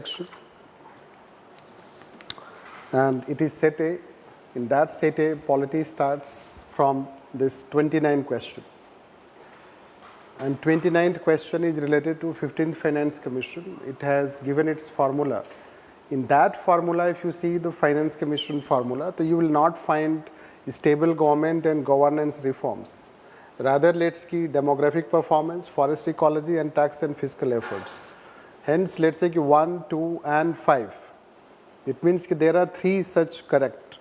section, and it is set A. In that set A, polity starts from this 29th question, and 29th question is related to 15th Finance Commission. It has given its formula. In that formula, if you see the Finance Commission formula, so you will not find stable government and governance reforms. Rather, let's key demographic performance, forest ecology, and tax and fiscal efforts. Hence, let's say 1, 2, and 5. It means there are 3 such correct.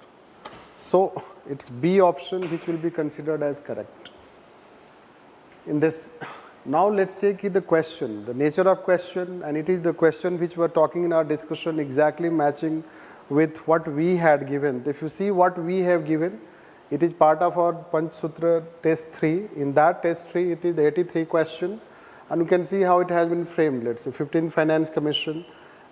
So, it's B option which will be considered as correct. In this, now let's say the question, the nature of question, and it is the question which we are talking in our discussion exactly matching with what we had given. If you see what we have given, it is part of our PANCHSUTRA test 3. In that test 3, it is the 83 question. And you can see how it has been framed. Let's say 15th Finance Commission,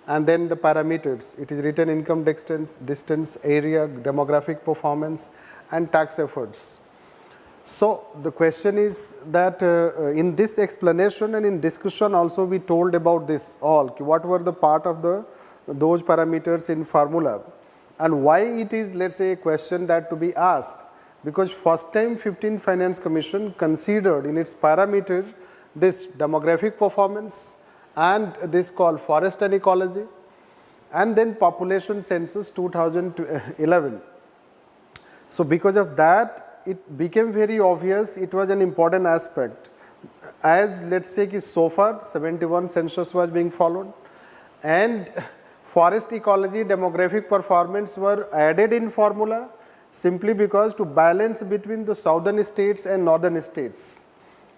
and then the parameters. It is written income distance, area, demographic performance, and tax efforts. So the question is that in this explanation and in discussion also we told about this all. What were the part of those parameters in formula, and why it is, let's say, a question that to be asked. Because first time 15th Finance Commission considered in its parameter this demographic performance and this called forest and ecology, and then population census 2011. So because of that, it became very obvious it was an important aspect. As let's say so far 71 census was being followed, and forest ecology demographic performance were added in formula simply because to balance between the southern states and northern states.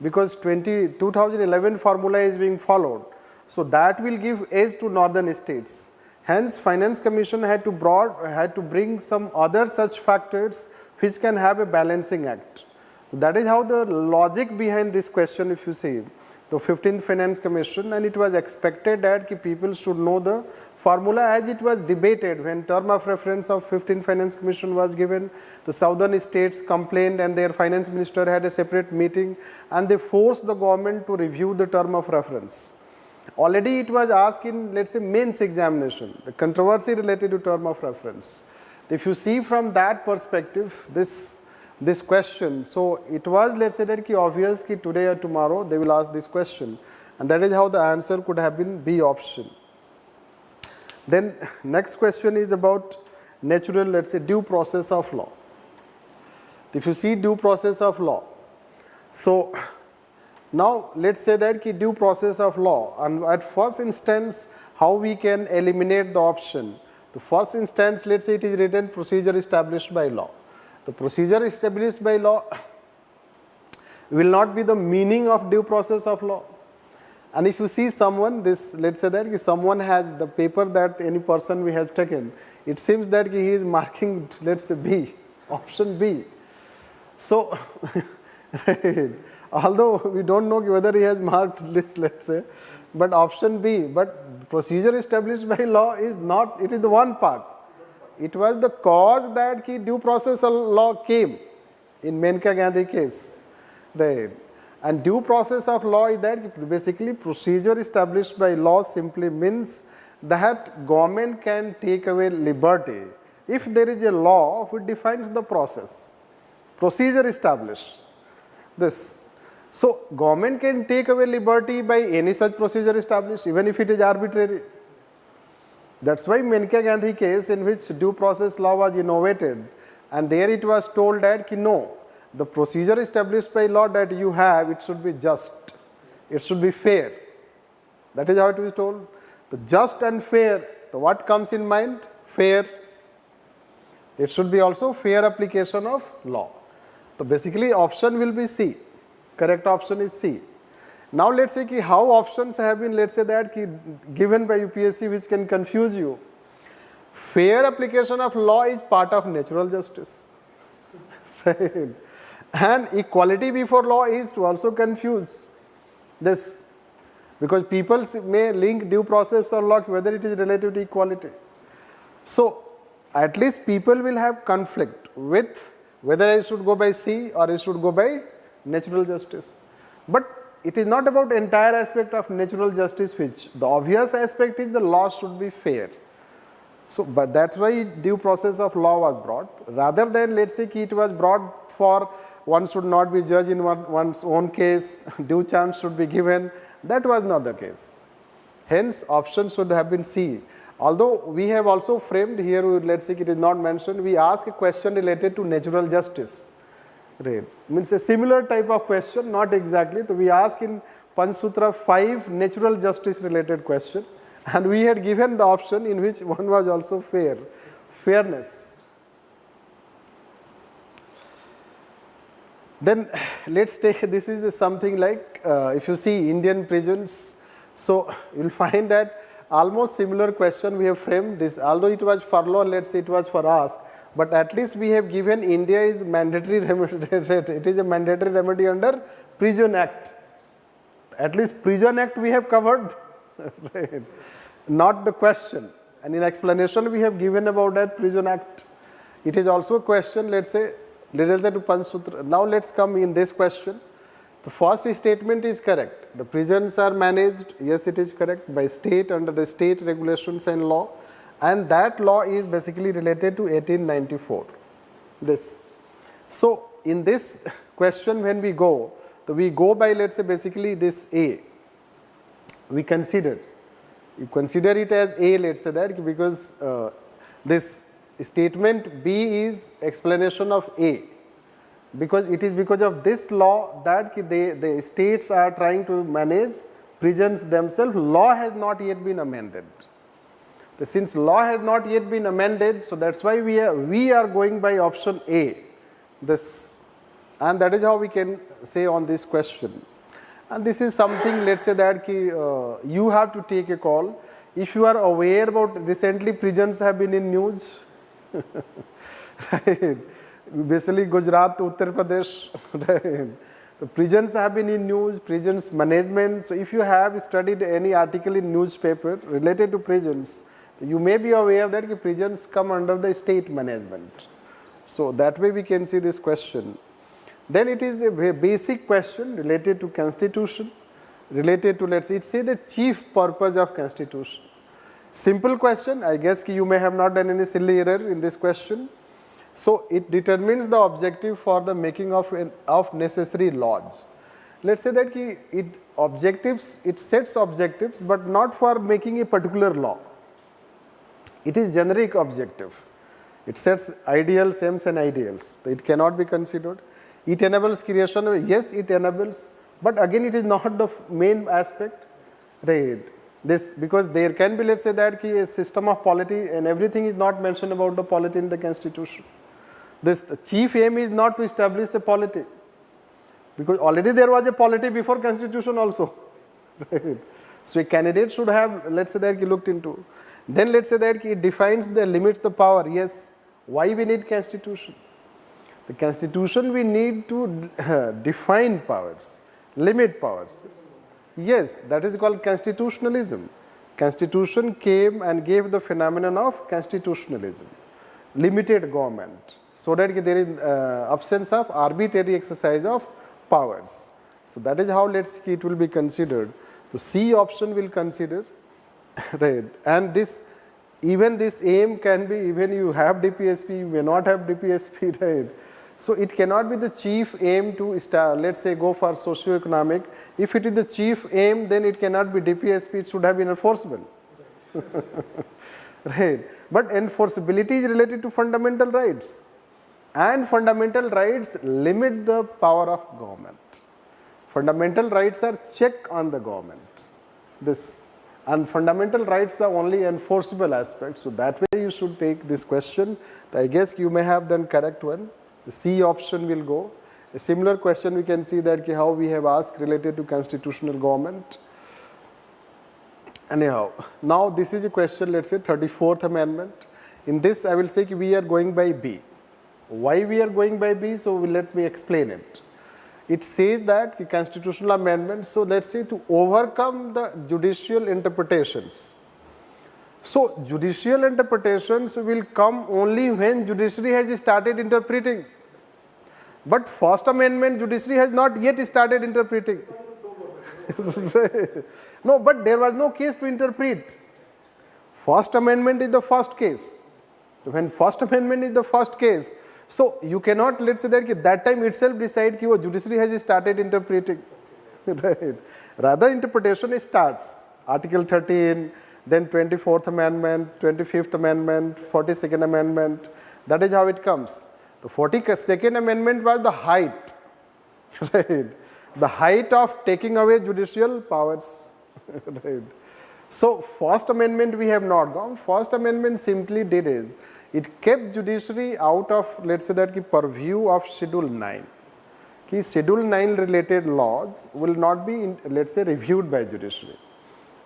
Because 2011 formula is being followed. So that will give edge to northern states. Hence, Finance Commission had to bring some other such factors which can have a balancing act. So that is how the logic behind this question, if you see, the 15th Finance Commission, and it was expected that people should know the formula as it was debated when term of reference of 15th Finance Commission was given. The southern states complained and their finance minister had a separate meeting, and they forced the government to review the term of reference. Already it was asked in, let's say, mains examination, the controversy related to term of reference. If you see from that perspective, this question, so it was, let's say, that obvious that today or tomorrow they will ask this question, and that is how the answer could have been B option. Then next question is about natural, let's say, due process of law. If you see due process of law, so now let's say that due process of law, and at first instance how we can eliminate the option. The first instance, let's say it is written procedure established by law. The procedure established by law will not be the meaning of due process of law. And if you see someone, this, let's say that someone has the paper that any person we have taken, it seems that he is marking, let's say, B, option B. So, although we don't know whether he has marked this, let's say, but option B, but procedure established by law is not, it is the one part. It was the cause that due process of law came in Menka Gandhi case. Right. And due process of law is that basically procedure established by law simply means that government can take away liberty if there is a law which defines the process. Procedure established. This. So government can take away liberty by any such procedure established, even if it is arbitrary. That's why Menka Gandhi case, in which due process law was innovated, and there it was told that no, the procedure established by law that you have, it should be just, it should be fair. That is how it was told. The just and fair, so what comes in mind? Fair. It should be also fair application of law. So basically option will be C. Correct option is C. Now let's say how options have been, let's say that given by UPSC which can confuse you. Fair application of law is part of natural justice. And equality before law is to also confuse this. Because people may link due process of law whether it is related to equality. So at least people will have conflict with whether I should go by C or I should go by natural justice. But it is not about entire aspect of natural justice, which the obvious aspect is the law should be fair. So, but that's why due process of law was brought, rather than let's say it was brought for one should not be judged in one's own case, due chance should be given. That was not the case. Hence, option should have been C. Although we have also framed here, let's say it is not mentioned, we ask a question related to natural justice. Right. Means a similar type of question, not exactly. So we ask in PANCHSUTRA 5 natural justice related question, and we had given the option in which one was also fairness. Then let's take, this is something like, if you see Indian prisons, so you will find that almost similar question we have framed this, although it was furlough, let's say it was for us, but at least we have given India is mandatory remedy, it is a mandatory remedy under Prison Act. At least Prison Act we have covered, right? Not the question. And in explanation we have given about that Prison Act. It is also a question, let's say, related to PANCHSUTRA. Now let's come in this question. The first statement is correct. The prisons are managed, yes it is correct, by state under the state regulations and law. And that law is basically related to 1894. This. So in this question when we go by let's say basically this A. We consider, you consider it as A, let's say that, because this statement B is explanation of A. Because it is because of this law that the states are trying to manage prisons themselves. Law has not yet been amended. Since law has not yet been amended, so that's why we are going by option A. This, and that is how we can say on this question. And this is something, let's say that you have to take a call. If you are aware about recently prisons have been in news, right? Basically Gujarat, Uttar Pradesh, right? The prisons have been in news, prisons management. So if you have studied any article in newspaper related to prisons, you may be aware that prisons come under the state management. So that way we can see this question. Then it is a basic question related to constitution, related to, let's say the chief purpose of constitution. Simple question, I guess you may have not done any silly error in this question. So it determines the objective for the making of necessary laws. Let's say that it sets objectives, but not for making a particular law. It is generic objective. It sets ideals, aims and ideals. It cannot be considered. It enables creation, yes it enables, but again it is not the main aspect. Right. This, because there can be, let's say that a system of polity and everything is not mentioned about the polity in the constitution. This, the chief aim is not to establish a polity, because already there was a polity before constitution also. Right. So a candidate should have, let's say that looked into. Then let's say that it defines the limits the power. Yes, why we need constitution? The constitution we need to define powers, limit powers. Yes, that is called constitutionalism. Constitution came and gave the phenomenon of constitutionalism, limited government, so that there is absence of arbitrary exercise of powers. So that is how let's see it will be considered. The C option will consider, right? And this, even this aim can be, even you have DPSP, you may not have DPSP, right? So it cannot be the chief aim to let's say go for socio-economic. If it is the chief aim, then it cannot be DPSP, it should have been enforceable. Right? But enforceability is related to fundamental rights. And fundamental rights limit the power of government. Fundamental rights are check on the government. This, and fundamental rights are only enforceable aspects. So that way you should take this question. I guess you may have done correct one. The C option will go. A similar question we can see that how we have asked related to constitutional government. Anyhow, now this is a question, let's say 34th amendment. In this I will say we are going by B. Why we are going by B? So let me explain it. It says that the constitutional amendment, so let's say to overcome the judicial interpretations. So judicial interpretations will come only when judiciary has started interpreting. But first amendment judiciary has not yet started interpreting. No, but there was no case to interpret. First Amendment is the first case. When First Amendment is the first case, so you cannot, let's say that time itself decide that judiciary has started interpreting. Right. Rather, interpretation starts. Article 13, then 24th Amendment, 25th Amendment, 42nd Amendment. That is how it comes. The 42nd Amendment was the height. Right. The height of taking away judicial powers. Right. So, First Amendment we have not gone. First Amendment simply did is, it kept judiciary out of, let's say that purview of Schedule 9. Schedule 9 related laws will not be, let's say, reviewed by judiciary.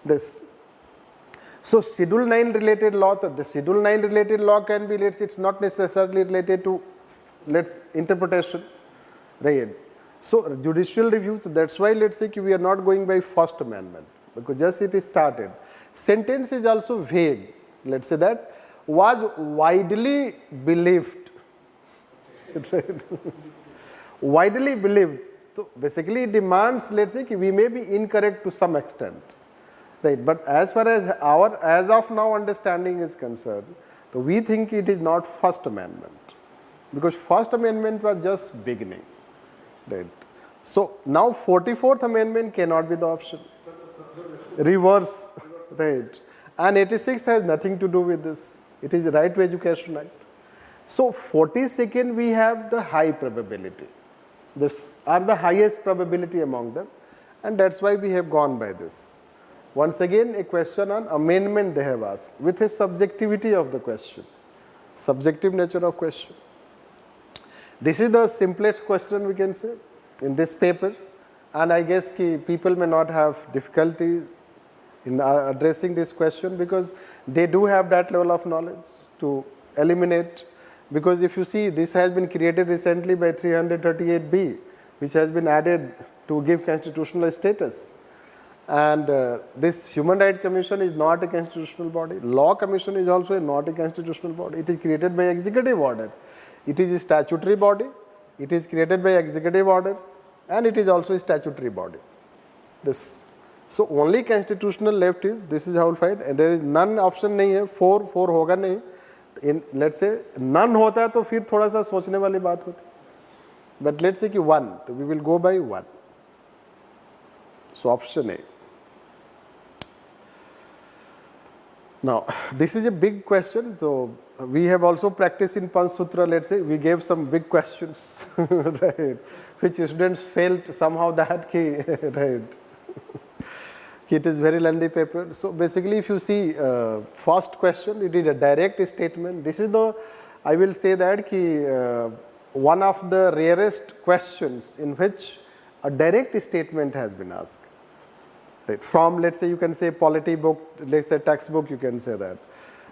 This. So, Schedule 9 related law, the Schedule 9 related law can be, let's say, it's not necessarily related to, interpretation. Right. So, judicial review, so that's why, let's say, we are not going by First Amendment, because just it is started. Sentence is also vague. Let's say that was widely believed. Widely believed. So basically it demands, let's say, we may be incorrect to some extent. Right. But as far as our as of now understanding is concerned, so we think it is not First Amendment, because First Amendment was just beginning. Right. So now 44th Amendment cannot be the option. Reverse. Right. And 86th has nothing to do with this. It is Right to Education Act. So 42nd we have the high probability. This are the highest probability among them, and that's why we have gone by this. Once again, a question on amendment they have asked with a subjectivity of the question, subjective nature of question. This is the simplest question we can say in this paper, and I guess people may not have difficulties in addressing this question because they do have that level of knowledge to eliminate. Because if you see, this has been created recently by 338B, which has been added to give constitutional status. And this Human Rights Commission is not a constitutional body. Law Commission is also not a constitutional body. It is created by executive order. It is a statutory body. It is created by executive order, and it is also a statutory body. This. So only constitutional left is, this is how we find, and there is none option नहीं है, 4 होगा नहीं. In let's say none होता है तो फिर थोड़ा सा सोचने वाली बात होती. But let's say कि 1, so we will go by 1. So option A. Now this is a big question. So we have also practiced in PANCHSUTRA. Let's say we gave some big questions, right, which students felt somehow that right. It is very lengthy paper. So basically, if you see first question, it is a direct statement. This is the, I will say that one of the rarest questions in which a direct statement has been asked. Right. From, let's say, you can say polity book, let's say textbook, you can say that.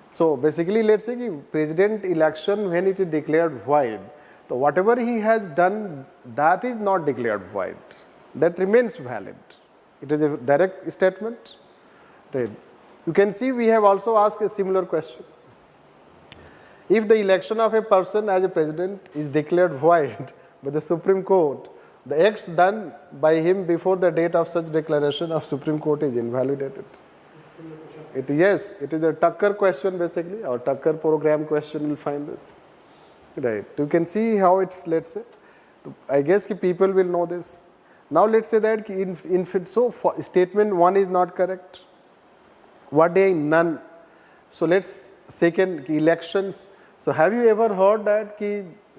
So basically, let's say president election, when it is declared void, so whatever he has done, that is not declared void. That remains valid. It is a direct statement. Right. You can see we have also asked a similar question. If the election of a person as a president is declared void by the Supreme Court, the acts done by him before the date of such declaration of Supreme Court is invalidated. Yes, it is a Tucker question basically, or Tucker program question will find this. Right. You can see how it's, let's say, I guess people will know this. Now let's say that so statement 1 is not correct. What day? None. So let's second elections. So have you ever heard that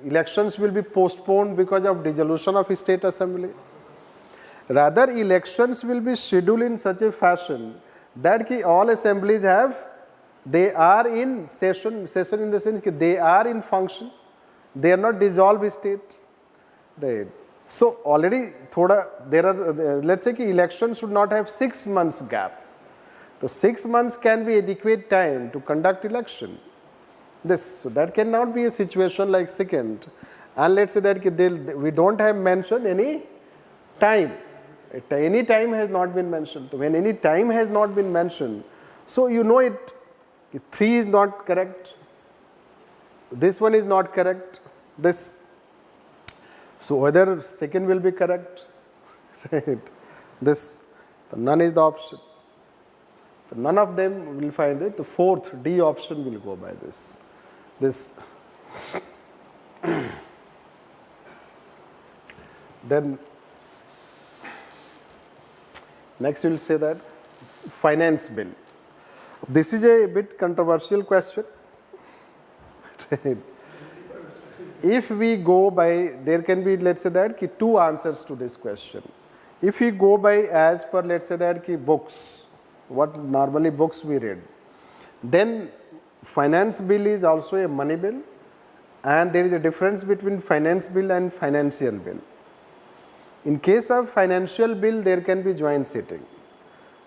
elections will be postponed because of dissolution of state assembly? Rather, elections will be scheduled in such a fashion that all assemblies they are in session in the sense that they are in function. They are not dissolved state. Right. So already there are, let's say elections should not have 6 months gap. So 6 months can be adequate time to conduct election. So that cannot be a situation like second. And let's say that we don't have mentioned any time. Any time has not been mentioned. So when any time has not been mentioned, so you know it, 3 is not correct. This one is not correct. This. So whether second will be correct, right? This, the none is the option. So none of them will find it. The fourth D option will go by this. Then next we will say that finance bill. This is a bit controversial question. If we go by, there can be, let's say that two answers to this question. If we go by as per, let's say that books, what normally books we read, then finance bill is also a money bill, and there is a difference between finance bill and financial bill. In case of financial bill, there can be joint sitting,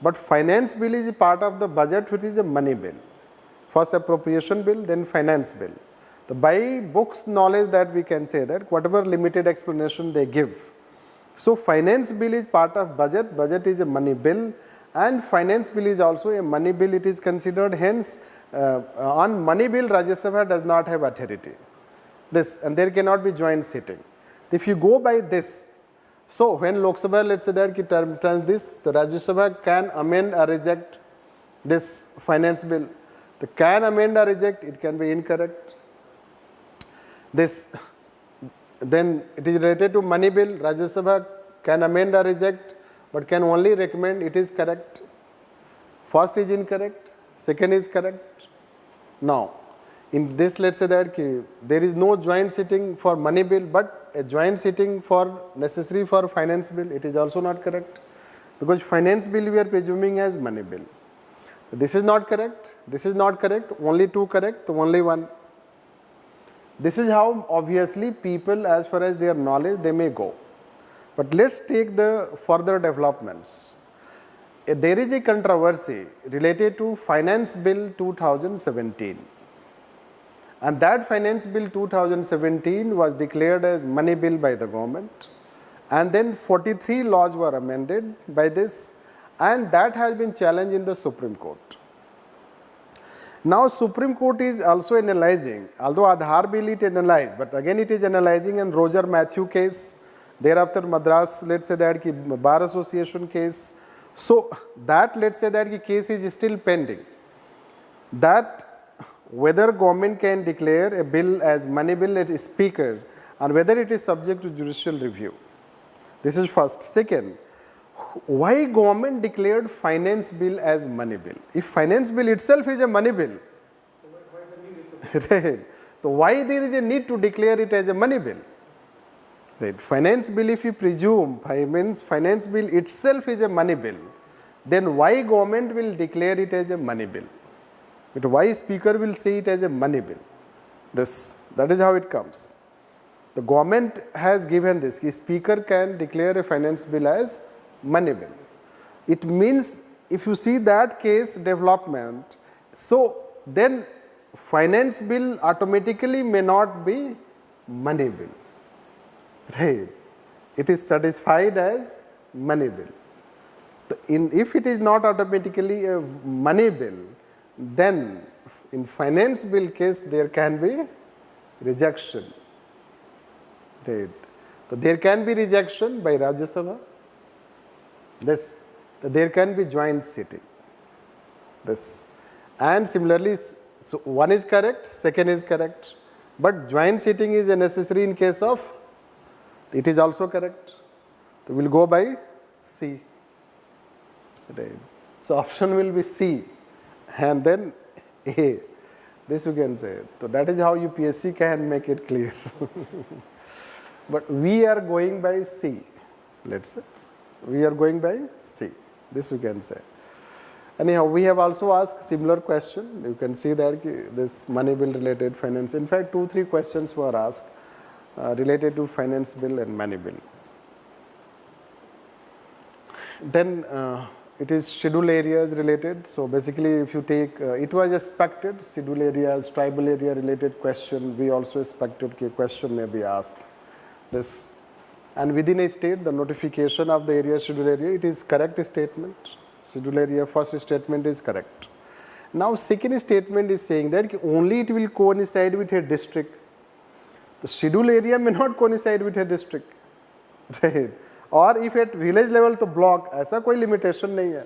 but finance bill is a part of the budget, which is a money bill. First appropriation bill, then finance bill. So by books knowledge that we can say that whatever limited explanation they give. So finance bill is part of budget, budget is a money bill, and finance bill is also a money bill. It is considered, hence on money bill Rajya Sabha does not have authority. This, and there cannot be joint sitting. If you go by this, so when Lok Sabha, let's say that turns this, the Rajya Sabha can amend or reject this finance bill. The can amend or reject, it can be incorrect. This, then it is related to money bill, Rajya Sabha can amend or reject, but can only recommend it is correct. First is incorrect, second is correct. Now, in this, let's say that there is no joint sitting for money bill, but a joint sitting for necessary for finance bill, it is also not correct, because finance bill we are presuming as money bill. This is not correct, this is not correct, only two correct, only one. This is how obviously people, as far as their knowledge, they may go. But let's take the further developments. There is a controversy related to Finance Bill 2017. And that Finance Bill 2017 was declared as money bill by the government. And then 43 laws were amended by this, and that has been challenged in the Supreme Court. Now Supreme Court is also analyzing, although Aadhaar bill it analyzed, but again it is analyzing in Roger Matthew case, thereafter Madras, let's say that Bar Association case. So that, let's say that case is still pending. That whether government can declare a bill as money bill at speaker, and whether it is subject to judicial review. This is first. Second, why government declared finance bill as money bill? If finance bill itself is a money bill, right? So why there is a need to declare it as a money bill? Right? Finance bill, if you presume finance bill itself is a money bill, then why government will declare it as a money bill? But why speaker will say it as a money bill? That is how it comes. The government has given this, speaker can declare a finance bill as money bill. It means if you see that case development, so then finance bill automatically may not be money bill. Right? It is satisfied as money bill. If it is not automatically a money bill, then in finance bill case there can be rejection. Right? So there can be rejection by Rajya Sabha. There can be joint sitting. And similarly, so one is correct, second is correct, but joint sitting is a necessary in case of, it is also correct. So we will go by C. Right. So option will be C, and then A. This you can say. So that is how UPSC can make it clear. But we are going by C, let's say. We are going by C. This you can say. Anyhow, we have also asked similar question. You can see that this money bill related finance. In fact, 2-3 questions were asked related to finance bill and money bill. Then it is schedule areas related. So basically, if you take, it was expected schedule areas, tribal area related question. We also expected a question may be asked. And within a state, the notification of the area schedule area, it is correct statement. Schedule area first statement is correct. Now second statement is saying that only it will coincide with a district. The schedule area may not coincide with a district. Right? और if at village level तो block, ऐसा कोई limitation नहीं है,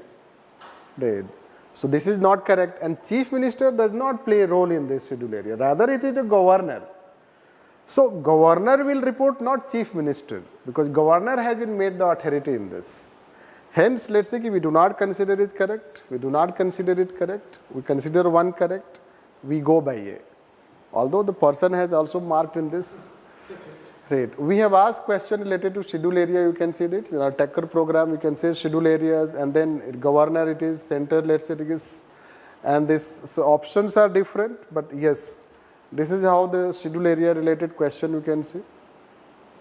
right? So this is not correct, and chief minister does not play a role in this schedule area, rather it is the governor. So governor will report, not chief minister, because governor has been made the authority in this. Hence, let's say we do not consider it correct, we do not consider it correct, we consider one correct, we go by A. Although the person has also marked in this. Right. We have asked question related to schedule area, you can see that. In our Tecker program, you can say schedule areas, and then governor it is, center, let's say it is, and this, so options are different, but yes, this is how the schedule area related question you can see.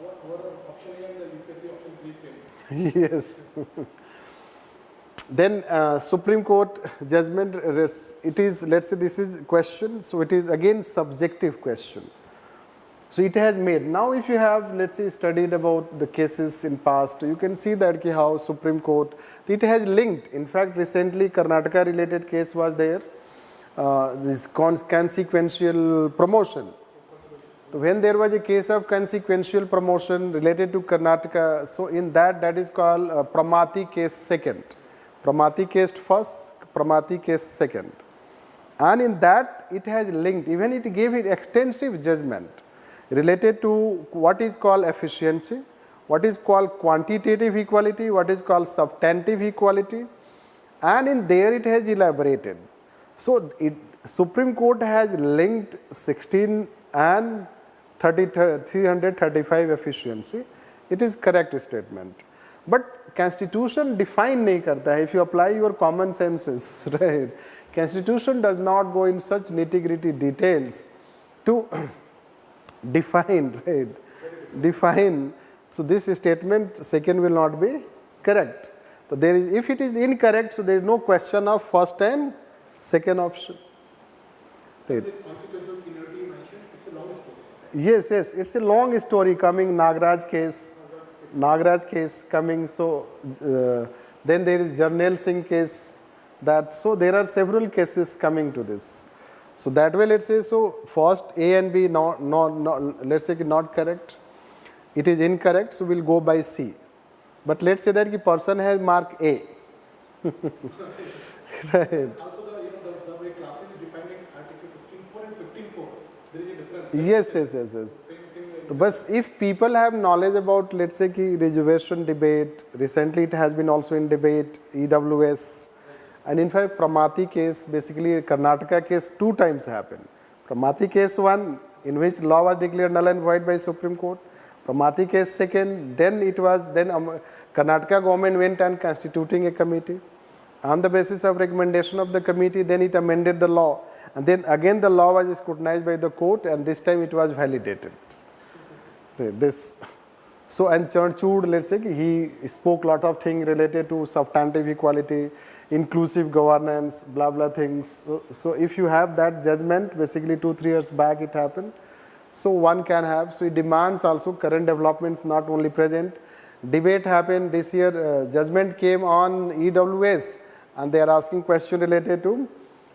Our option A and the UPSC option 3 same. Yes. Then Supreme Court judgment, it is, let's say this is question, so it is again subjective question. So it has made, now if you have, let's say, studied about the cases in past, you can see that how Supreme Court, it has linked. In fact, recently Karnataka related case was there, this consequential promotion. So when there was a case of consequential promotion related to Karnataka, so in that is called Pramati case second. Pramati case first, Pramati case second. And in that it has linked, even it gave it extensive judgment related to what is called efficiency, what is called quantitative equality, what is called substantive equality, and in there it has elaborated. So Supreme Court has linked 16 and 335 efficiency. It is correct statement. But Constitution define nahi karta hai. If you apply your common senses, right? Constitution does not go in such nitty-gritty details to define, right? Define. So this statement second will not be correct. So there is, if it is incorrect, so there is no question of first and second option. Right. This consequential seniority you mentioned, it's a long story. Yes, it's a long story coming, Nagaraj case coming, so then there is Jarnail Singh case, that, so there are several cases coming to this. So that way, let's say, so first A and B not let's say not correct, it is incorrect, so we'll go by C. But let's say that the person has marked A. Right. Also the way classes is defining article 16.4 and 15.4, there is a difference. Yes. But if people have knowledge about, let's say, reservation debate, recently it has been also in debate, EWS, and in fact, Pramati case, basically Karnataka case 2 times happened. Pramati case 1, in which law was declared null and void by Supreme Court. Pramati case 2nd, then it was, then Karnataka government went and constituting a committee. On the basis of recommendation of the committee, then it amended the law. And then again the law was scrutinized by the court, and this time it was validated. This. So, and Chanchud, let's say, he spoke lot of things related to substantive equality, inclusive governance, blah, blah things. So if you have that judgment, basically 2-3 years back it happened. So one can have, so it demands also current developments, not only present. Debate happened this year, judgment came on EWS, and they are asking question related to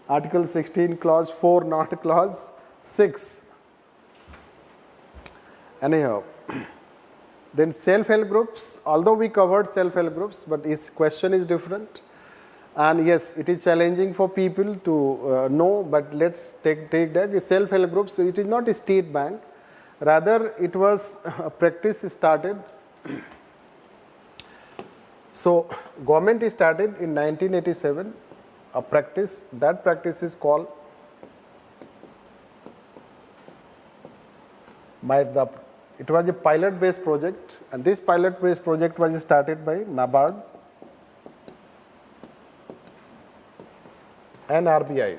Article 16, Clause 4, not Clause 6. Anyhow, then self-help groups, although we covered self-help groups, but its question is different. And yes, it is challenging for people to know, but let's take that. The self-help groups, it is not a state bank, rather it was a practice started. So government started in 1987 a practice, that practice is called it was a pilot-based project, and this pilot-based project was started by NABARD and RBI.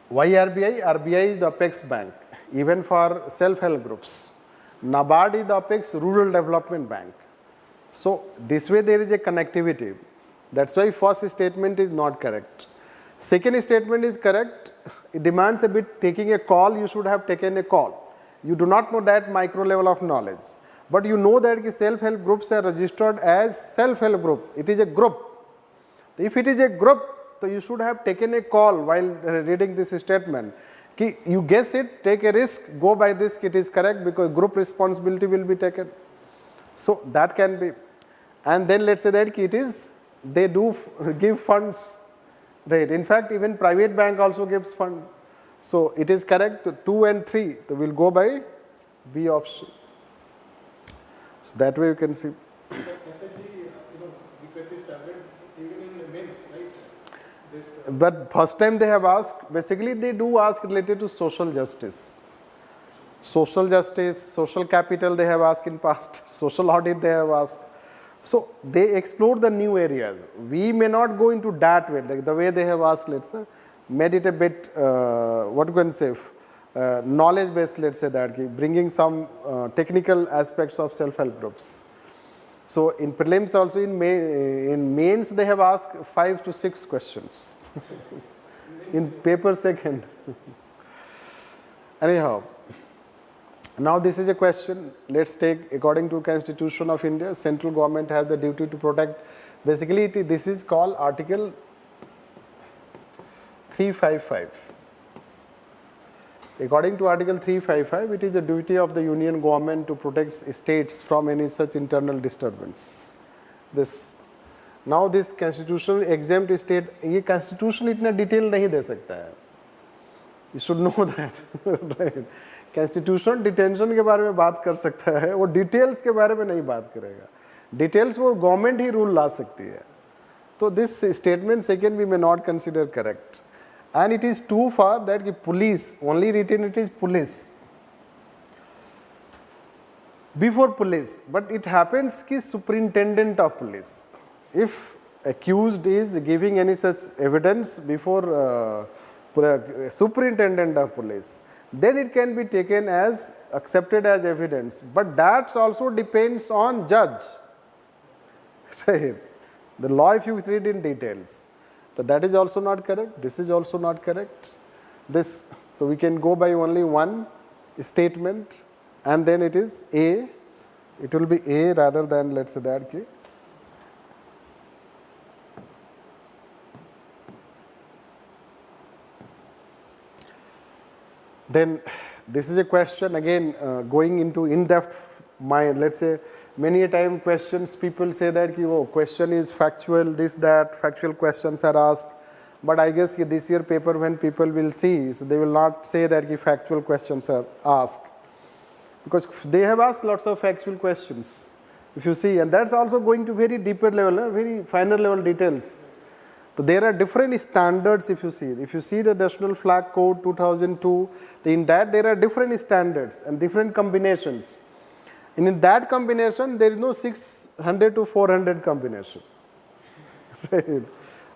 Why RBI? RBI is the apex bank, even for self-help groups. NABARD is the apex rural development bank. So this way there is a connectivity. That's why first statement is not correct. Second statement is correct. It demands a bit taking a call, you should have taken a call. You do not know that micro level of knowledge. But you know that self-help groups are registered as self-help group. It is a group. If it is a group, so you should have taken a call while reading this statement. You guess it, take a risk, go by this, it is correct because group responsibility will be taken. So that can be, and then let's say that it is, they do give funds, right? In fact, even private bank also gives fund. So it is correct, 2 and 3, so we'll go by B option. So that way you can see. But first time they have asked, basically they do ask related to social justice. Social justice, social capital they have asked in past, social audit they have asked. So they explore the new areas. We may not go into that way, like the way they have asked, let's say, made it a bit, what you can say, knowledge based, let's say that, bringing some technical aspects of self-help groups. So in prelims also, in mains they have asked 5 to 6 questions. In paper second. Anyhow, now this is a question, let's take, according to Constitution of India, central government has the duty to protect, basically this is called Article 355. According to Article 355, it is the duty of the union government to protect states from any such internal disturbance. Now this constitutional exempt state, ये constitution इतना detail नहीं दे सकता है. You should know that, right? Constitutional detention के बारे में बात कर सकता है, वो details के बारे में नहीं बात करेगा. Details वो government ही rule ला सकती है. So this statement second we may not consider correct. And it is too far that the police, only written it is police. Before police, but it happens ki superintendent of police. If accused is giving any such evidence before superintendent of police, then it can be taken as, accepted as evidence. But that also depends on judge. Right? The law if you read in details. So that is also not correct, this is also not correct. So we can go by only one statement and then it is A. It will be A rather than, let's say that key. Then this is a question again going into in-depth mind. Let's say many a time questions people say that oh, question is factual, this, that, factual questions are asked. But I guess this year paper when people will see, so they will not say that factual questions are asked. Because they have asked lots of factual questions, if you see, and that's also going to very deeper level, very finer level details. So there are different standards if you see. If you see the National Flag Code 2002, in that there are different standards and different combinations. And in that combination, there is no 600 to 400 combination. Right?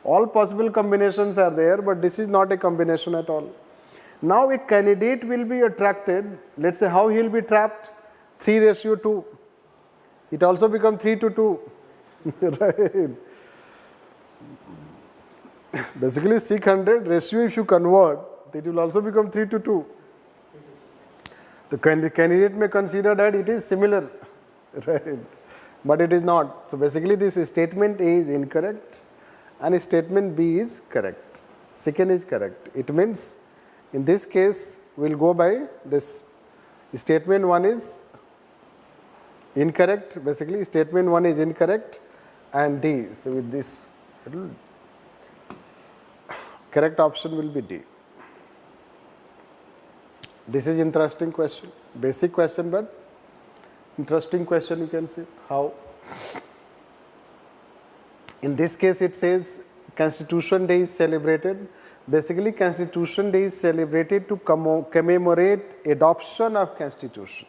All possible combinations are there, but this is not a combination at all. Now a candidate will be attracted, let's say how he will be trapped, 3:2. It also becomes 3:2. Right? Basically 600 ratio if you convert, it will also become 3:2. The candidate may consider that it is similar, right? But it is not. So basically this statement A is incorrect and statement B is correct. Second is correct. It means in this case we will go by this. Statement 1 is incorrect. Basically statement 1 is incorrect and D. So with this correct option will be D. This is interesting question, basic question, but interesting question you can see how. In this case it says Constitution Day is celebrated. Basically Constitution Day is celebrated to commemorate adoption of Constitution.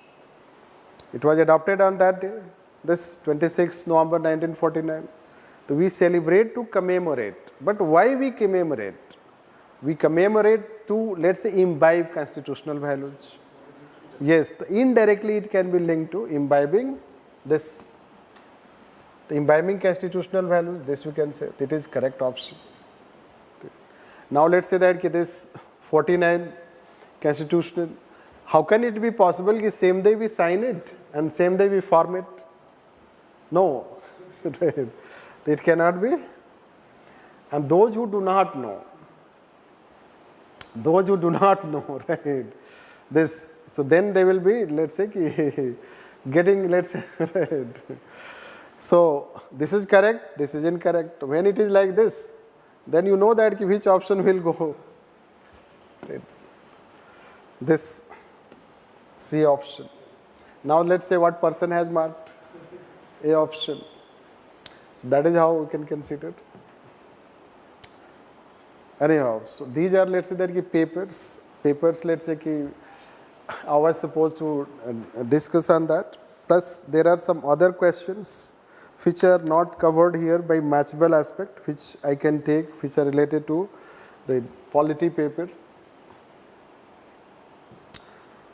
It was adopted on that day, this 26 November 1949. So we celebrate to commemorate. But why we commemorate? We commemorate to, let's say, imbibe constitutional values. Yes, indirectly it can be linked to imbibing this, the imbibing constitutional values, this we can say, it is correct option. Now let's say that this 49 constitutional, how can it be possible that same day we sign it and same day we form it? No, it cannot be. And those who do not know, right, this, so then they will be, let's say, getting, let's say, right. So this is correct, this is incorrect. When it is like this, then you know that which option will go. Right. This C option. Now let's say what person has marked A option. So that is how we can consider. Anyhow, so these are, let's say, that papers, let's say, I was supposed to discuss on that. Plus there are some other questions which are not covered here by matchable aspect, which I can take, which are related to the polity paper,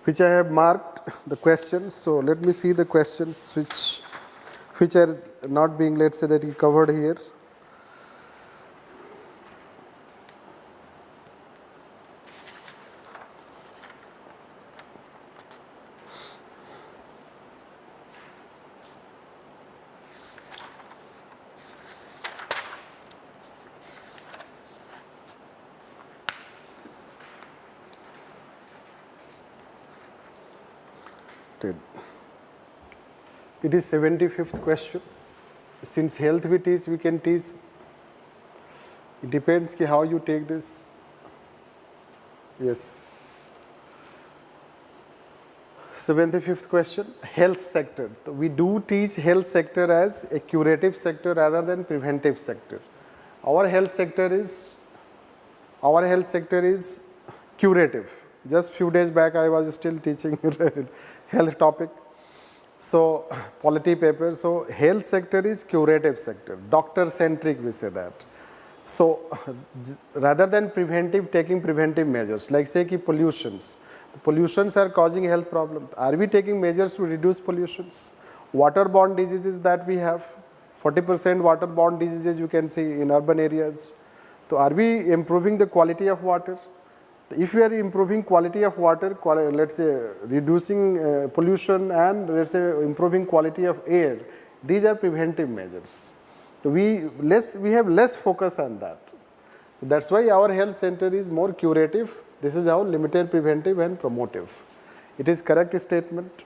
which I have marked the questions. So let me see the questions which are not being, let's say, that covered here. It is 75th question. Since health we teach, we can teach. It depends how you take this. Yes. 75th question, health sector. So we do teach health sector as a curative sector rather than preventive sector. Our health sector is curative. Just few days back I was still teaching health topic. So polity paper, so health sector is curative sector, doctor centric we say that. So rather than preventive, taking preventive measures, like say pollutions. The pollutions are causing health problems. Are we taking measures to reduce pollutions? Waterborne diseases that we have, 40% waterborne diseases you can see in urban areas. So are we improving the quality of water? If we are improving quality of water, let's say reducing pollution and let's say improving quality of air, these are preventive measures. So we have less focus on that. So that's why our health center is more curative. This is how limited preventive and promotive. It is correct statement.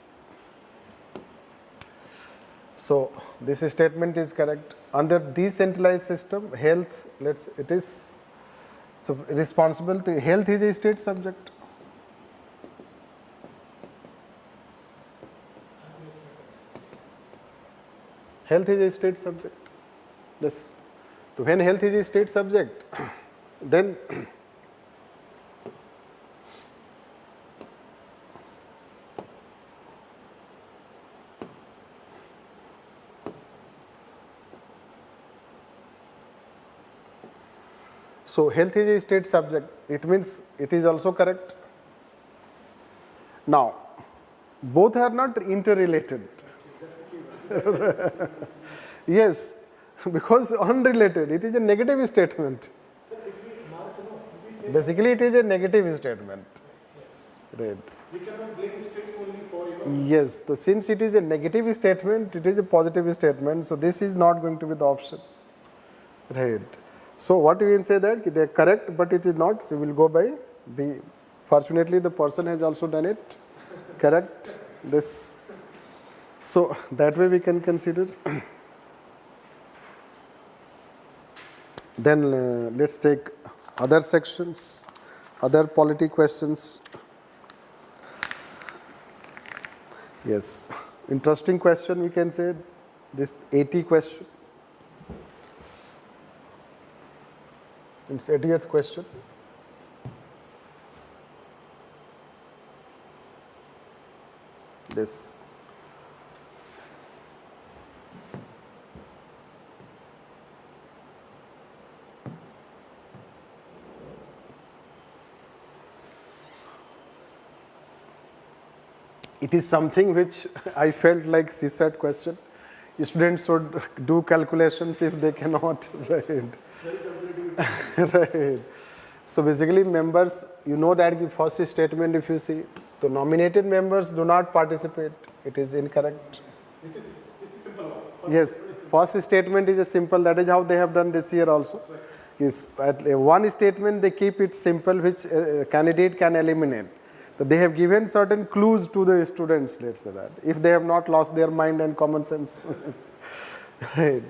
So this statement is correct. Under decentralized system, health, it is so responsible. Health is a state subject. Health is a state subject. Yes. So when health is a state subject, then so health is a state subject. It means it is also correct. Now, both are not interrelated. Yes, because unrelated. It is a negative statement. Basically, it is a negative statement. Right. We cannot blame states only for, Yes, so since it is a negative statement, it is a positive statement. So this is not going to be the option. Right. So what we can say that they are correct, but it is not. So we will go by B. Fortunately, the person has also done it. Correct. This. So that way we can consider. Then let's take other sections, other polity questions. Yes, interesting question we can say, this 80 question. It's 80th question. This. It is something which I felt like CSAT question. Students should do calculations if they cannot. Right. Right. So basically members, you know that the first statement if you see, the nominated members do not participate. It is incorrect. Yes, first statement is a simple, that is how they have done this year also. Yes, at one statement they keep it simple which candidate can eliminate. They have given certain clues to the students, let's say that, if they have not lost their mind and common sense. Right.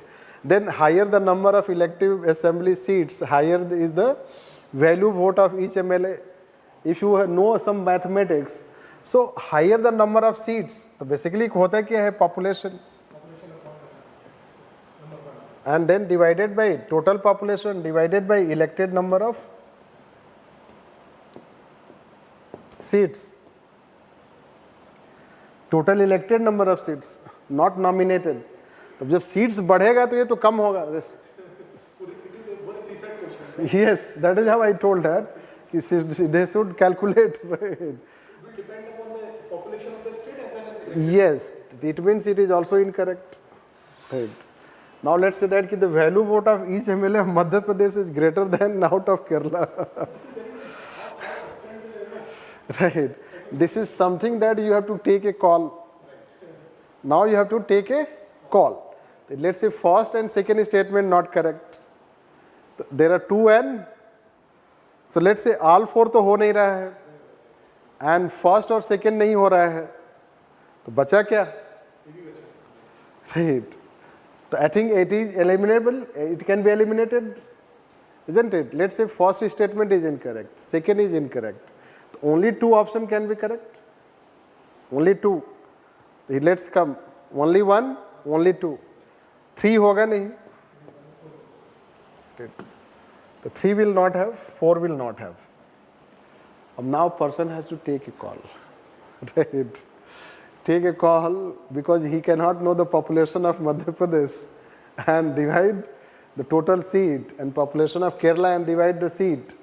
Then higher the number of elective assembly seats, higher is the value vote of each MLA. If you know some mathematics, so higher the number of seats, तो basically होता क्या है population, and then divided by total population divided by elected number of seats, total elected number of seats, not nominated. तो जब seats बढ़ेगा तो ये तो कम होगा. Yes, that is how I told her. They should calculate. Yes, it means it is also incorrect. Right. Now let's say that the value vote of each MLA of Madhya Pradesh is greater than out of Kerala. Right. This is something that you have to take a call. Now you have to take a call. Let's say first and second statement not correct. There are 2 and so let's say all 4 तो हो नहीं रहा है and first और second नहीं हो रहा है, तो बचा क्या? Right. So I think it is eliminable. It can be eliminated, isn't it? Let's say first statement is incorrect, second is incorrect. Only 2 options can be correct. Only 2. Let's come. Only 1, only 2. 3 होगा नहीं. The 3 will not have, 4 will not have. Now person has to take a call. Right. Take a call because he cannot know the population of Madhya Pradesh and divide the total seat and population of Kerala and divide the seat.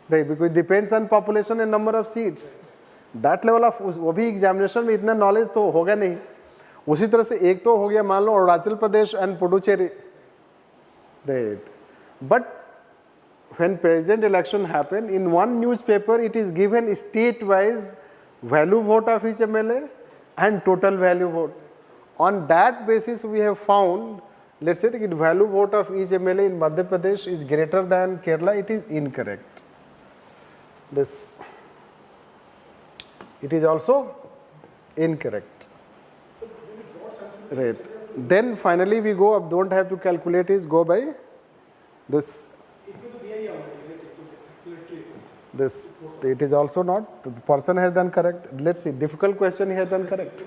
Right, because it depends on population and number of seats. That level of वो भी examination में इतना knowledge तो होगा नहीं. उसी तरह से एक तो हो गया मान लो Arunachal Pradesh and Puducherry. Right. But when president election happen, in one newspaper it is given state-wise value vote of each MLA and total value vote. On that basis we have found, let's say the value vote of each MLA in Madhya Pradesh is greater than Kerala, it is incorrect. This, it is also incorrect. Right. Then finally we go up, don't have to calculate is go by this. This, it is also not, the person has done correct. Let's see, difficult question he has done correct.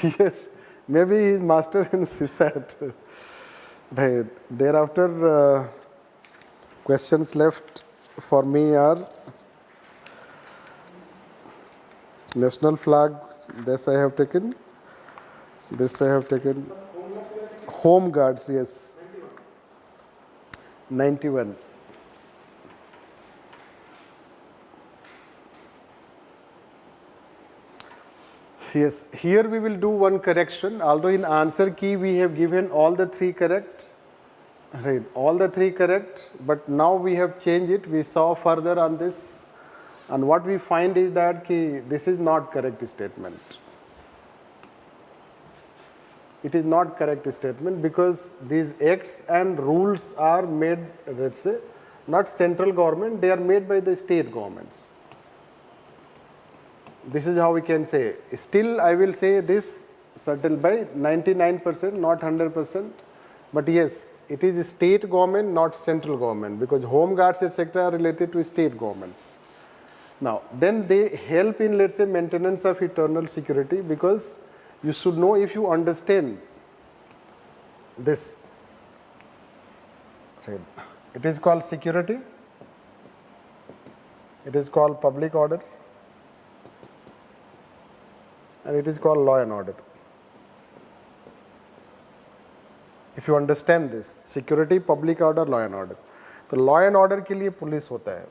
Yes, maybe he is master in CSAT. Right. Thereafter, questions left for me are national flag, this I have taken, this I have taken, home guards, yes, 91. Yes, here we will do one correction, although in answer key we have given all the 3 correct, right, all the 3 correct, but now we have changed it, we saw further on this, and what we find is that this is not correct statement. It is not correct statement because these acts and rules are made, let's say, not central government, they are made by the state governments. This is how we can say. Still, I will say this settled by 99%, not 100%. But yes, it is state government, not central government, because home guards, etc., are related to state governments. Now, then they help in, let's say, maintenance of internal security, because you should know, if you understand this. Right. It is called security. It is called public order. And it is called law and order. If you understand this, security, public order, law and order. The law and order के लिए police होता है.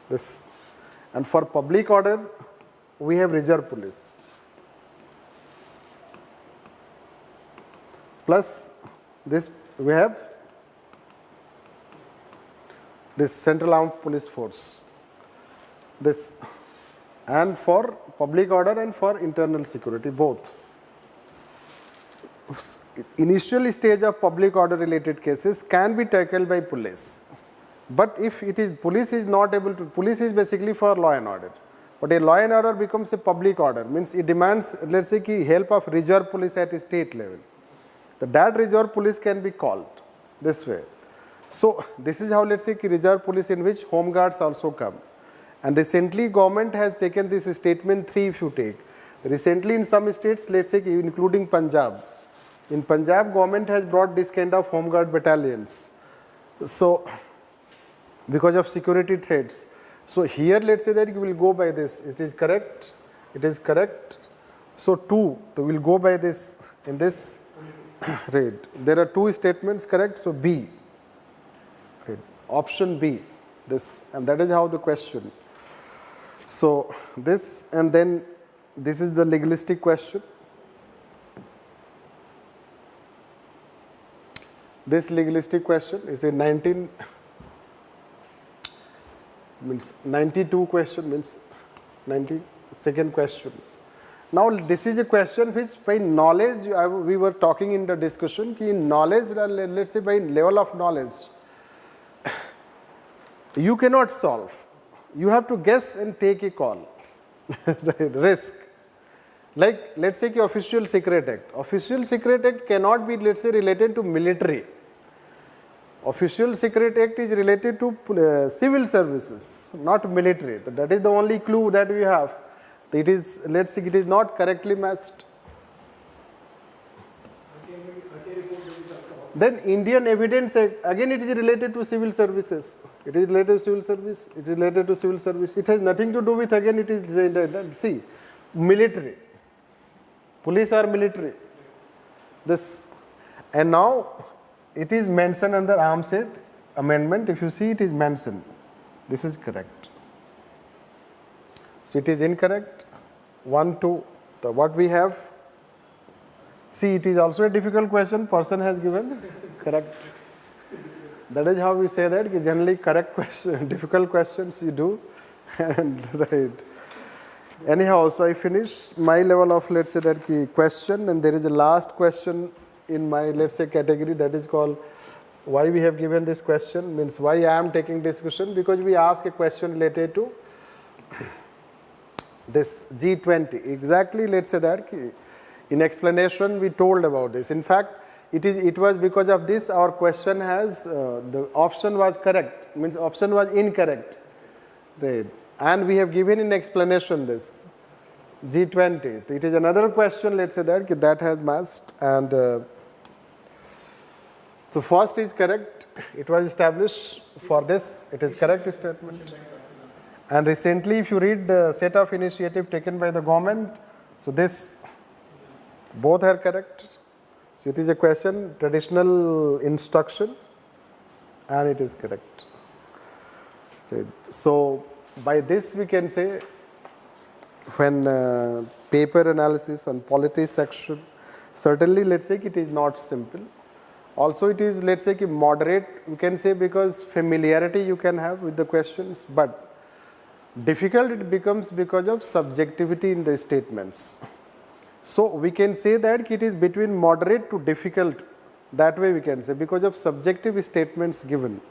This, and for public order, we have reserve police. Plus, this we have this Central Armed Police Force. This. And for public order and for internal security, both. Initial stage of public order related cases can be tackled by police. But if it is police is not able to, police is basically for law and order. But a law and order becomes a public order, means it demands, let's say, ki help of reserve police at a state level. That reserve police can be called this way. So this is how, let's say, ki reserve police, in which home guards also come. And recently government has taken this statement 3, if you take. Recently in some states, let's say, including Punjab. In Punjab, government has brought this kind of home guard battalions. So because of security threats. So here, let's say that you will go by this. It is correct. It is correct. So 2, so we will go by this in this right. There are 2 statements correct. So B, right. Option B, this, and that is how the question. So this, and then this is the legalistic question. This legalistic question is a 92 question, means 92nd question. Now this is a question which by knowledge, we were talking in the discussion, ki in knowledge, let's say by level of knowledge, you cannot solve. You have to guess and take a call. Risk. Like, let's say ki Official Secret Act. Official Secret Act cannot be, let's say, related to military. Official Secret Act is related to civil services, not military. That is the only clue that we have. It is, let's say, it is not correctly matched. Then Indian Evidence Act, again it is related to civil services. It is related to civil service. It is related to civil service. It has nothing to do with, again it is, see, military. Police are military. This, and now it is mentioned under Arms Act Amendment. If you see, it is mentioned. This is correct. So it is incorrect. 1, 2. So what we have? See, it is also a difficult question. Person has given correct. That is how we say that. Generally, correct question, difficult questions you do, and right. Anyhow, so I finished my level of, let's say, that question, and there is a last question in my, let's say, category, that is called why we have given this question, means why I am taking discussion, because we ask a question related to this G20. Exactly, let's say that in explanation we told about this. In fact, it was because of this our question has the option was correct, means option was incorrect, right? And we have given in explanation this G20. It is another question, let's say that has matched, and so first is correct. It was established for this. It is correct statement. And recently, if you read the set of initiative taken by the government, so this both are correct. So it is a question, traditional instruction, and it is correct. So by this we can say, when paper analysis on polity section, certainly let's say it is not simple. Also it is, let's say, moderate, we can say, because familiarity you can have with the questions, but difficult it becomes because of subjectivity in the statements. So we can say that it is between moderate to difficult, that way we can say, because of subjective statements given,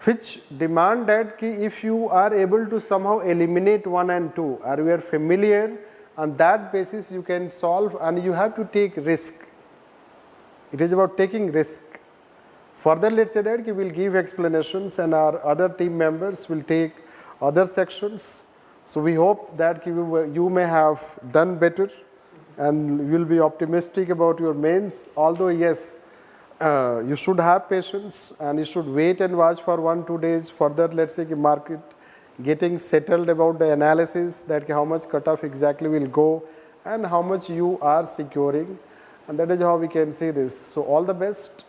which demand that if you are able to somehow eliminate 1 and 2, or you are familiar, on that basis you can solve, and you have to take risk. It is about taking risk. Further, let's say that we will give explanations, and our other team members will take other sections. So we hope that you may have done better, and you will be optimistic about your mains. Although yes, you should have patience, and you should wait and watch for 1-2 days further, let's say, market getting settled about the analysis, that how much cutoff exactly will go and how much you are securing, and that is how we can say this. So all the best.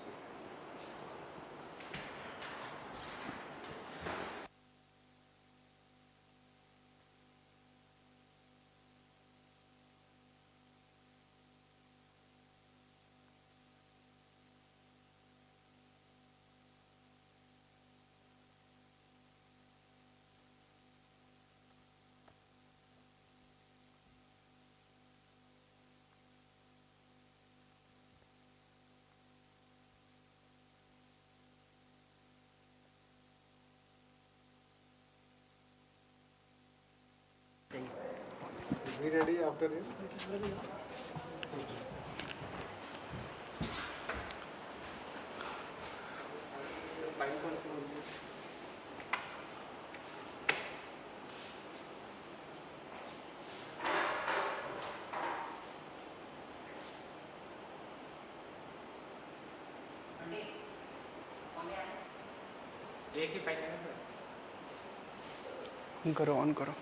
Dr. N. एक ही pack है ना sir? On करो, on करो।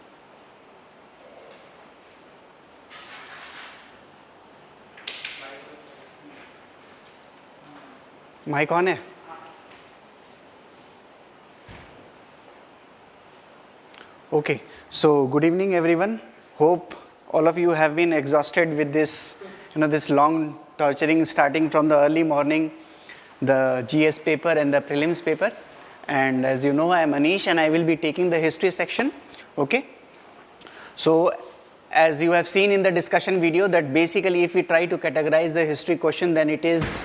Mic on है? Okay, so good evening everyone. Hope all of you have been exhausted with this, this long torturing starting from the early morning, the GS paper and the prelims paper. And as you know, I am Anish and I will be taking the history section. Okay. So as you have seen in the discussion video that basically if we try to categorize the history question, then it is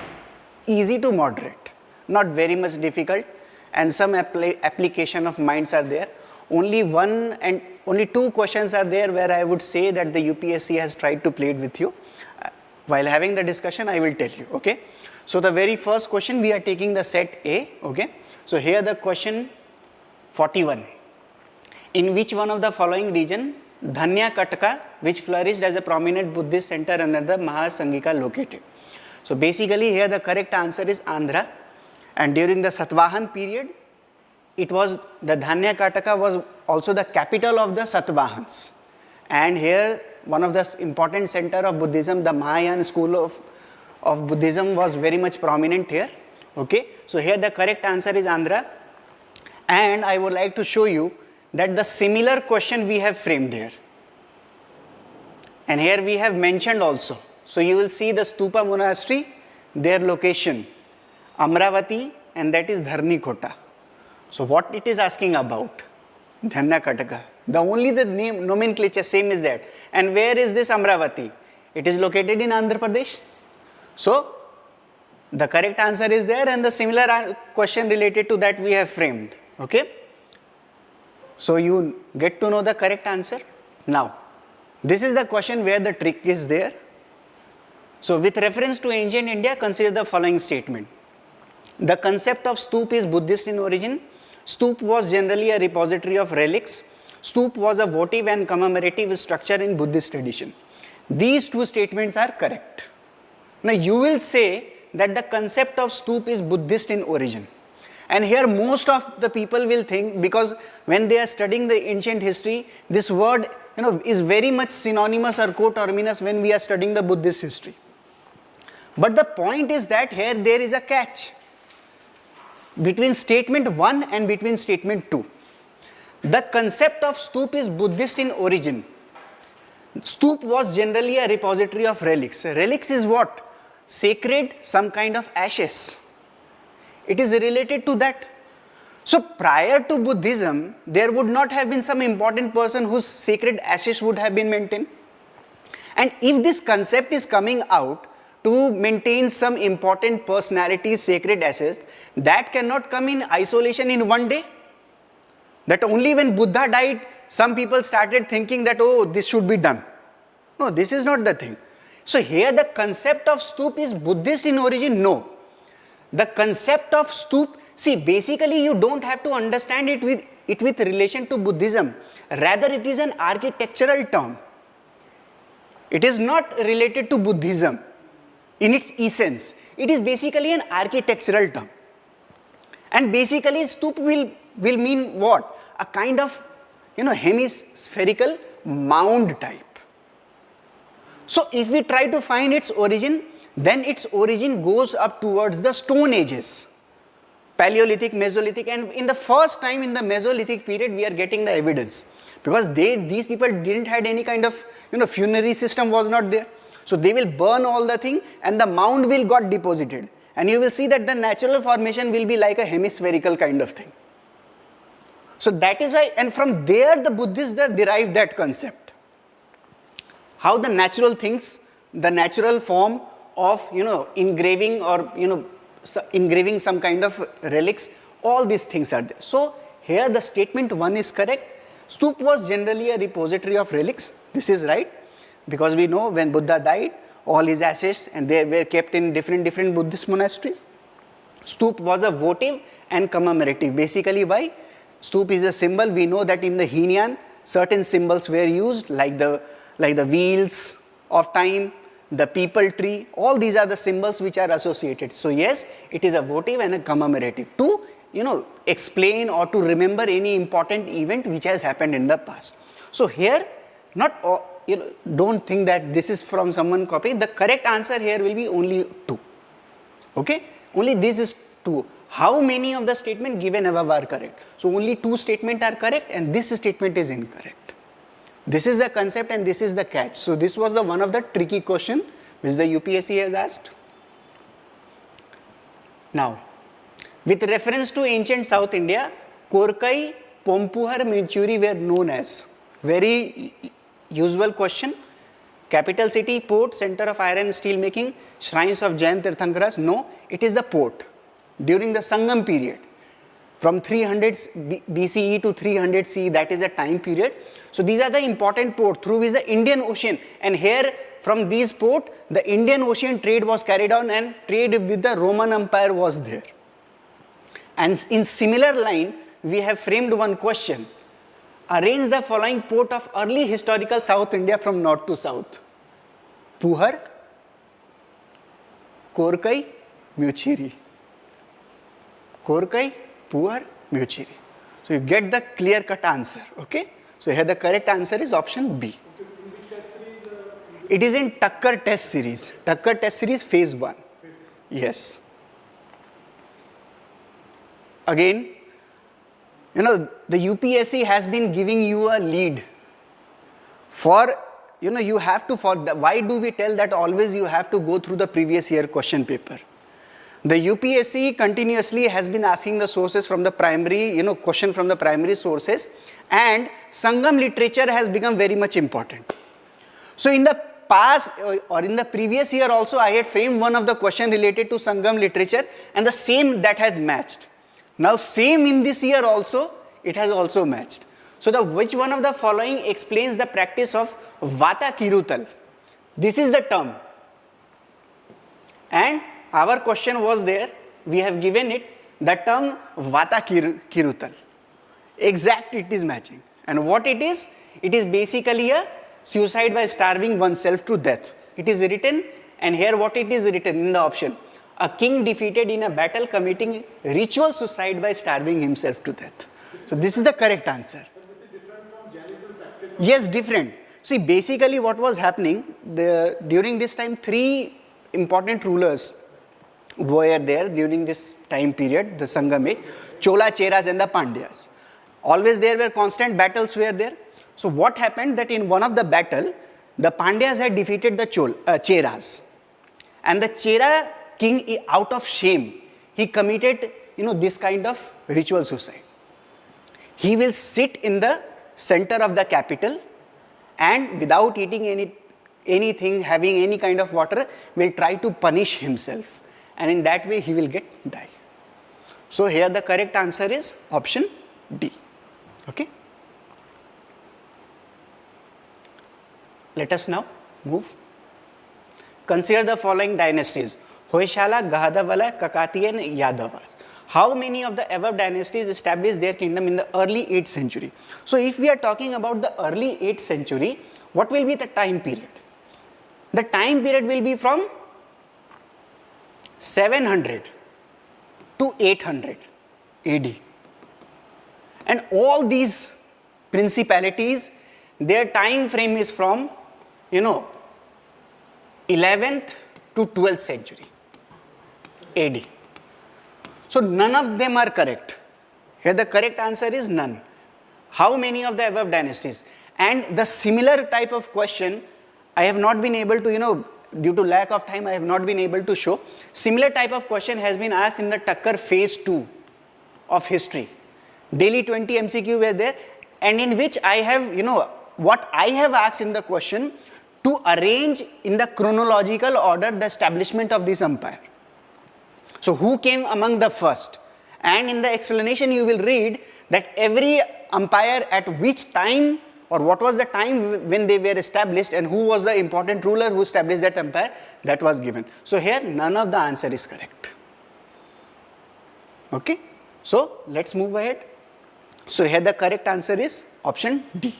easy to moderate, not very much difficult, and some application of minds are there. Only two questions are there where I would say that the UPSC has tried to play it with you. While having the discussion, I will tell you, okay? So the very first question, we are taking the set A, okay? So here the question 41. In which one of the following region, Dhanya Kataka, which flourished as a prominent Buddhist center under the Mahasangika located? So basically here the correct answer is Andhra. And during the Satavahan period, it was, the Dhanya Kataka was also the capital of the Satvahans. And here one of the important center of Buddhism, the Mahayana school of Buddhism was very much prominent here. Okay, so here the correct answer is Andhra. And I would like to show you that the similar question we have framed here. And here we have mentioned also. So you will see the Stupa monastery, their location, Amravati, and that is Dharnikota. So what it is asking about? Dhanya Kataka. The only the name nomenclature same is that. And where is this Amravati? It is located in Andhra Pradesh. So the correct answer is there, and the similar question related to that we have framed. Okay. So you get to know the correct answer. Now, this is the question where the trick is there. So with reference to ancient India, consider the following statement. The concept of stup is Buddhist in origin. Stup was generally a repository of relics. Stup was a votive and commemorative structure in Buddhist tradition. These two statements are correct. Now you will say that the concept of stup is Buddhist in origin. And here most of the people will think, because when they are studying the ancient history, this word is very much synonymous or coterminous when we are studying the Buddhist history. But the point is that here there is a catch between statement 1 and between statement 2. The concept of stup is Buddhist in origin. Stup was generally a repository of relics. Relics is what? Sacred, some kind of ashes. It is related to that. So prior to Buddhism, there would not have been some important person whose sacred ashes would have been maintained. And if this concept is coming out to maintain some important personalities' sacred ashes, that cannot come in isolation in one day. That only when Buddha died, some people started thinking that, oh, this should be done. No, this is not the thing. So here the concept of stup is Buddhist in origin? No. The concept of stup, see, basically you don't have to understand it with relation to Buddhism. Rather, it is an architectural term. It is not related to Buddhism in its essence. It is basically an architectural term. And basically stup will mean what? A kind of, hemispherical mound type. So if we try to find its origin, then its origin goes up towards the Stone Ages. Paleolithic, Mesolithic, and in the first time in the Mesolithic period we are getting the evidence. Because these people didn't had any kind of, funerary system was not there. So they will burn all the thing and the mound will got deposited. And you will see that the natural formation will be like a hemispherical kind of thing. So that is why, and from there the Buddhists derived that concept. How the natural things, the natural form of, engraving or, engraving some kind of relics, all these things are there. So here the statement 1 is correct. Stup was generally a repository of relics. This is right. because we know when Buddha died, all his ashes and they were kept in different Buddhist monasteries. Stup was a votive and commemorative. Basically, why? Stup is a symbol. We know that in the Heenan, certain symbols were used, like the wheels of time, the people tree. All these are the symbols which are associated. So yes, it is a votive and a commemorative to explain or to remember any important event which has happened in the past. So here, don't think that this is from someone copy. The correct answer here will be only 2. Okay, only this is 2. How many of the statement given above are correct? So only 2 statements are correct and this statement is incorrect. This is the concept and this is the catch. So this was the one of the tricky question which the UPSC has asked. Now, with reference to ancient South India, Korkai, Pompuhar, Minchuri were known as. Very usual question. Capital city, port, center of iron and steel making, shrines of Jain Tirthankaras. No, it is the port. During the Sangam period, from 300 BCE to 300 CE, that is a time period. So these are the important ports through which the Indian Ocean, and here from these ports, the Indian Ocean trade was carried on and trade with the Roman Empire was there. And in similar line, we have framed one question. Arrange the following port of early historical South India from north to south. Puhar, Korkai, Muchiri. Korkai, Puhar, Muchiri. So you get the clear-cut answer. Okay. So here the correct answer is option B. It is in Tucker test series. Tucker test series phase 1. Yes. Again, the UPSC has been giving you a lead for, you have to, why do we tell that always you have to go through the previous year question paper? The UPSC continuously has been asking the sources from the primary, question from the primary sources, and Sangam literature has become very much important. So in the past or in the previous year also, I had framed one of the question related to Sangam literature and the same that had matched. Now same in this year also, it has also matched. So which one of the following explains the practice of Vata Kirutal? This is the term. And our question was there, we have given it, the term Vata Kirutal. Exact it is matching. And what it is basically a suicide by starving oneself to death. It is written, and here what it is written in the option. A king defeated in a battle committing ritual suicide by starving himself to death. So this is the correct answer. But this is different from Jainism practice? Yes, different. See, basically what was happening, during this time 3 important rulers were there during this time period, the Sangam age, Chola, Cheras and the Pandyas. Always there were constant battles were there. So what happened that in one of the battle, the Pandyas had defeated the Cheras. And the Chera king, out of shame, he committed, this kind of ritual suicide. He will sit in the center of the capital and without eating anything, having any kind of water, will try to punish himself. And in that way, he will die. So here the correct answer is option D. Okay. Let us now move. Consider the following dynasties. Hoysala, Gahadavala, Kakati and Yadavas. How many of the above dynasties established their kingdom in the early 8th century? So if we are talking about the early 8th century, what will be the time period? The time period will be from 700 to 800 AD. And all these principalities, their time frame is from, 11th to 12th century AD. So none of them are correct. Here the correct answer is none. How many of the above dynasties? And the similar type of question, I have not been able to, due to lack of time, I have not been able to show. Similar type of question has been asked in the Tucker phase 2 of history. Daily 20 MCQ were there, and in which I have, what I have asked in the question, to arrange in the chronological order the establishment of this empire. So who came among the first? And in the explanation you will read that every empire at which time or what was the time when they were established and who was the important ruler who established that empire, that was given. So here none of the answer is correct. Okay, so let's move ahead. So here the correct answer is option D.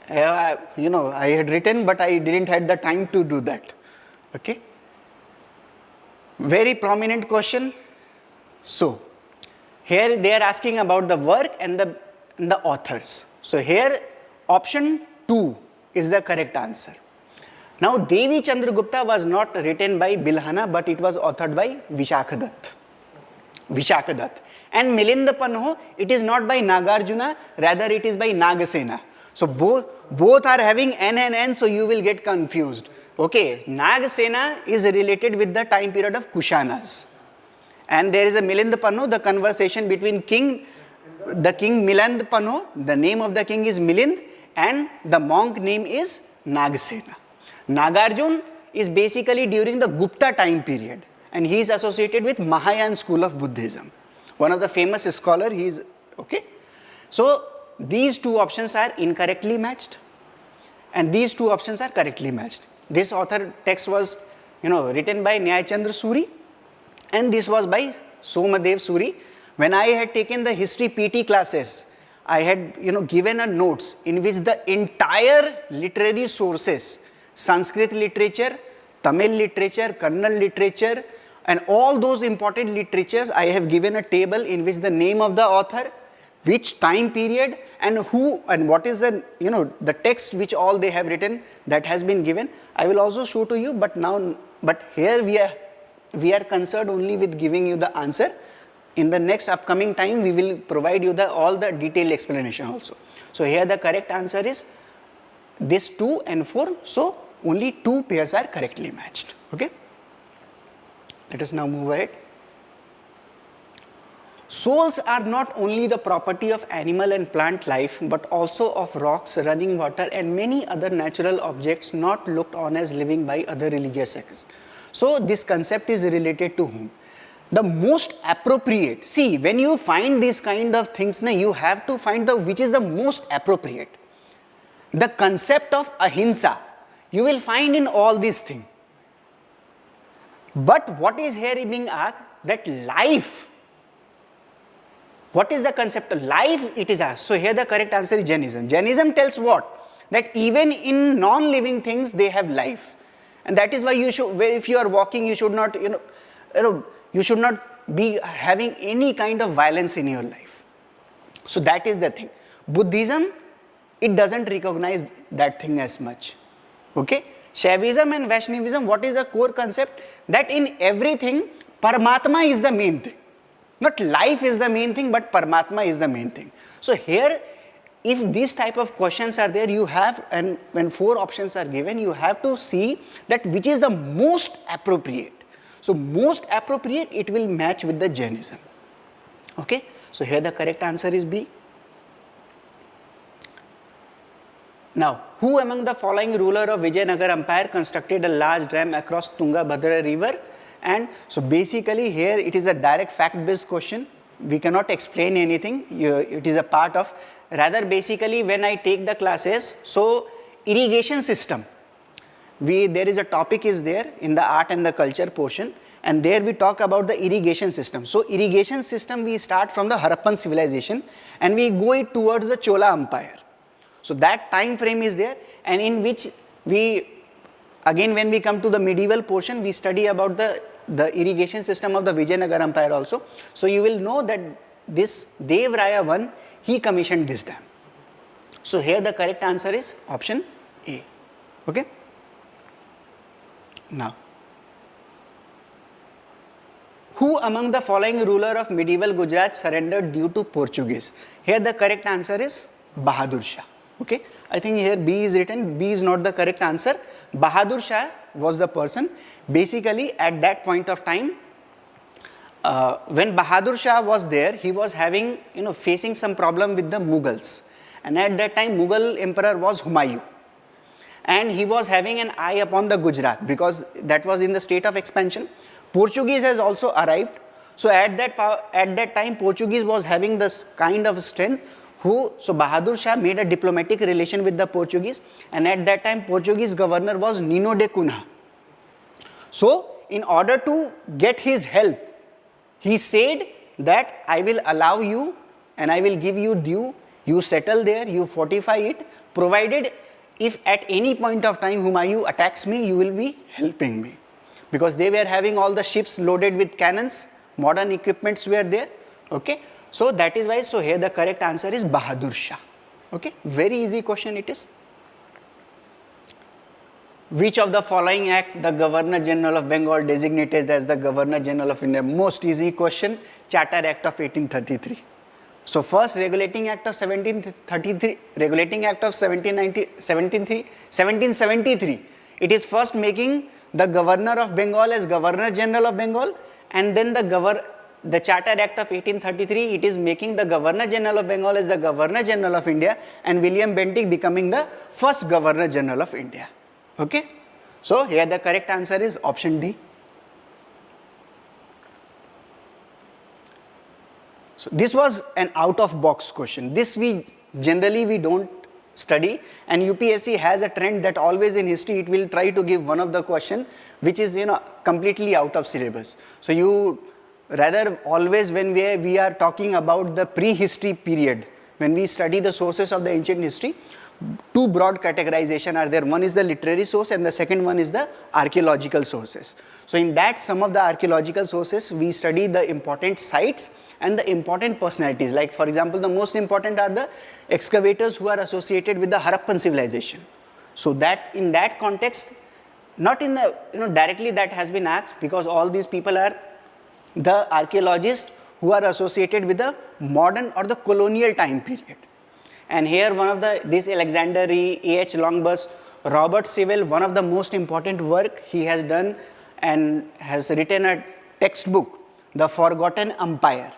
I had written, but I didn't have the time to do that. Okay. Very prominent question. So here they are asking about the work and the authors. So here option 2 is the correct answer. Now Devi Chandragupta was not written by Bilhana, but it was authored by Vishakadatta. And Milinda Panho, it is not by Nagarjuna, rather it is by Nagasena. So both are having N and N, so you will get confused. Okay, Nagasena is related with the time period of Kushanas. And there is a Milinda Panho, the conversation between the king Milinda Panho, the name of the king is Milind, and the monk name is Nagasena. Nagarjuna is basically during the Gupta time period, and he is associated with Mahayana school of Buddhism. One of the famous scholar, he is, okay. So these two options are incorrectly matched, and these two options are correctly matched. This author text was, written by Nyaya Chandra Suri, and this was by Somadev Suri. When I had taken the history PT classes, I had, given a notes in which the entire literary sources, Sanskrit literature, Tamil literature, Kannada literature, and all those important literatures, I have given a table in which the name of the author, which time period, and who and what is the the text which all they have written, that has been given. I will also show to you, but here we are concerned only with giving you the answer. In the next upcoming time, we will provide you all the detailed explanation also. So here the correct answer is this 2 and 4. So only 2 pairs are correctly matched. Okay. Let us now move ahead. Souls are not only the property of animal and plant life, but also of rocks, running water, and many other natural objects not looked on as living by other religious sects. So this concept is related to whom? The most appropriate. See, when you find these kind of things, you have to find which is the most appropriate. The concept of ahimsa, you will find in all these things. But what is here being asked? That life. What is the concept of life? It is asked. So here the correct answer is Jainism. Jainism tells what? That even in non-living things they have life, and that is why you should. If you are walking, you should not. You should not be having any kind of violence in your life. So that is the thing. Buddhism, it doesn't recognize that thing as much. Okay. Shaivism and Vaishnavism, what is the core concept? That in everything, Paramatma is the main thing. Not life is the main thing, but Paramatma is the main thing. So here, if these type of questions are there, you have, and when 4 options are given, you have to see that which is the most appropriate. So most appropriate, it will match with the Jainism. Okay. So here the correct answer is B. Now, who among the following ruler of Vijayanagar Empire constructed a large dam across Tungabhadra river? And so basically here it is a direct fact-based question. We cannot explain anything. It is a part of, rather basically when I take the classes, so irrigation system. There is a topic is there in the art and the culture portion, and there we talk about the irrigation system. So irrigation system, we start from the Harappan civilization and we go it towards the Chola Empire. So that time frame is there, and in which we, again when we come to the medieval portion, we study about the irrigation system of the Vijayanagar Empire also. So you will know that this Dev Raya I, he commissioned this dam. So here the correct answer is option A. Okay. Now, who among the following ruler of medieval Gujarat surrendered due to Portuguese? Here the correct answer is Bahadur Shah. Okay, I think here B is written. B is not the correct answer. Bahadur Shah was the person. Basically, at that point of time, when Bahadur Shah was there, he was having, facing some problem with the Mughals. And at that time, Mughal emperor was Humayun. And he was having an eye upon the Gujarat because that was in the state of expansion. Portuguese has also arrived. So at that time, Portuguese was having this kind of strength. So Bahadur Shah made a diplomatic relation with the Portuguese, and at that time Portuguese governor was Nino de Cunha. So in order to get his help, he said that I will allow you and I will give you due, you settle there, you fortify it, provided if at any point of time Humayun attacks me, you will be helping me. Because they were having all the ships loaded with cannons, modern equipments were there, okay. So that is why, so here the correct answer is Bahadur Shah, okay. Very easy question it is. Which of the following act the Governor General of Bengal designated as the Governor General of India? Most easy question, Charter Act of 1833. So first Regulating Act of 1733, Regulating Act of 1773, it is first making the Governor of Bengal as Governor General of Bengal, and then the Charter Act of 1833, it is making the Governor General of Bengal as the Governor General of India, and William Bentinck becoming the first Governor General of India. Okay, so here the correct answer is option D. So this was an out of box question. This we generally don't study, and UPSC has a trend that always in history it will try to give one of the question which is completely out of syllabus. So you rather always when we are talking about the prehistory period, when we study the sources of the ancient history, two broad categorization are there. One is the literary source and the second one is the archaeological sources. So in that, some of the archaeological sources we study the important sites and the important personalities. Like for example, the most important are the excavators who are associated with the Harappan civilization. So that in that context, not in the directly that has been asked, because all these people are the archaeologists who are associated with the modern or the colonial time period. And here one of this Alexander A.H. Longbus, Robert Sewell, one of the most important work he has done and has written a textbook, The Forgotten Empire.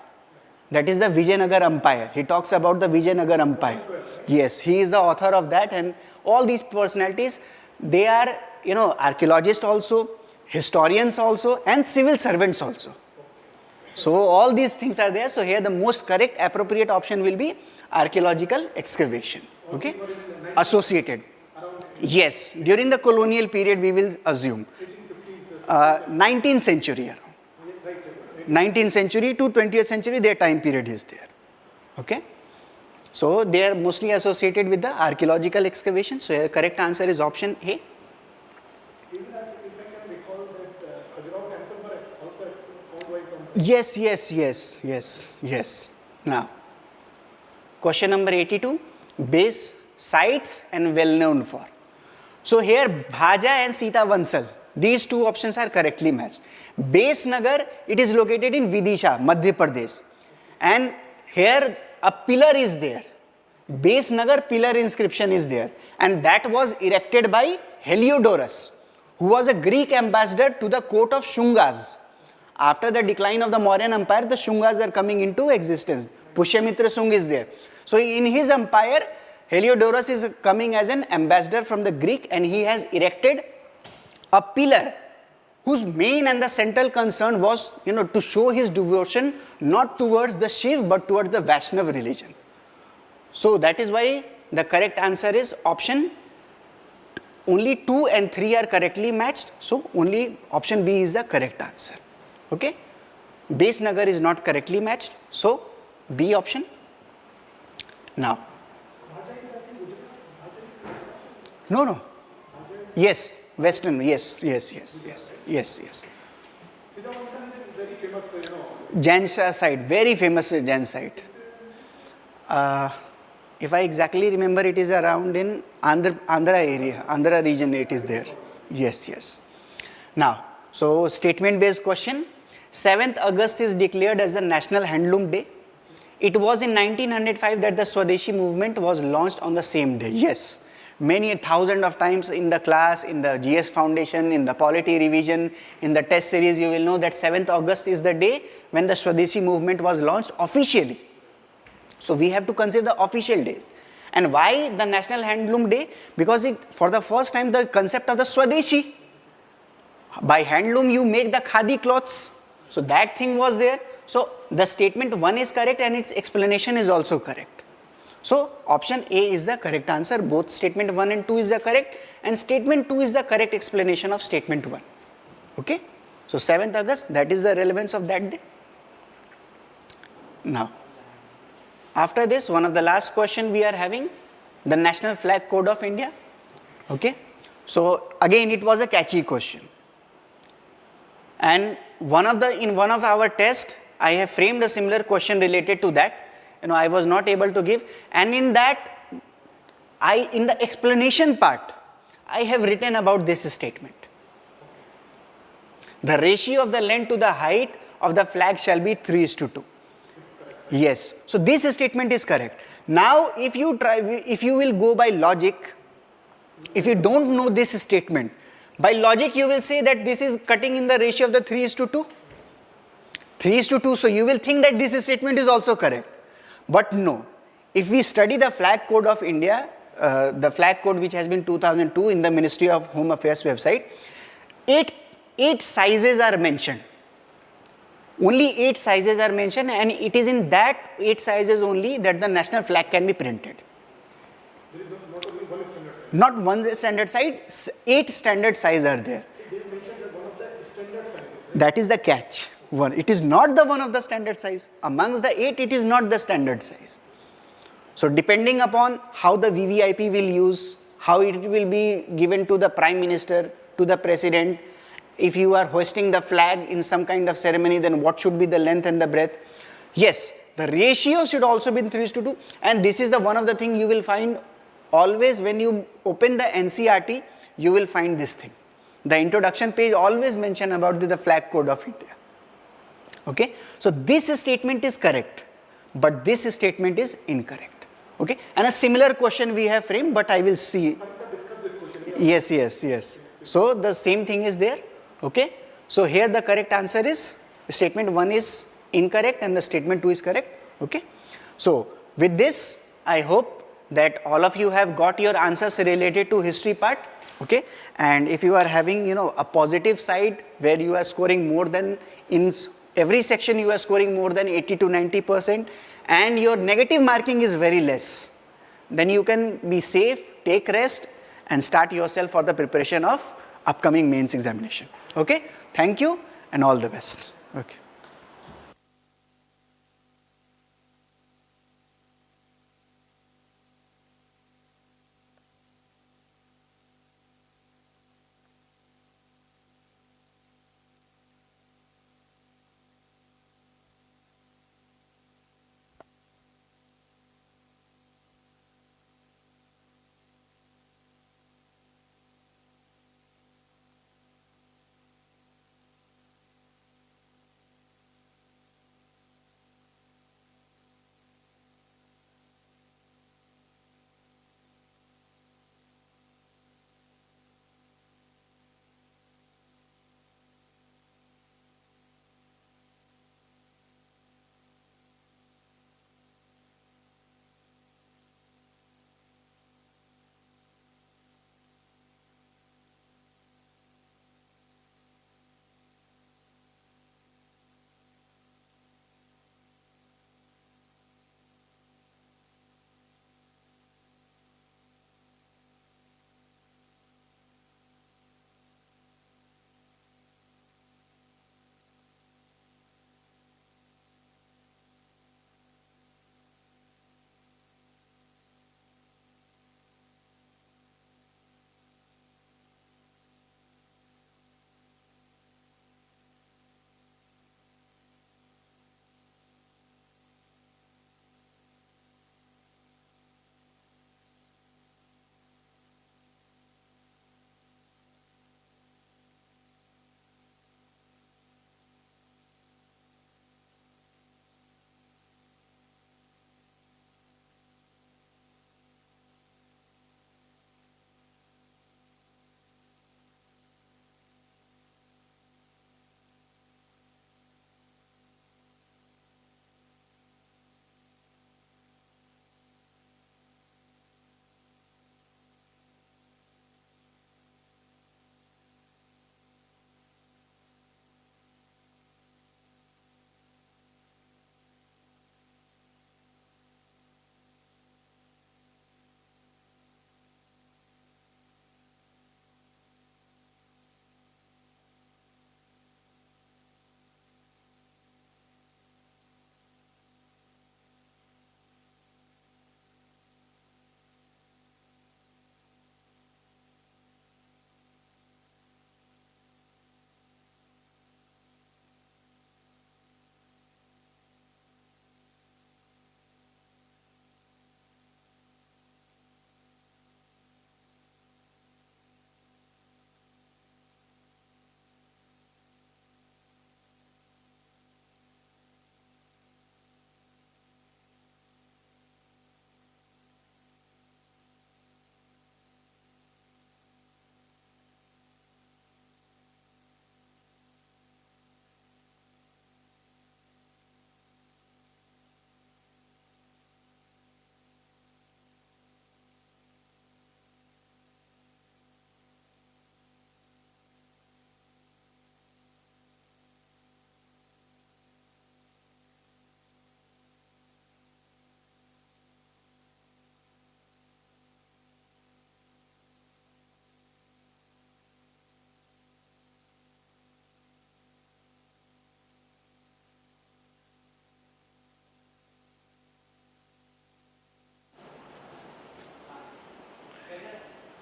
That is the Vijayanagar Empire. He talks about the Vijayanagar Empire. Yes, he is the author of that, and all these personalities, they are archaeologists also, historians also, and civil servants also. So all these things are there. So here the most correct appropriate option will be archaeological excavation, okay, associated. Yes, during the colonial period we will assume 19th century around. 19th century to 20th century, their time period is there, okay. So they are mostly associated with the archaeological excavation. So here correct answer is option A. Even if I can recall that Khajuraho temple were also found by Yes. Now, question number 82, base, sites and well known for. So here Bhaja and Sita Vansal, these two options are correctly matched. Base Nagar, it is located in Vidisha, Madhya Pradesh. And here a pillar is there. Base Nagar pillar inscription is there. And that was erected by Heliodorus, who was a Greek ambassador to the court of Shungas. After the decline of the Mauryan Empire, the Shungas are coming into existence. Pushyamitra Shung is there. So in his empire, Heliodorus is coming as an ambassador from the Greek, and he has erected a pillar whose main and the central concern was, to show his devotion not towards the Shiv but towards the Vaishnava religion. So that is why the correct answer is option. Only 2 and 3 are correctly matched. So only option B is the correct answer. Okay. Base Nagar is not correctly matched. So B option. Now. No. Yes. Western. Yes. Jain site. Very famous Jain site. If I exactly remember, it is around in Andhra area, Andhra region it is there. Yes. Now, so statement based question. 7th August is declared as the National Handloom Day. It was in 1905 that the Swadeshi movement was launched on the same day. Yes, many 1,000 of times in the class, in the GS Foundation, in the polity revision, in the test series, you will know that 7th August is the day when the Swadeshi movement was launched officially. So we have to consider the official day. And why the National Handloom Day? Because for the first time the concept of the Swadeshi, by handloom you make the khadi clothes. So that thing was there. So the statement 1 is correct and its explanation is also correct. So option A is the correct answer. Both statement 1 and 2 is the correct, and statement 2 is the correct explanation of statement 1. Okay. So 7th August, that is the relevance of that day. Now, after this, one of the last question we are having, the National Flag Code of India. Okay. So again, it was a catchy question. And in one of our tests, I have framed a similar question related to that. I was not able to give. And in that, in the explanation part, I have written about this statement. The ratio of the length to the height of the flag shall be 3:2. Yes. So this statement is correct. Now, if you will go by logic, if you don't know this statement, by logic you will say that this is cutting in the ratio of the 3:2. 3:2. So you will think that this statement is also correct. But no. If we study the Flag Code of India, the flag code which has been 2002 in the Ministry of Home Affairs website, eight sizes are mentioned. Only 8 sizes are mentioned, and it is in that 8 sizes only that the national flag can be printed. There is not only one standard size. Not one standard size, 8 standard size are there. They mentioned that one of the standard sizes. That is the catch. It is not the one of the standard size. Amongst the 8, it is not the standard size. So depending upon how the VVIP will use, how it will be given to the Prime Minister, to the President, if you are hoisting the flag in some kind of ceremony, then what should be the length and the breadth? Yes, the ratio should also be 3:2. And this is the one of the thing you will find always when you open the NCERT, you will find this thing. The introduction page always mention about the Flag Code of India. Okay, so this statement is correct, but this statement is incorrect. Okay, and a similar question we have framed, but I will see. Yes. So the same thing is there. Okay, so here the correct answer is statement 1 is incorrect and the statement 2 is correct. Okay, so with this, I hope that all of you have got your answers related to history part. Okay, and if you are having a positive side where you are scoring more than in every section you are scoring more than 80 to 90%, and your negative marking is very less, then you can be safe, take rest, and start yourself for the preparation of upcoming mains examination. Okay, thank you and all the best. Okay.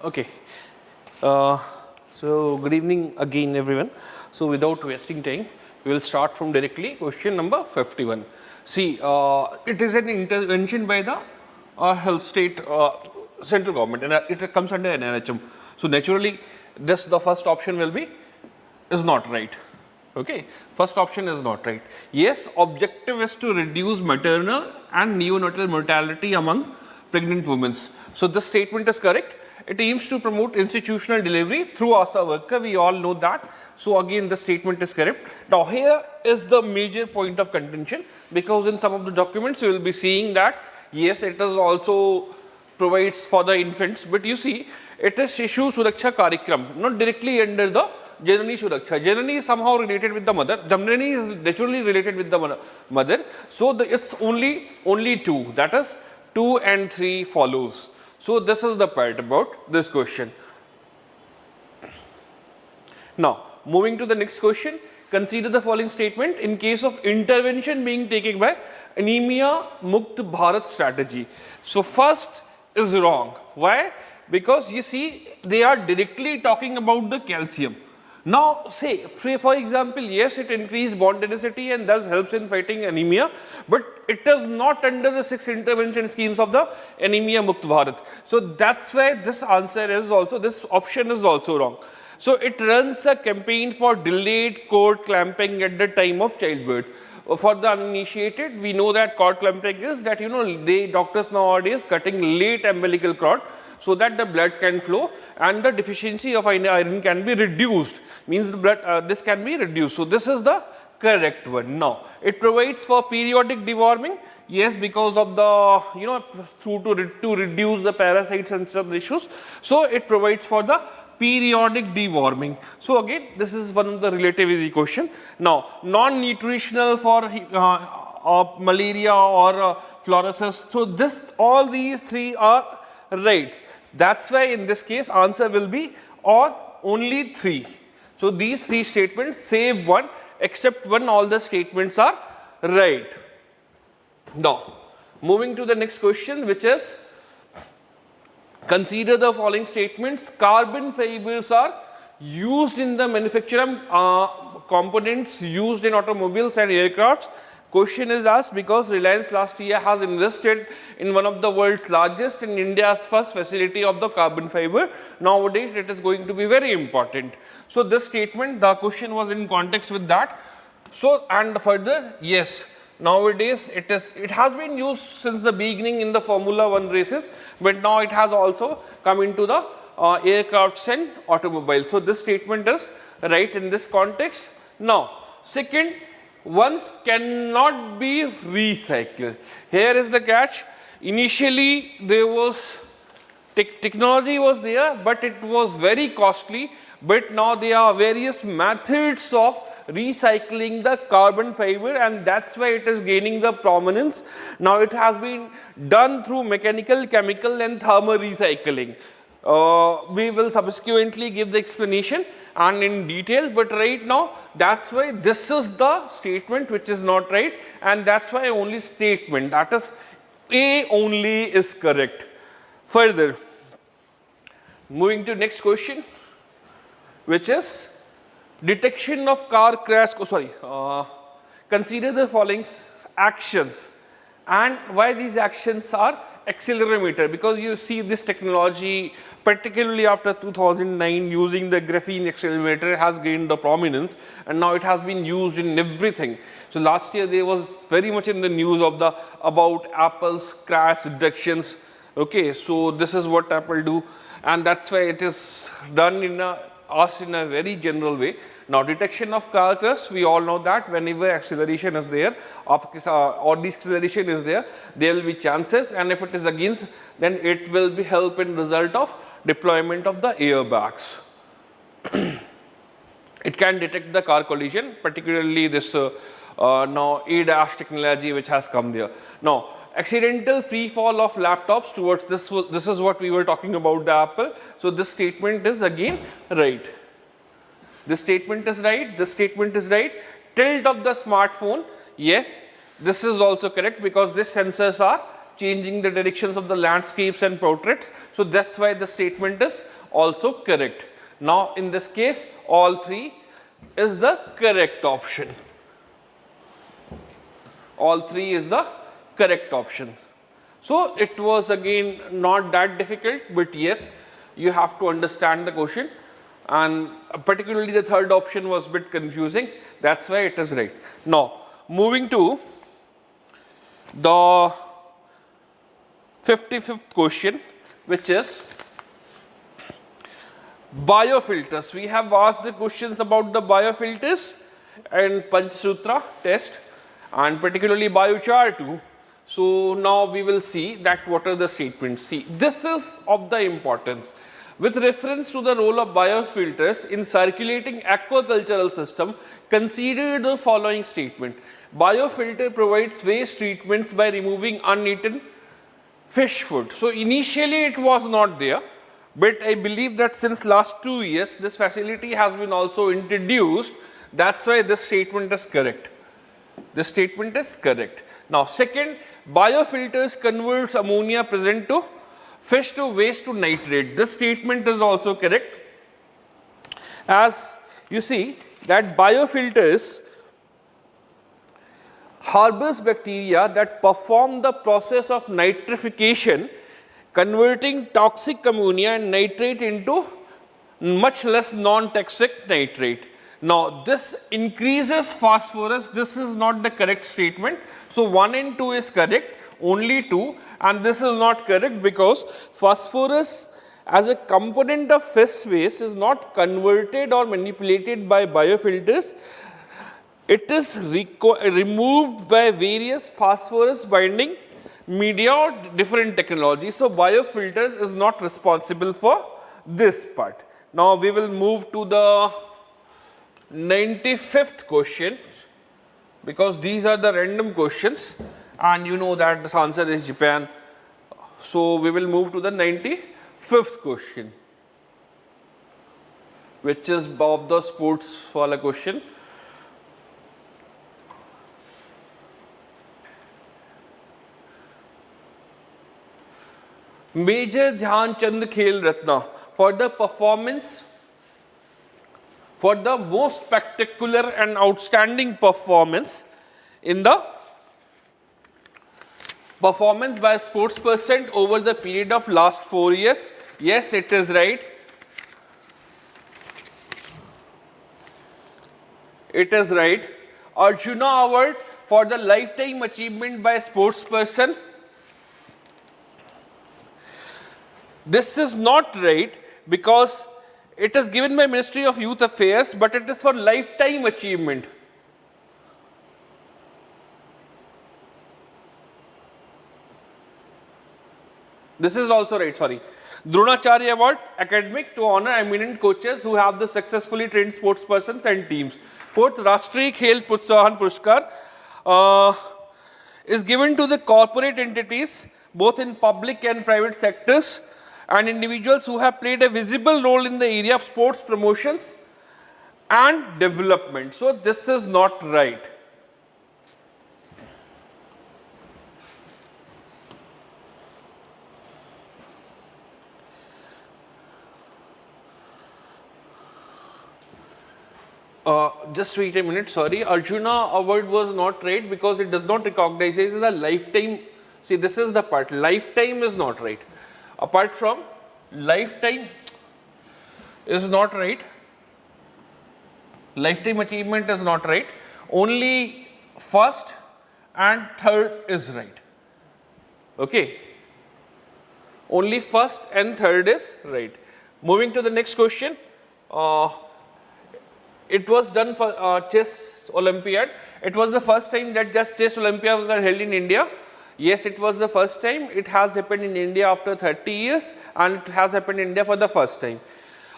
Okay. So good evening again, everyone. So without wasting time, we will start from directly question number 51. See, it is an intervention by the health state central government, and it comes under NRHM. So naturally, this the first option will be is not right. Okay, first option is not right. Yes, objective is to reduce maternal and neonatal mortality among pregnant women. So this statement is correct. It aims to promote institutional delivery through ASA worker. We all know that. So again, the statement is correct. Now here is the major point of contention, because in some of the documents you will be seeing that yes, it is also provides for the infants, but you see it is Shishu Suraksha Karikram, not directly under the Janani Suraksha. Janani is somehow related with the mother. Janani is naturally related with the mother. So it's only two, that is 2 and 3 follows. So this is the part about this question. Now moving to the next question, consider the following statement in case of intervention being taken by Anemia Mukt Bharat strategy. So first is wrong. Why? Because you see they are directly talking about the calcium. Now say for example, yes, it increases bone density and thus helps in fighting anemia, but it is not under the 6 intervention schemes of the Anemia Mukt Bharat. So that's why this answer is also, this option is also wrong. So it runs a campaign for delayed cord clamping at the time of childbirth. For the uninitiated, we know that cord clamping is that doctors nowadays cutting late umbilical cord so that the blood can flow and the deficiency of iron can be reduced. Means the blood this can be reduced. So this is the correct one. Now it provides for periodic deworming. Yes, because of the to reduce the parasites and some issues. So it provides for the periodic deworming. So again, this is one of the relative easy question. Now non-nutritional for malaria or fluorosis. So this all these 3 are right. That's why in this case answer will be or only 3. So these 3 statements save 1, except 1, all the statements are right. Now moving to the next question, which is consider the following statements. Carbon fibers are used in the manufacturing components used in automobiles and aircrafts. Question is asked because Reliance last year has invested in one of the world's largest and India's first facility of the carbon fiber. Nowadays it is going to be very important. So this statement, the question was in context with that. So and further, yes, nowadays it has been used since the beginning in the Formula 1 races, but now it has also come into the aircrafts and automobiles. So this statement is right in this context. Now second, ones cannot be recycled. Here is the catch. Initially there was technology was there, but it was very costly. But now there are various methods of recycling the carbon fiber, and that's why it is gaining the prominence. Now it has been done through mechanical, chemical and thermal recycling. We will subsequently give the explanation and in detail, but right now that's why this is the statement which is not right, and that's why only statement, that is A only, is correct. Further, moving to next question, which is detection of car crash. Consider the following actions and why these actions are accelerometer, because you see this technology particularly after 2009 using the graphene accelerometer has gained the prominence, and now it has been used in everything. So last year there was very much in the news of about Apple's crash detections. Okay, so this is what Apple do, and that's why it is done asked in a very general way. Now detection of car crash, we all know that whenever acceleration is there or deceleration is there, there will be chances, and if it is against, then it will be help in result of deployment of the airbags. It can detect the car collision, particularly this now ADAS technology which has come there. Now accidental free fall of laptops towards this is what we were talking about the Apple. So this statement is again right. This statement is right. This statement is right. Tilt of the smartphone, yes, this is also correct because these sensors are changing the directions of the landscapes and portraits. So that's why the statement is also correct. Now in this case, all three is the correct option. All three is the correct option. So it was again not that difficult, but yes, you have to understand the question, and particularly the third option was a bit confusing. That's why it is right. Now moving to the 55th question, which is biofilters. We have asked the questions about the biofilters and PANCHSUTRA test, and particularly biochar too. So now we will see that what are the statements. See, this is of the importance. With reference to the role of biofilters in circulating aquacultural system, consider the following statement. Biofilter provides waste treatments by removing uneaten fish food. So initially it was not there, but I believe that since last 2 years this facility has been also introduced. That's why this statement is correct. This statement is correct. Now second, biofilters converts ammonia present to fish to waste to nitrate. This statement is also correct, as you see that biofilters harbors bacteria that perform the process of nitrification, converting toxic ammonia and nitrate into much less non-toxic nitrate. Now this increases phosphorus. This is not the correct statement. So 1 and 2 is correct, only 2, and this is not correct because phosphorus as a component of fish waste is not converted or manipulated by biofilters. It is removed by various phosphorus binding media or different technologies. So biofilters is not responsible for this part. Now we will move to the 95th question, because these are the random questions and you know that this answer is Japan. So we will move to the 95th question, which is of the sports wala question. Major Dhyan Chand Khel Ratna for the performance, for the most spectacular and outstanding performance in the performance by a sports person over the period of last 4 years. Yes, it is right. It is right. Arjuna Award for the lifetime achievement by a sports person. This is not right because it is given by Ministry of Youth Affairs, but it is for lifetime achievement. This is also right, sorry. Dronacharya Award, academic, to honor eminent coaches who have the successfully trained sports persons and teams. Fourth, Rashtriya Khel Protsahan Puruskar is given to the corporate entities, both in public and private sectors, and individuals who have played a visible role in the area of sports promotions and development. So this is not right. Just wait a minute, sorry. Arjuna Award was not right because it does not recognize it as a lifetime. See, this is the part. Lifetime is not right. Apart from lifetime is not right. Lifetime achievement is not right. Only first and third is right. Okay. Only first and third is right. Moving to the next question. It was done for chess Olympiad. It was the first time that just chess Olympiads are held in India. Yes, it was the first time. It has happened in India after 30 years and it has happened in India for the first time.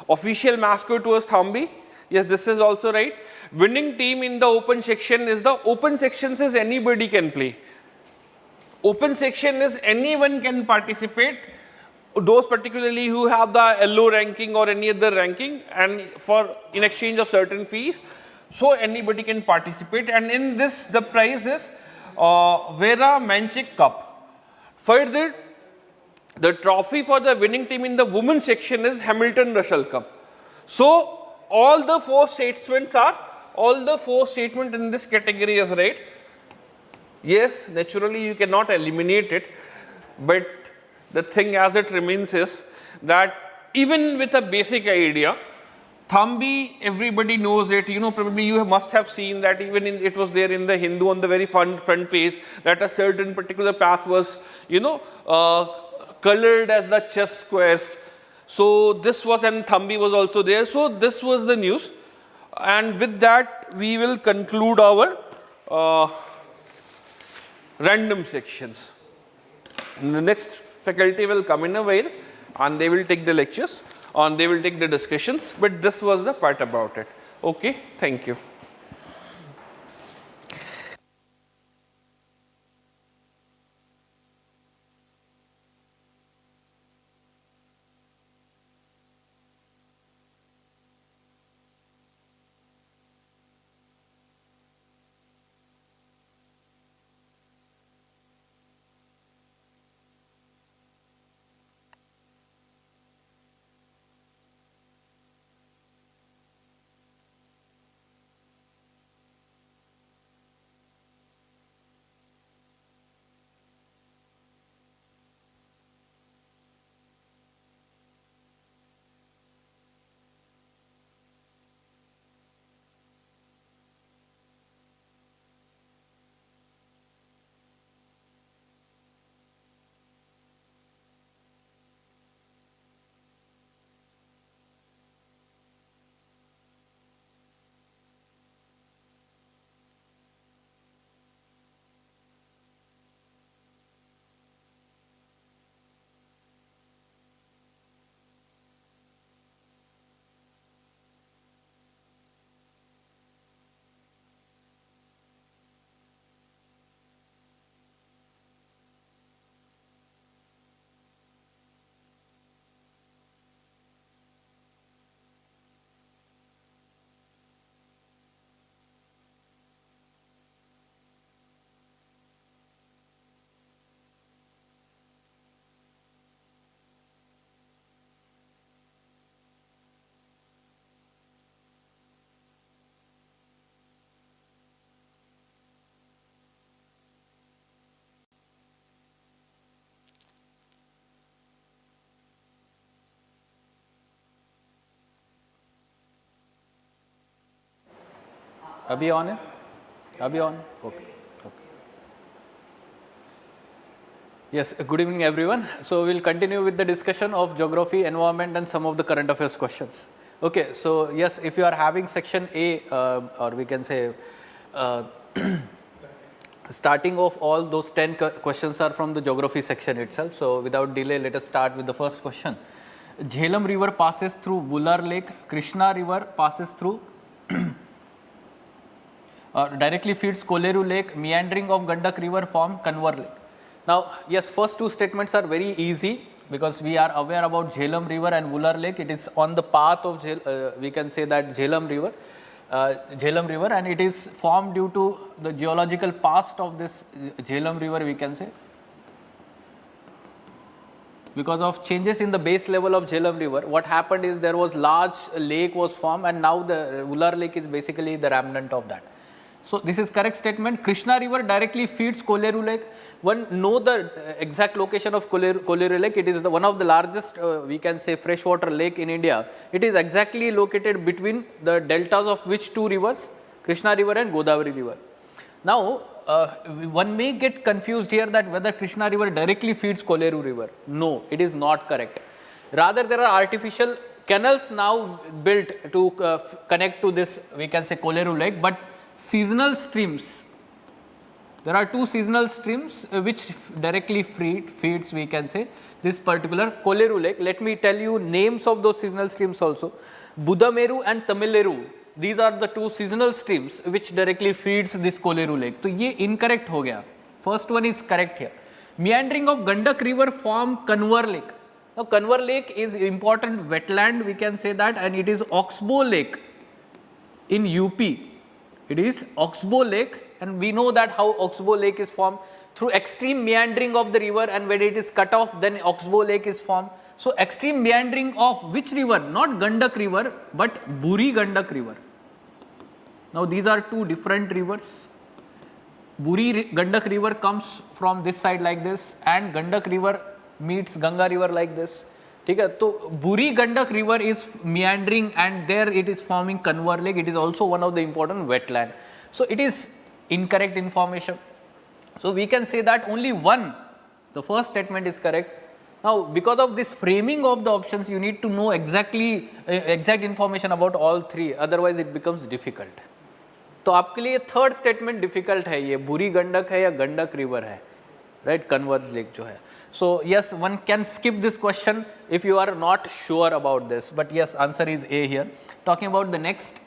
Official mascot was Thambi. Yes, this is also right. Winning team in the open section is the open section says anybody can play. Open section is anyone can participate. Those particularly who have the LO ranking or any other ranking and for in exchange of certain fees. So anybody can participate, and in this the prize is Vera Manchik Cup. Further, the trophy for the winning team in the women's section is Hamilton Russell Cup. So all the four statements in this category is right. Yes, naturally you cannot eliminate it, but the thing as it remains is that even with a basic idea, Thambi, everybody knows it, probably you must have seen that even it was there in the Hindu on the very front page that a certain particular path was, colored as the chess squares. So this was, and Thambi was also there. So this was the news. And with that, we will conclude our random sections. The next faculty will come in a while and they will take the lectures and they will take the discussions, but this was the part about it. Okay, thank you. अभी on है? अभी on? Okay. Yes, good evening everyone. So we'll continue with the discussion of geography, environment and some of the current affairs questions. Okay, so yes, if you are having section A or we can say starting off, all those 10 questions are from the geography section itself. So without delay, let us start with the first question. Jhelum river passes through Wular Lake, Krishna river passes through directly feeds Koleru Lake, meandering of Gandak river form Kanwar Lake. Now, yes, first two statements are very easy because we are aware about Jhelum river and Wular Lake. It is on the path of, we can say that Jhelum river, and it is formed due to the geological past of this Jhelum river, we can say. Because of changes in the base level of Jhelum river, what happened is there was large lake was formed and now the Wular Lake is basically the remnant of that. So this is correct statement. Krishna river directly feeds Koleru Lake. One know the exact location of Koleru Lake. It is one of the largest, we can say, freshwater lake in India. It is exactly located between the deltas of which two rivers? Krishna river and Godavari river. Now, one may get confused here that whether Krishna river directly feeds Koleru river. No, it is not correct. Rather, there are artificial canals now built to connect to this, we can say, Koleru Lake, but seasonal streams. There are two seasonal streams which directly feeds, we can say, this particular Koleru Lake. Let me tell you names of those seasonal streams also. Budameru and Tamileru. These are the two seasonal streams which directly feeds this Koleru Lake. So, ये incorrect हो गया. First one is correct here. Meandering of Gandak river form Kanwar Lake. Now, Kanwar Lake is important wetland, we can say that, and it is Oxbow Lake in UP. It is Oxbow Lake, and we know that how Oxbow Lake is formed. through extreme meandering of the river, and when it is cut off, then Oxbow Lake is formed. So extreme meandering of which river? Not Gandak river, but Buri Gandak river. Now these are two different rivers. Buri Gandak river comes from this side like this, and Gandak river meets Ganga river like this. Okay, so Buri Gandak river is meandering, and there it is forming Kanwar Lake. It is also one of the important wetland. So it is incorrect information. So we can say that only one, the first statement is correct. Now because of this framing of the options, you need to know exactly exact information about all three, otherwise it becomes difficult. तो आपके लिए third statement difficult है, ये बुरी गंडक है या Gandak river है, right, converge lake जो है. So yes, one can skip this question if you are not sure about this, but yes, answer is A here. Talking about the next,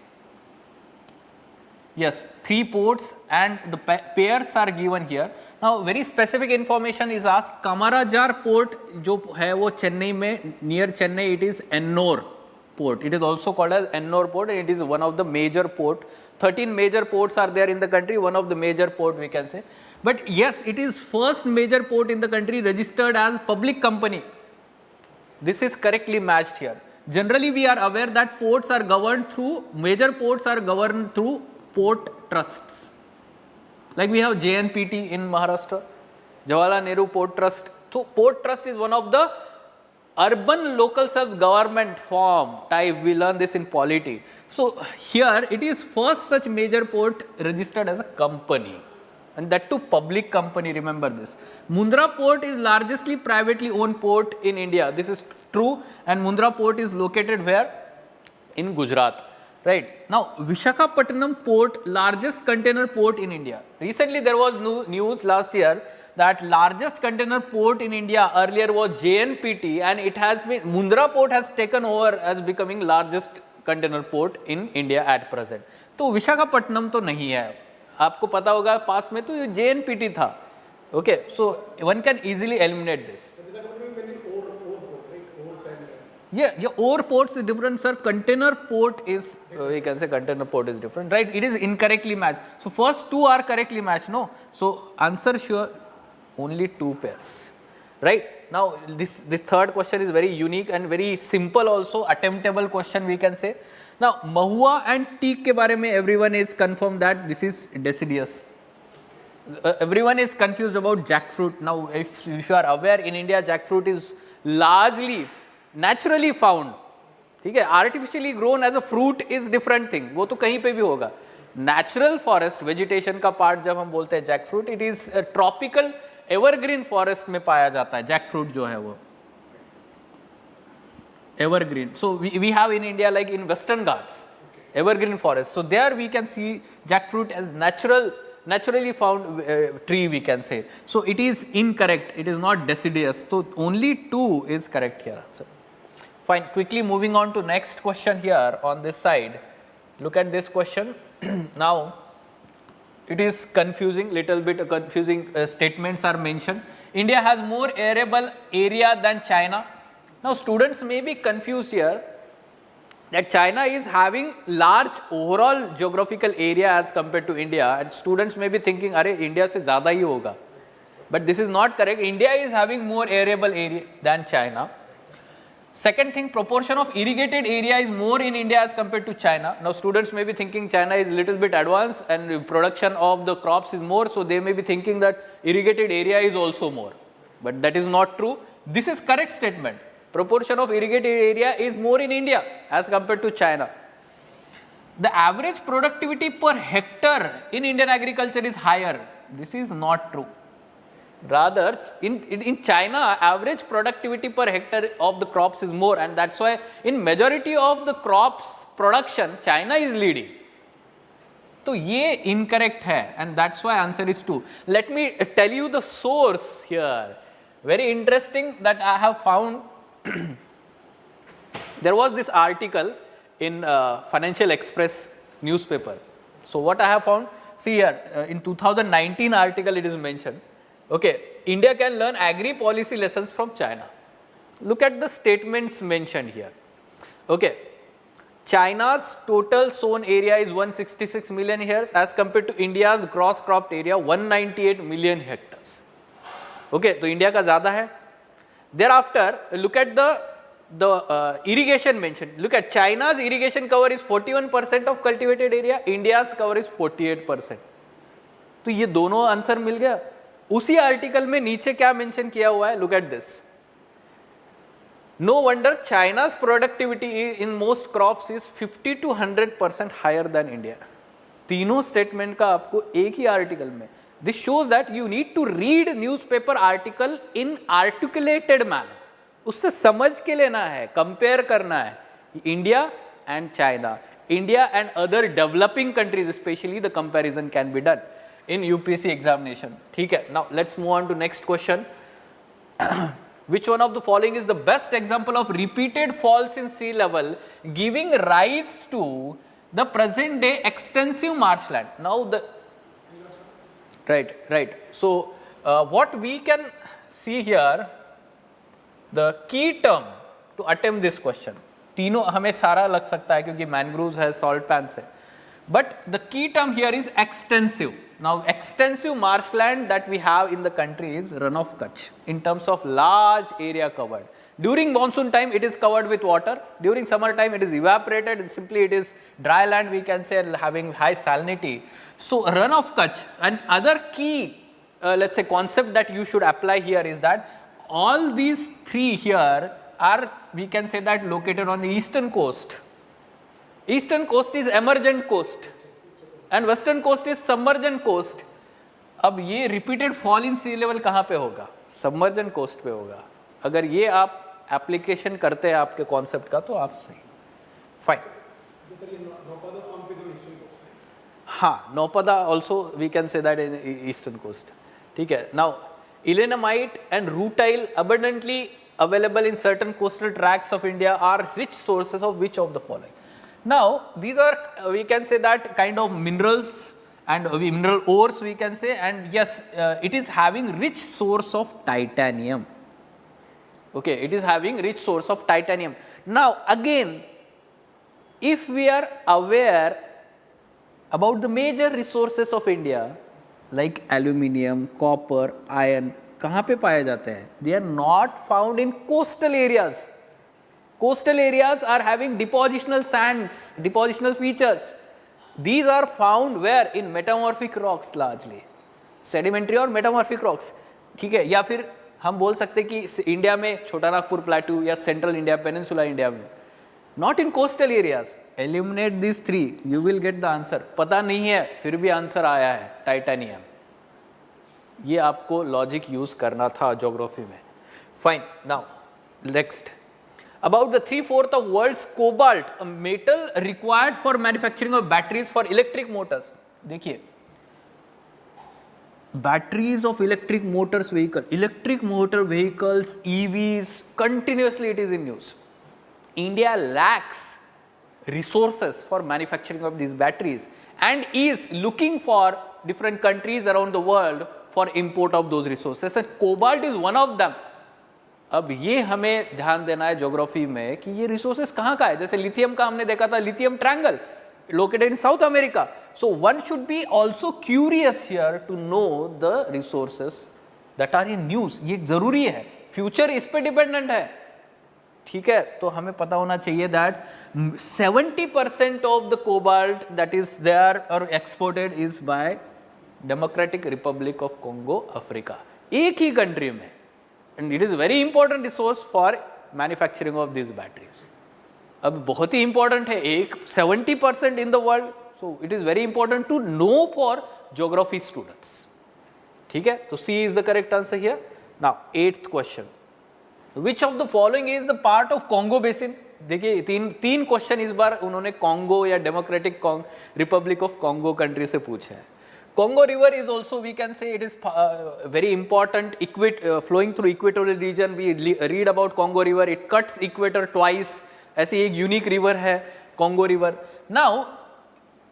yes, 3 ports and the pairs are given here. Now very specific information is asked. Kamarajar port जो है वो चेन्नई में, near Chennai, it is Ennore port. It is also called as Ennore port, and it is one of the major port. 13 major ports are there in the country, one of the major port we can say. But yes, it is first major port in the country registered as public company. This is correctly matched here. Generally we are aware that ports are governed through, major ports are governed through port trusts. Like we have JNPT in Maharashtra, Jawaharlal Nehru Port Trust. So port trust is one of the urban local self-government form type. We learn this in polity. So here it is first such major port registered as a company, and that too public company, remember this. Mundra port is largely privately owned port in India. This is true, and Mundra port is located where? In Gujarat, right. Now Visakhapatnam port, largest container port in India. Recently there was news last year that largest container port in India earlier was JNPT, and it has been, Mundra port has taken over as becoming largest container port in India at present. तो विशाखापट्टनम तो नहीं है, आपको पता होगा पास में तो ये JNPT था. Okay, so one can easily eliminate this. Yeah, ore ports is different, sir. Container port is, we can say container port is different, right? It is incorrectly matched. So first two are correctly matched, no? So answer sure, only 2 pairs, right? Now this third question is very unique and very simple also, attemptable question we can say. Now mahua and teak के बारे में everyone is confirmed that this is deciduous. Everyone is confused about jackfruit. Now if you are aware, in India jackfruit is largely naturally found. ठीक है, artificially grown as a fruit is different thing, वो तो कहीं पे भी होगा. Natural forest vegetation का part जब हम बोलते हैं jackfruit, it is a tropical evergreen forest में पाया जाता है जैकफ्रूट जो है वो evergreen. So we have in India like in western Ghats evergreen forest. So there we can see jackfruit as naturally found tree we can say. So it is incorrect, it is not deciduous. So only 2 is correct here. So fine, quickly moving on to next question here on this side. Look at this question. Now it is confusing, little bit confusing statements are mentioned. India has more arable area than China. Now students may be confused here that China is having large overall geographical area as compared to India, and students may be thinking, "Arey, India se zyada hi hoga." But this is not correct. India is having more arable area than China. Second thing, proportion of irrigated area is more in India as compared to China. Now students may be thinking China is little bit advanced and production of the crops is more, so they may be thinking that irrigated area is also more. But that is not true. This is correct statement. Proportion of irrigated area is more in India as compared to China. The average productivity per hectare in Indian agriculture is higher. This is not true. Rather, in China, average productivity per hectare of the crops is more, and that's why in majority of the crops production, China is leading. So, ये incorrect है, and that's why answer is 2. Let me tell you the source here. Very interesting that I have found. There was this article in Financial Express newspaper. So, what I have found, see here, in 2019 article it is mentioned. Okay, India can learn agri policy lessons from China. Look at the statements mentioned here. Okay, China's total sown area is 166 million hectares as compared to India's gross cropped area 198 million hectares. Okay, तो India का ज़्यादा है. Thereafter, look at the irrigation mentioned. Look at China's irrigation cover is 41% of cultivated area, India's cover is 48%. तो ये दोनों answer मिल गया. उसी article में नीचे क्या मेंशन किया हुआ है? Look at this. No wonder China's productivity in most crops is 50 to 100% higher than India. तीनों स्टेटमेंट का आपको एक ही आर्टिकल में. This shows that you need to read newspaper article in articulated manner. उससे समझ के लेना है, कंपेयर करना है. India and China, India and other developing countries, especially the comparison can be done in UPSC examination. ठीक है. Now let's move on to next question. Which one of the following is the best example of repeated falls in sea level giving rise to the present day extensive marshland? Now the right. So what we can see here, the key term to attempt this question. तीनों हमें सारा लग सकता है क्योंकि mangroves है, salt pans है. But the key term here is extensive. Now, extensive marshland that we have in the country is Run of Kutch in terms of large area covered. During monsoon time, it is covered with water. During summer time, it is evaporated and simply it is dry land, we can say, having high salinity. So, Run of Kutch, and other key, let's say, concept that you should apply here is that all these three here are, we can say that, located on the eastern coast. Eastern coast is emergent coast and western coast is submergent coast. अब ये repeated fall in sea level कहाँ पे होगा? Submergent coast पे होगा. अगर ये आप application करते हैं आपके concept का तो आप सही. Fine. हाँ, Nopada also we can say that in eastern coast. ठीक है. Now, Elenomite and rutile abundantly available in certain coastal tracts of India are rich sources of which of the following? Now, these are, we can say that kind of minerals and mineral ores we can say, and yes, it is having rich source of titanium. Okay, it is having rich source of titanium. Now, again, if we are aware about the major resources of India, like aluminium, copper, iron, कहाँ पे पाए जाते हैं? They are not found in coastal areas. Coastal areas are having depositional sands, depositional features. These are found where? In metamorphic rocks largely. Sedimentary और metamorphic rocks. ठीक है, या फिर हम बोल सकते हैं कि इंडिया में छोटा नागपुर प्लेटू या सेंट्रल इंडिया, पेनिनसुला इंडिया में. Not in coastal areas. Eliminate these three, you will get the answer. पता नहीं है, फिर भी आंसर आया है, टाइटेनियम. ये आपको लॉजिक यूज करना था ज्योग्राफी में. Fine. Now, next. About the 3/4 of world's cobalt, a metal required for manufacturing of batteries for electric motors. देखिए, batteries of electric motors vehicle, electric motor vehicles, EVs, continuously it is in news. India lacks resources for manufacturing of these batteries and is looking for different countries around the world for import of those resources, and cobalt is one of them. अब ये हमें ध्यान देना है geography में कि ये resources कहाँ का है. जैसे लिथियम का हमने देखा था, lithium triangle located in South America. So one should be also curious here to know the resources that are in news. ये जरूरी है, फ्यूचर इस पे डिपेंडेंट है. ठीक है, तो हमें पता होना चाहिए that 70% of the cobalt that is there और exported is by Democratic Republic of Congo, Africa. एक ही कंट्री में. And it is very important resource for manufacturing of these batteries. अब बहुत ही important है, एक 70% in the world, so it is very important to know for geography students. ठीक है, तो C is the correct answer here. Now 8th question. Which of the following is the part of Congo basin? देखिए तीन question इस बार उन्होंने Congo या democratic Republic of Congo country से पूछे हैं. Congo river is also, we can say, it is very important, flowing through equatorial region. We read about Congo river, it cuts equator twice. ऐसी एक unique river है Congo river. Now,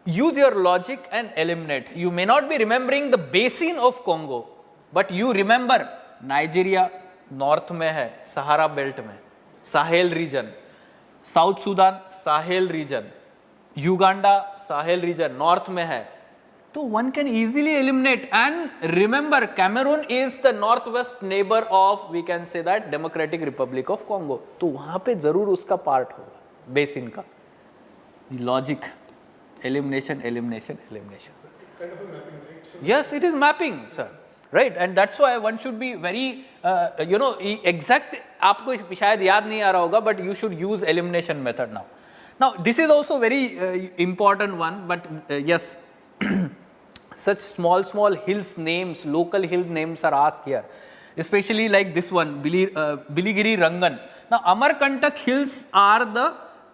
use your logic and eliminate. You may not be remembering the basin of Congo, but you remember Nigeria north में है, Sahara belt में, Sahel region. South Sudan Sahel region, Uganda Sahel region north में है, तो one can easily eliminate. And remember, Cameroon is the northwest neighbor of, we can say that, Democratic Republic of Congo. तो वहाँ पे जरूर उसका part होगा basin का. Logic, elimination, elimination, elimination. Kind of a mapping, right? Yes, it is mapping, sir. Right, and that's why one should be very, exact. आपको शायद याद नहीं आ रहा होगा, but you should use elimination method now. Now, this is also very important one, but yes, such small hills names, local hill names are asked here, especially like this one, Biligiri Rangan. Now, Amarkantak hills are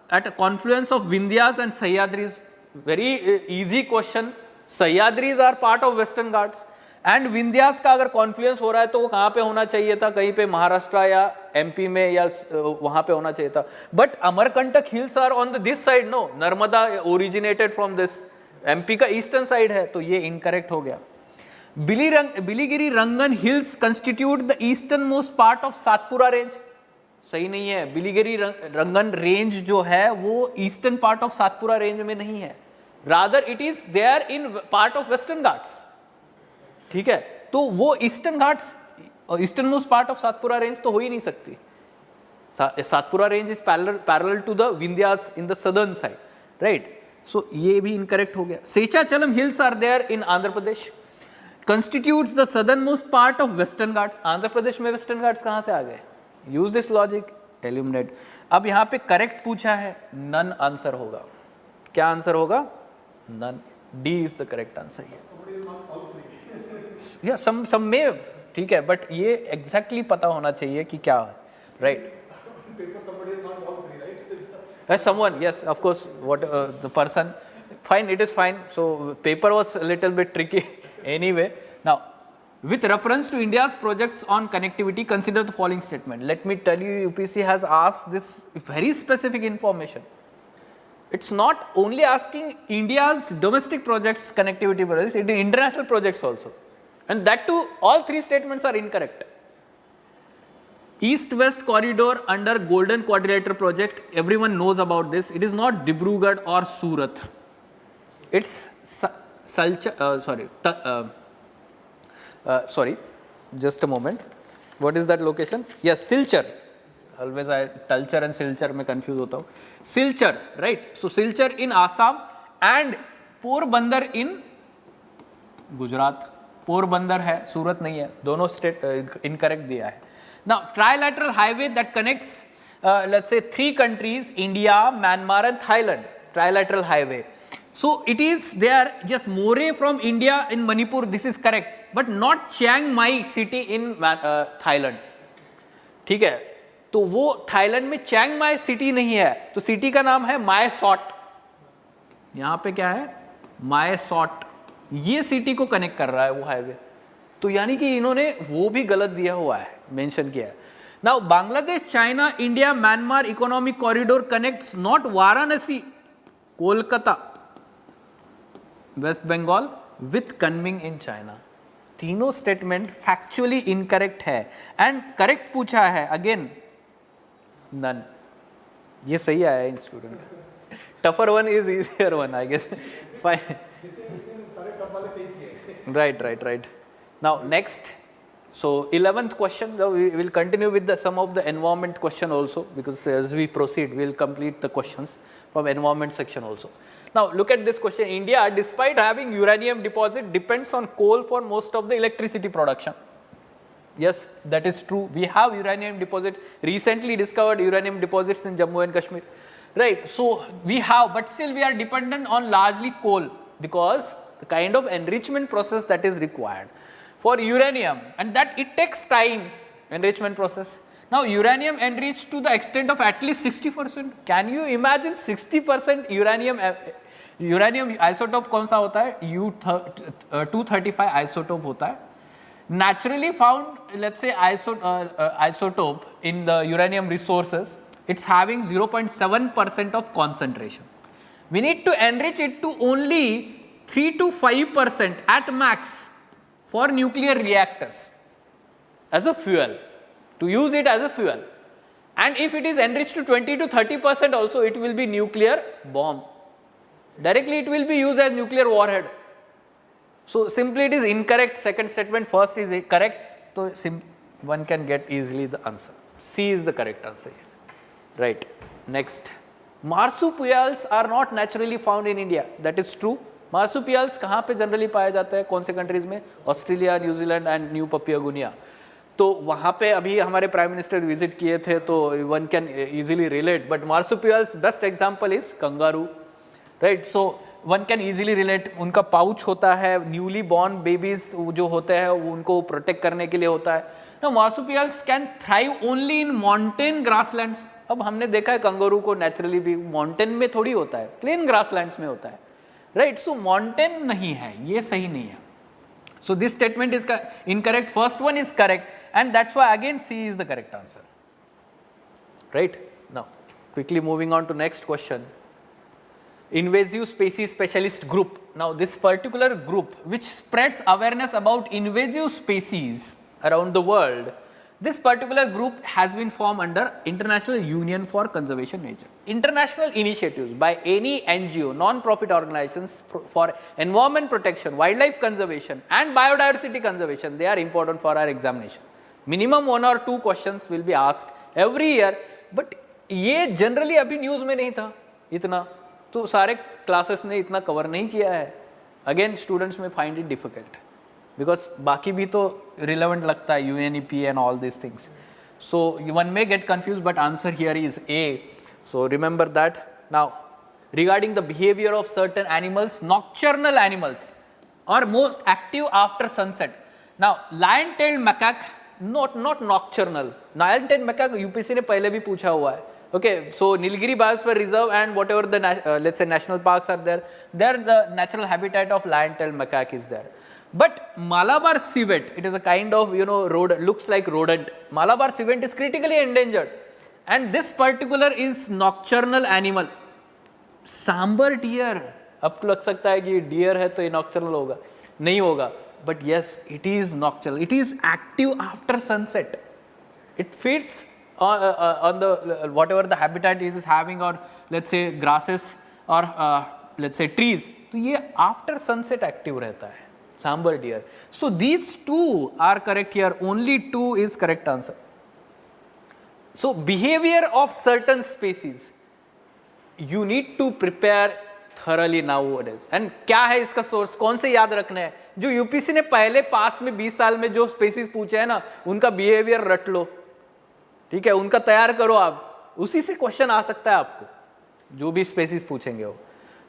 at a confluence of Vindhyas and Sahyadris. Very easy question. Sahyadris are part of Western Ghats. And Vindhyas का अगर Confluence हो रहा है तो वो कहाँ पे होना चाहिए था, कहीं पे महाराष्ट्र या एमपी में या वहां पे होना चाहिए था. But Amarkantak hills are on this side, no, Narmada originated from this, MP का ईस्टर्न साइड है, तो ये इनकरेक्ट हो गया. Biligiri Rangan hills constitute the eastern most part of Satpura range. सही नहीं है. बिलीगिरी रंगन रेंज जो है वो eastern part of Satpura range में नहीं है, rather it is there in part of Western Ghats. ठीक है, तो वो Eastern Ghats, eastern most part of Satpura range तो हो ही नहीं सकती. Satpura range is parallel to the Vindhyas in the southern side, right. So ये भी इनकरेक्ट हो गया. Seshachalam hills are there in Andhra Pradesh, constitutes the southern most part of Western Ghats. Andhra Pradesh में वेस्टर्न घाट्स कहां से आ गए? Use this logic, eliminate. अब यहां पे करेक्ट पूछा है, नन आंसर होगा. क्या आंसर होगा? None. D is the correct answer. या सम में, ठीक है, बट ये एग्जैक्टली पता होना चाहिए कि क्या है, right. Someone, yes, of course, what the person, fine, it is fine. So paper was a little bit tricky anyway. Now, with reference to India's projects on connectivity, consider the following statement. Let me tell you, UPSC has asked this very specific information. It's not only asking India's domestic projects, connectivity projects, it is international projects also. And that too, all three statements are incorrect. East-West corridor under Golden Quadrilateral project, everyone knows about this. It is not Dibrugarh or Surat. It's sorry, just a moment. What is that location? Yes, Silchar. Always I Talchar and Silchar में confuse होता हूँ. Silchar, right? So Silchar in Assam and Porbandar in Gujarat. Porbandar है, सूरत नहीं है. दोनों state incorrect दिया है. Now, trilateral highway that connects, let's say, three countries, India, Myanmar and Thailand, trilateral highway. So, it is there, yes, More from India in Manipur, this is correct, but not Chiang Mai city in Thailand. ठीक है, तो वो Thailand में Chiang my city नहीं है, तो city का नाम है माय सॉट. यहाँ पे क्या है? My thought. ये सिटी को कनेक्ट कर रहा है वो हाईवे. तो यानी कि इन्होंने वो भी गलत दिया हुआ है, मेंशन किया है. Now Bangladesh, China, India, Myanmar economic corridor connects not Varanasi, Kolkata, West Bengal with Kunming in China. तीनों स्टेटमेंट फैक्चुअली इनकरेक्ट है एंड करेक्ट पूछा है अगेन नन. ये सही आया है स्टूडेंट का. Tougher one is easier one, I guess. Fine. Right. Now next, so 11th question, we will continue with some of the environment question also, because as we proceed, we will complete the questions from environment section also. Now look at this question. India, despite having uranium deposit, depends on coal for most of the electricity production. Yes, that is true. We have uranium deposit, recently discovered uranium deposits in Jammu and Kashmir. Right, so we have, but still we are dependent on largely coal, because the kind of enrichment process that is required for uranium, and that it takes time, enrichment process. Now uranium enriched to the extent of at least 60%. Can you imagine 60% uranium? Uranium isotope कौन सा होता है? U-235 isotope होता है. Naturally found, let's say isotope in the uranium resources, it's having 0.7% of concentration. We need to enrich it to only 3 to 5% at max for nuclear reactors as a fuel, to use it as a fuel. And if it is enriched to 20 to 30% also, it will be nuclear bomb. Directly it will be used as nuclear warhead. So simply it is incorrect. Second statement, first is correct. So one can get easily the answer. C is the correct answer here. Right. Next. Marsupials are not naturally found in India. That is true. Marsupials कहाँ पे generally पाया जाता है? कौन से countries में? Australia, New Zealand and New Papua New Guinea. तो वहाँ पे अभी हमारे प्राइम मिनिस्टर विजिट किए थे, तो one can easily relate. But marsupials best example is kangaroo, right. So one can easily relate. उनका पाउच होता है, न्यूली बॉर्न बेबीज जो होते हैं उनको प्रोटेक्ट करने के लिए होता है. No, marsupials can thrive only in mountain grasslands. अब हमने देखा है कंगारू को नेचुरली भी माउंटेन में थोड़ी होता है, प्लेन ग्रासलैंड्स में होता है, राइट. सो माउंटेन नहीं है, ये सही नहीं है. So this statement is incorrect. First one is correct, and that's why again C is the correct answer. Right? Now, quickly moving on to next question. Invasive species specialist group. Now, this particular group which spreads awareness about invasive species around the world, this particular group has been formed under International Union for Conservation Nature. International initiatives by any NGO, non-profit organizations for environment protection, wildlife conservation and biodiversity conservation, they are important for our examination. Minimum 1 or 2 questions will be asked every year, but ये generally अभी news में नहीं था इतना, तो सारे classes ने इतना cover नहीं किया है. Again, students may find it difficult. Because बाकी भी तो relevant लगता है, UNEP and all these things. So one may get confused, but answer here is A. So remember that. Now, regarding the behavior of certain animals, nocturnal animals are most active after sunset. Now, lion-tailed macaque, not nocturnal. Lion-tailed macaque UPSC ने पहले भी पूछा हुआ है. Okay, so Nilgiri Biosphere Reserve and whatever the let's say national parks are there, there the natural habitat of lion-tailed macaque is there. But Malabar civet, it is a kind of, rodent, looks like rodent. Malabar civet is critically endangered. And this particular is nocturnal animal. Sambar deer, आपको लग सकता है कि deer है तो ये nocturnal होगा. नहीं होगा. But yes, it is nocturnal. It is active after sunset. It feeds on the whatever the habitat is having, or let's say grasses or let's say trees. तो ये after sunset active रहता है. Sambar deer. So these 2 are correct here. Only 2 is correct answer. So behavior of certain species, you need to prepare thoroughly nowadays. And क्या है इसका source? कौन से याद रखने हैं? जो UPSC ने पहले पास्ट में 20 साल में जो species पूछे हैं ना, उनका behavior रट लो. ठीक है, उनका तैयार करो आप. उसी से question आ सकता है आपको, जो भी species पूछेंगे वो.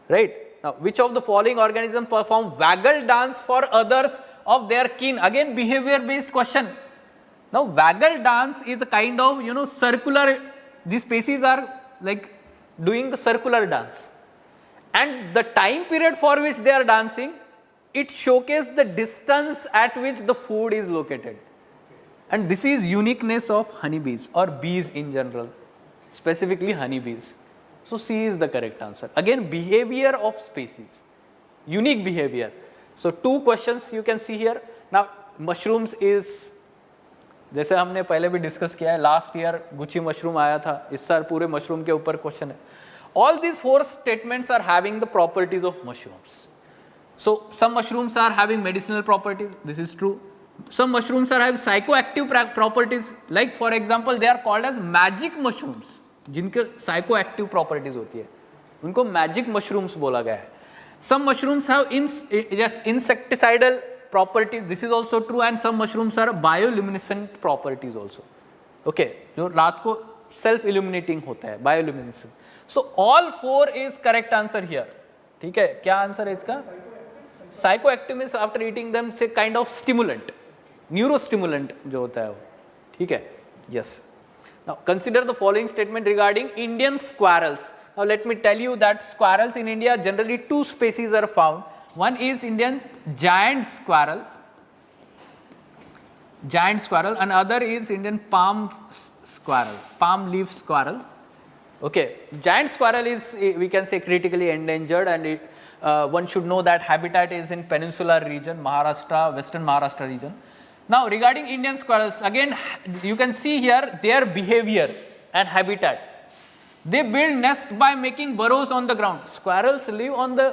Right? Now, which of the following organisms perform waggle dance for others of their kin? Again, behavior based question. Now, waggle dance is a kind of, circular, these species are like doing the circular dance. And the time period for which they are dancing, it showcases the distance at which the food is located. And this is uniqueness of honeybees or bees in general, specifically honeybees. So C is the correct answer. Again, behavior of species, unique behavior. So 2 questions you can see here. Now, mushrooms is, जैसे हमने पहले भी discuss किया है, last year Gucci mushroom आया था, इस साल पूरे मशरूम के ऊपर क्वेश्चन है. All these 4 statements are having the properties of mushrooms. So some mushrooms are having medicinal properties. This is true. Some mushrooms are having psychoactive properties. Like for example, they are called as magic mushrooms. जिनके psychoactive properties होती है, उनको magic mushrooms बोला गया है. Some mushrooms have insecticidal properties. This is also true. And some mushrooms are bioluminescent properties also. Okay, जो रात को self illuminating होता है, bioluminescent. So all 4 is correct answer here. ठीक है, क्या आंसर है इसका? Psychoactive means after eating them say kind of stimulant, neurostimulant जो होता है वो. ठीक है, yes. Now consider the following statement regarding Indian squirrels. Now let me tell you that squirrels in India generally 2 species are found. One is Indian giant squirrel, and other is Indian palm leaf squirrel. Okay, giant squirrel is, we can say, critically endangered, and one should know that habitat is in peninsular region, Maharashtra, western Maharashtra region. Now regarding Indian squirrels, again you can see here their behavior and habitat. They build nest by making burrows on the ground. Squirrels live on the,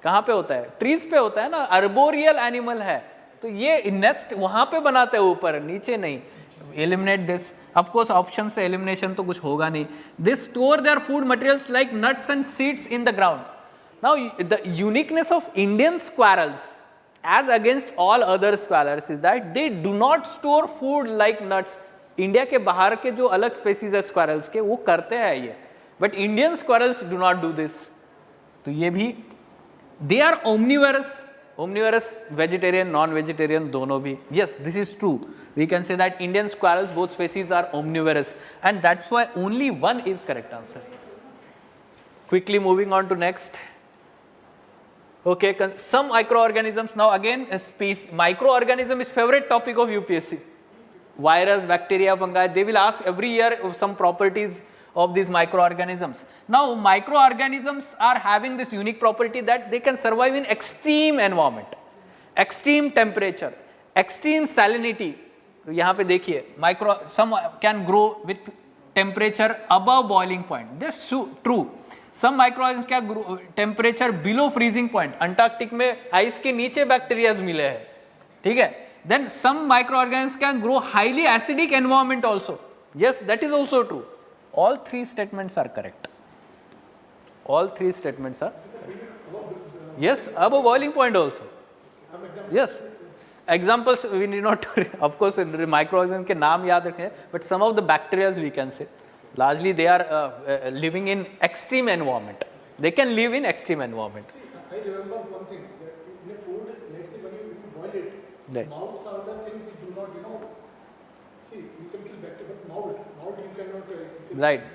कहाँ पे होता है? Trees पे होता है ना, arboreal animal है. तो ये nest वहाँ पे बनाते हैं ऊपर, नीचे नहीं. Eliminate this. Of course, option से elimination तो कुछ होगा नहीं. They store their food materials like nuts and seeds in the ground. Now, the uniqueness of Indian squirrels as against all other squirrels is that they do not store food like nuts. India के बाहर के जो अलग species है squirrels के वो करते हैं ये, but Indian squirrels do not do this. तो ये भी they are omnivorous, omnivorous vegetarian non vegetarian दोनों भी. Yes, this is true. We can say that Indian squirrels both species are omnivorous and that's why only one is correct answer. Quickly moving on to next. Okay, some microorganisms. Now again, a microorganism is favorite topic of UPSC. Virus, bacteria, fungi. They will ask every year some properties of these microorganisms. Now, microorganisms are having this unique property that they can survive in extreme environment, extreme temperature, extreme salinity. यहाँ पे देखिए, some can grow with temperature above boiling point. That's true. Some microorganisms can grow temperature below freezing point. Antarctic में ice के नीचे bacterias मिले हैं, ठीक है. Then some microorganisms can grow highly acidic environment also. Yes, that is also true. All three statements are correct. All three statements are. Yes, above boiling point also. Yes. Examples we need not. Of course, microorganisms के नाम याद रखें, but some of the bacteria we can say. Largely they are living in extreme environment. They can live in extreme environment. I remember one thing, that in a food, let's say when you boil it, Right. mouths are the thing which do not, see, you can kill bacteria, but mold you cannot kill. Right.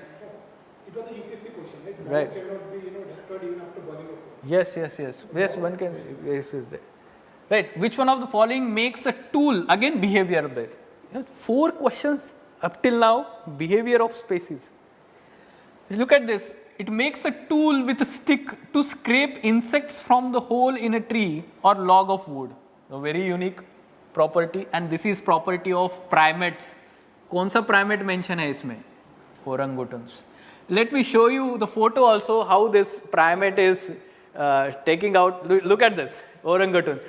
It was a UPSC question, right? Mold Right. cannot be, destroyed even after boiling of food. Yes. Yes, one can. Yes, is there. Right. Which one of the following makes a tool? Again, behavior based. 4 questions up till now. Behavior of species. Look at this. It makes a tool with a stick to scrape insects from the hole in a tree or log of wood. A very unique property, and this is property of primates. कौन सा primate mention है इसमें? Orangutans. Let me show you the photo also how this primate is taking out. Look at this orangutan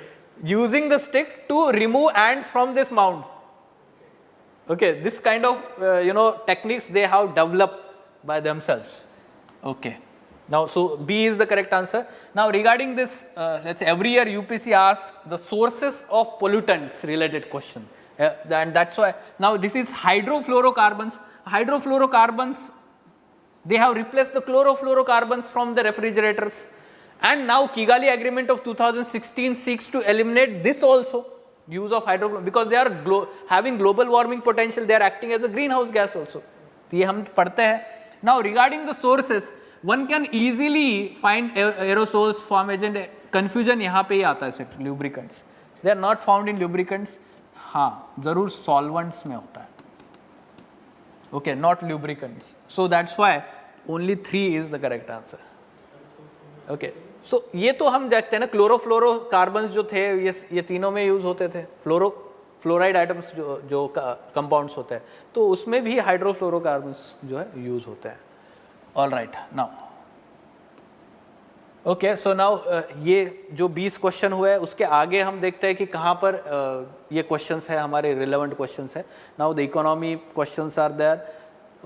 using the stick to remove ants from this mound. Okay, this kind of techniques they have developed by themselves. Okay. Now, so B is the correct answer. Now, regarding this, let's say every year UPSC asks the sources of pollutants related question. And that's why, now this is hydrofluorocarbons. Hydrofluorocarbons, they have replaced the chlorofluorocarbons from the refrigerators. And now Kigali Agreement of 2016 seeks to eliminate this also, use of hydrofluorocarbons, because they are having global warming potential, they are acting as a greenhouse gas also. ये हम पढ़ते हैं. Now, regarding the sources, one can easily find aerosols, form agent. Confusion यहाँ पे ही आता है सिर्फ lubricants. They are not found in lubricants. हाँ, जरूर solvents में होता है. Okay, not lubricants. So that's why only 3 is the correct answer. Okay. So ये तो हम देखते हैं ना, क्लोरोफ्लोरोकार्बन्स जो थे ये तीनों में यूज होते थे. फ्लोराइड आइटम्स जो कंपाउंड्स होते हैं, तो उसमें भी हाइड्रोफ्लोरोकार्बन्स जो है यूज होते हैं. All right, now. Okay, so now ये जो 20 क्वेश्चन हुए उसके आगे हम देखते हैं कि कहाँ पर ये क्वेश्चंस है हमारे रिलेवेंट क्वेश्चंस है. Now the economy questions are there.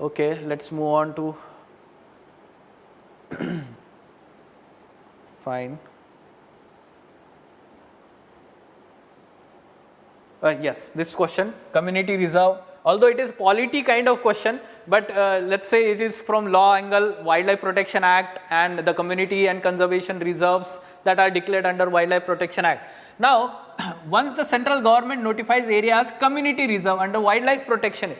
Okay, let's move on to fine. Yes, this question, community reserve, although it is polity kind of question, but let's say it is from law angle, Wildlife Protection Act and the community and conservation reserves that are declared under Wildlife Protection Act. Now, once the central government notifies areas community reserve under Wildlife Protection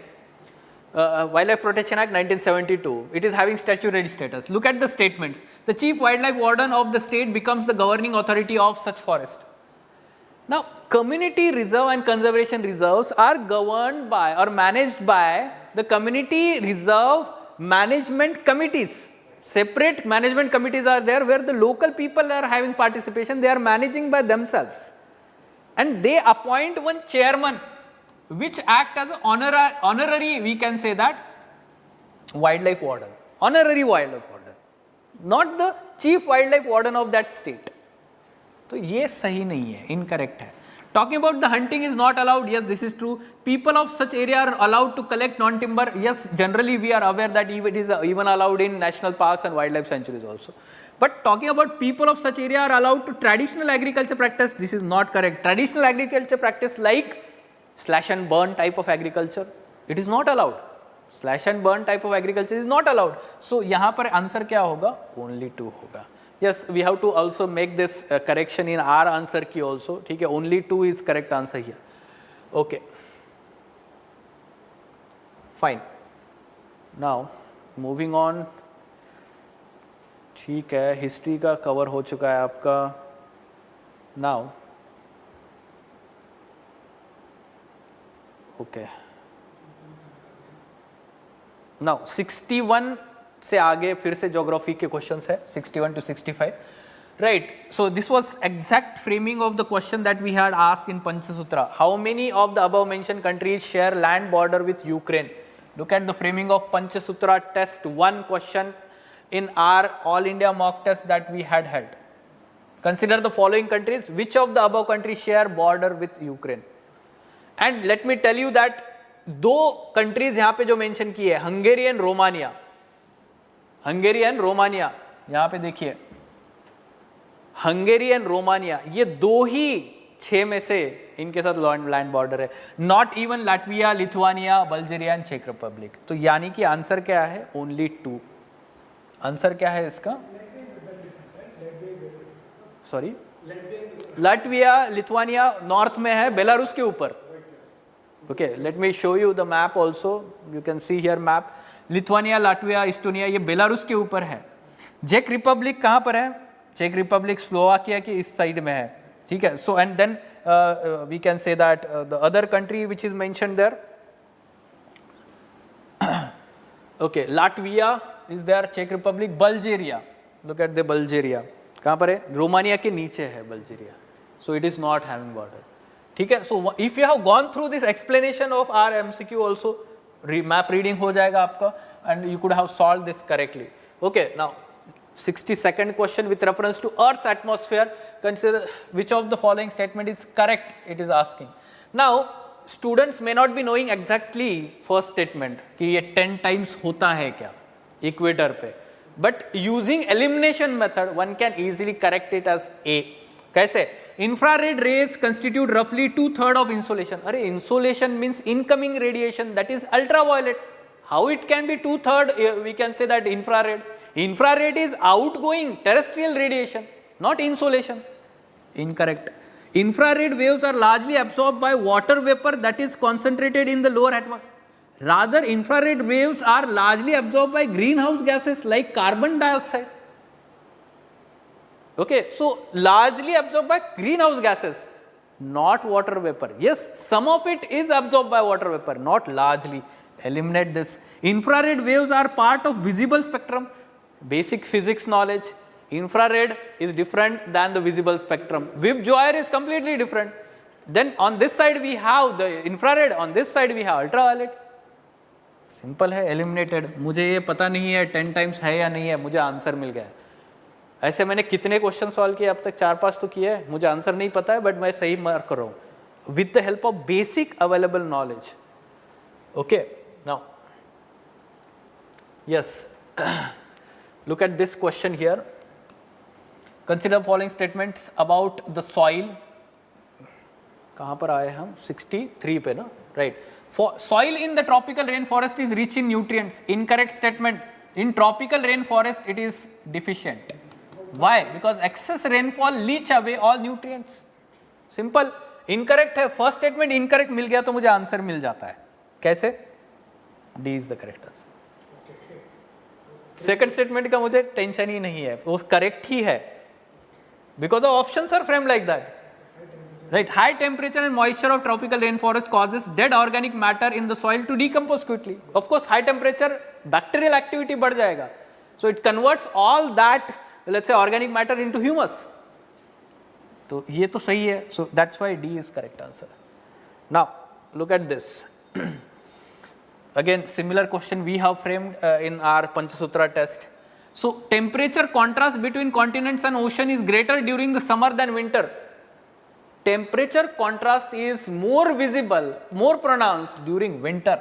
Act 1972, it is having statutory status. Look at the statements. The chief wildlife warden of the state becomes the governing authority of such forest. Now, community reserve and conservation reserves are governed by or managed by the community reserve management committees. Separate management committees are there where the local people are having participation, they are managing by themselves. And they appoint one chairman which act as an honorary, we can say that, wildlife warden, honorary wildlife warden, not the chief wildlife warden of that state. तो ये सही नहीं है, incorrect है. Talking about the hunting is not allowed, yes, this is true. People of such area are allowed to collect non-timber. Yes, generally we are aware that it is even allowed in national parks and wildlife sanctuaries also. But talking about people of such area are allowed to traditional agriculture practice, this is not correct. Traditional agriculture practice like slash and burn type of agriculture, it is not allowed. Slash and burn type of agriculture is not allowed. So यहाँ पर answer क्या होगा? Only 2 होगा. Yes, we have to also make this correction in our answer key also. ठीक है, only 2 is correct answer here. Okay. Fine. Now, moving on. ठीक है, history का cover हो चुका है आपका. Now, okay. Now, 61 से आगे फिर से ज्योग्राफी के क्वेश्चंस है 61 to 65, right? So this was exact framing of the question that we had asked in Panchasutra. How many of the above mentioned countries share land border with Ukraine? Look at the framing of Panchasutra test 1 question in our all India mock test that we had held. Consider the following countries. Which of the above countries share border with Ukraine? And let me tell you that 2 countries यहाँ पे जो mention की है, Hungary and Romania. Hungary and Romania, यहाँ पे देखिए Hungary and Romania, ये 2 ही 6 में से इनके साथ लैंड बॉर्डर है. Not even Latvia, Lithuania, Bulgaria and चेक रिपब्लिक. तो यानी कि आंसर क्या है? ओनली 2. आंसर क्या है इसका? सॉरी, लाटविया, लिथुआनिया नॉर्थ में है, बेलारूस के ऊपर. Okay, let me show you the map also. You can see here map. Lithuania, Latvia, Estonia ये बेलारूस के ऊपर है. चेक रिपब्लिक कहाँ पर है? चेक रिपब्लिक स्लोवाकिया की इस साइड में है. ठीक है. So and then we can say that the other country which is mentioned there, okay, Latvia is there, चेक Republic, Bulgaria. Look at the Bulgaria कहाँ पर है? रोमानिया के नीचे है Bulgaria. So it is not having border. ठीक है. So if you have gone through this explanation of our MCQ also, map reading हो जाएगा आपका and you could have solved this correctly. Okay, now 62nd question with reference to Earth's atmosphere. Consider which of the following statement is correct, it is asking. Now, students may not be knowing exactly first statement कि ये 10 times होता है क्या equator पे, but using elimination method one can easily correct it as A. कैसे? Infrared rays constitute roughly 2/3 of insolation. अरे insolation means incoming radiation, that is ultraviolet. How it can be 2/3? We can say that infrared. Infrared is outgoing terrestrial radiation, not insolation. Incorrect. Infrared waves are largely absorbed by water vapor that is concentrated in the lower atmosphere. Rather, infrared waves are largely absorbed by greenhouse gases like carbon dioxide. Okay, so largely absorbed by greenhouse gases, not water vapor. Yes, some of it is absorbed by water vapor, not largely. Eliminate this. Infrared waves are part of visible spectrum. Basic physics knowledge. Infrared is different than the visible spectrum. VIB-Joyer is completely different. Then on this side we have the infrared, on this side we have ultraviolet. Simple है, eliminated. मुझे ये पता नहीं है 10 times है या नहीं है, मुझे आंसर मिल गया. ऐसे मैंने कितने क्वेश्चन सॉल्व किए अब तक? 4-5 तो किए हैं, मुझे आंसर नहीं पता है, बट मैं सही मार्क कर रहा हूँ with the help of basic available knowledge. Okay, now yes, look at this question here. Consider following statements about the soil. कहाँ पर आए हम? 63 पे ना, right. Soil in the tropical rainforest is rich in nutrients. Incorrect statement. In tropical rainforest it is deficient. Why? Because excess rainfall leach away all nutrients. Simple. Incorrect है. First statement incorrect मिल गया तो मुझे answer मिल जाता है. कैसे? D is the correct answer. Second statement का मुझे tension ही नहीं है, वो करेक्ट ही है. Because the options are framed like that. Right, high temperature and moisture of tropical rainforest causes dead organic matter in the soil to decompose quickly. Of course, high temperature bacterial activity बढ़ जाएगा, so it converts all that, let's say, organic matter into humus. तो ये तो सही है, so that's why D is correct answer. Now look at this. again similar question we have framed in our Panchasutra test. So temperature contrast between continents and ocean is greater during the summer than winter. Temperature contrast is more visible, more pronounced during winter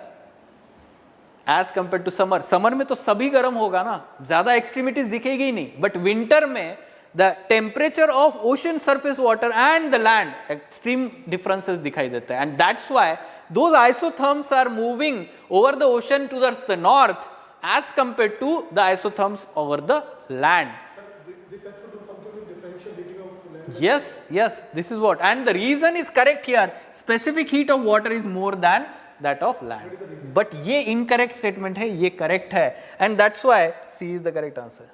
as compared to summer. Summer में तो सभी गर्म होगा ना, ज़्यादा extremities दिखेगी ही नहीं. But winter में the temperature of ocean surface water and the land extreme differences दिखाई देता है. And that's why those isotherms are moving over the ocean towards the north as compared to the isotherms over the land. This has to do something with differential heating of land. Yes, this is what. And the reason is correct here. Specific heat of water is more than that of land. But ये incorrect statement है, ये correct है. And that's why C is the correct answer.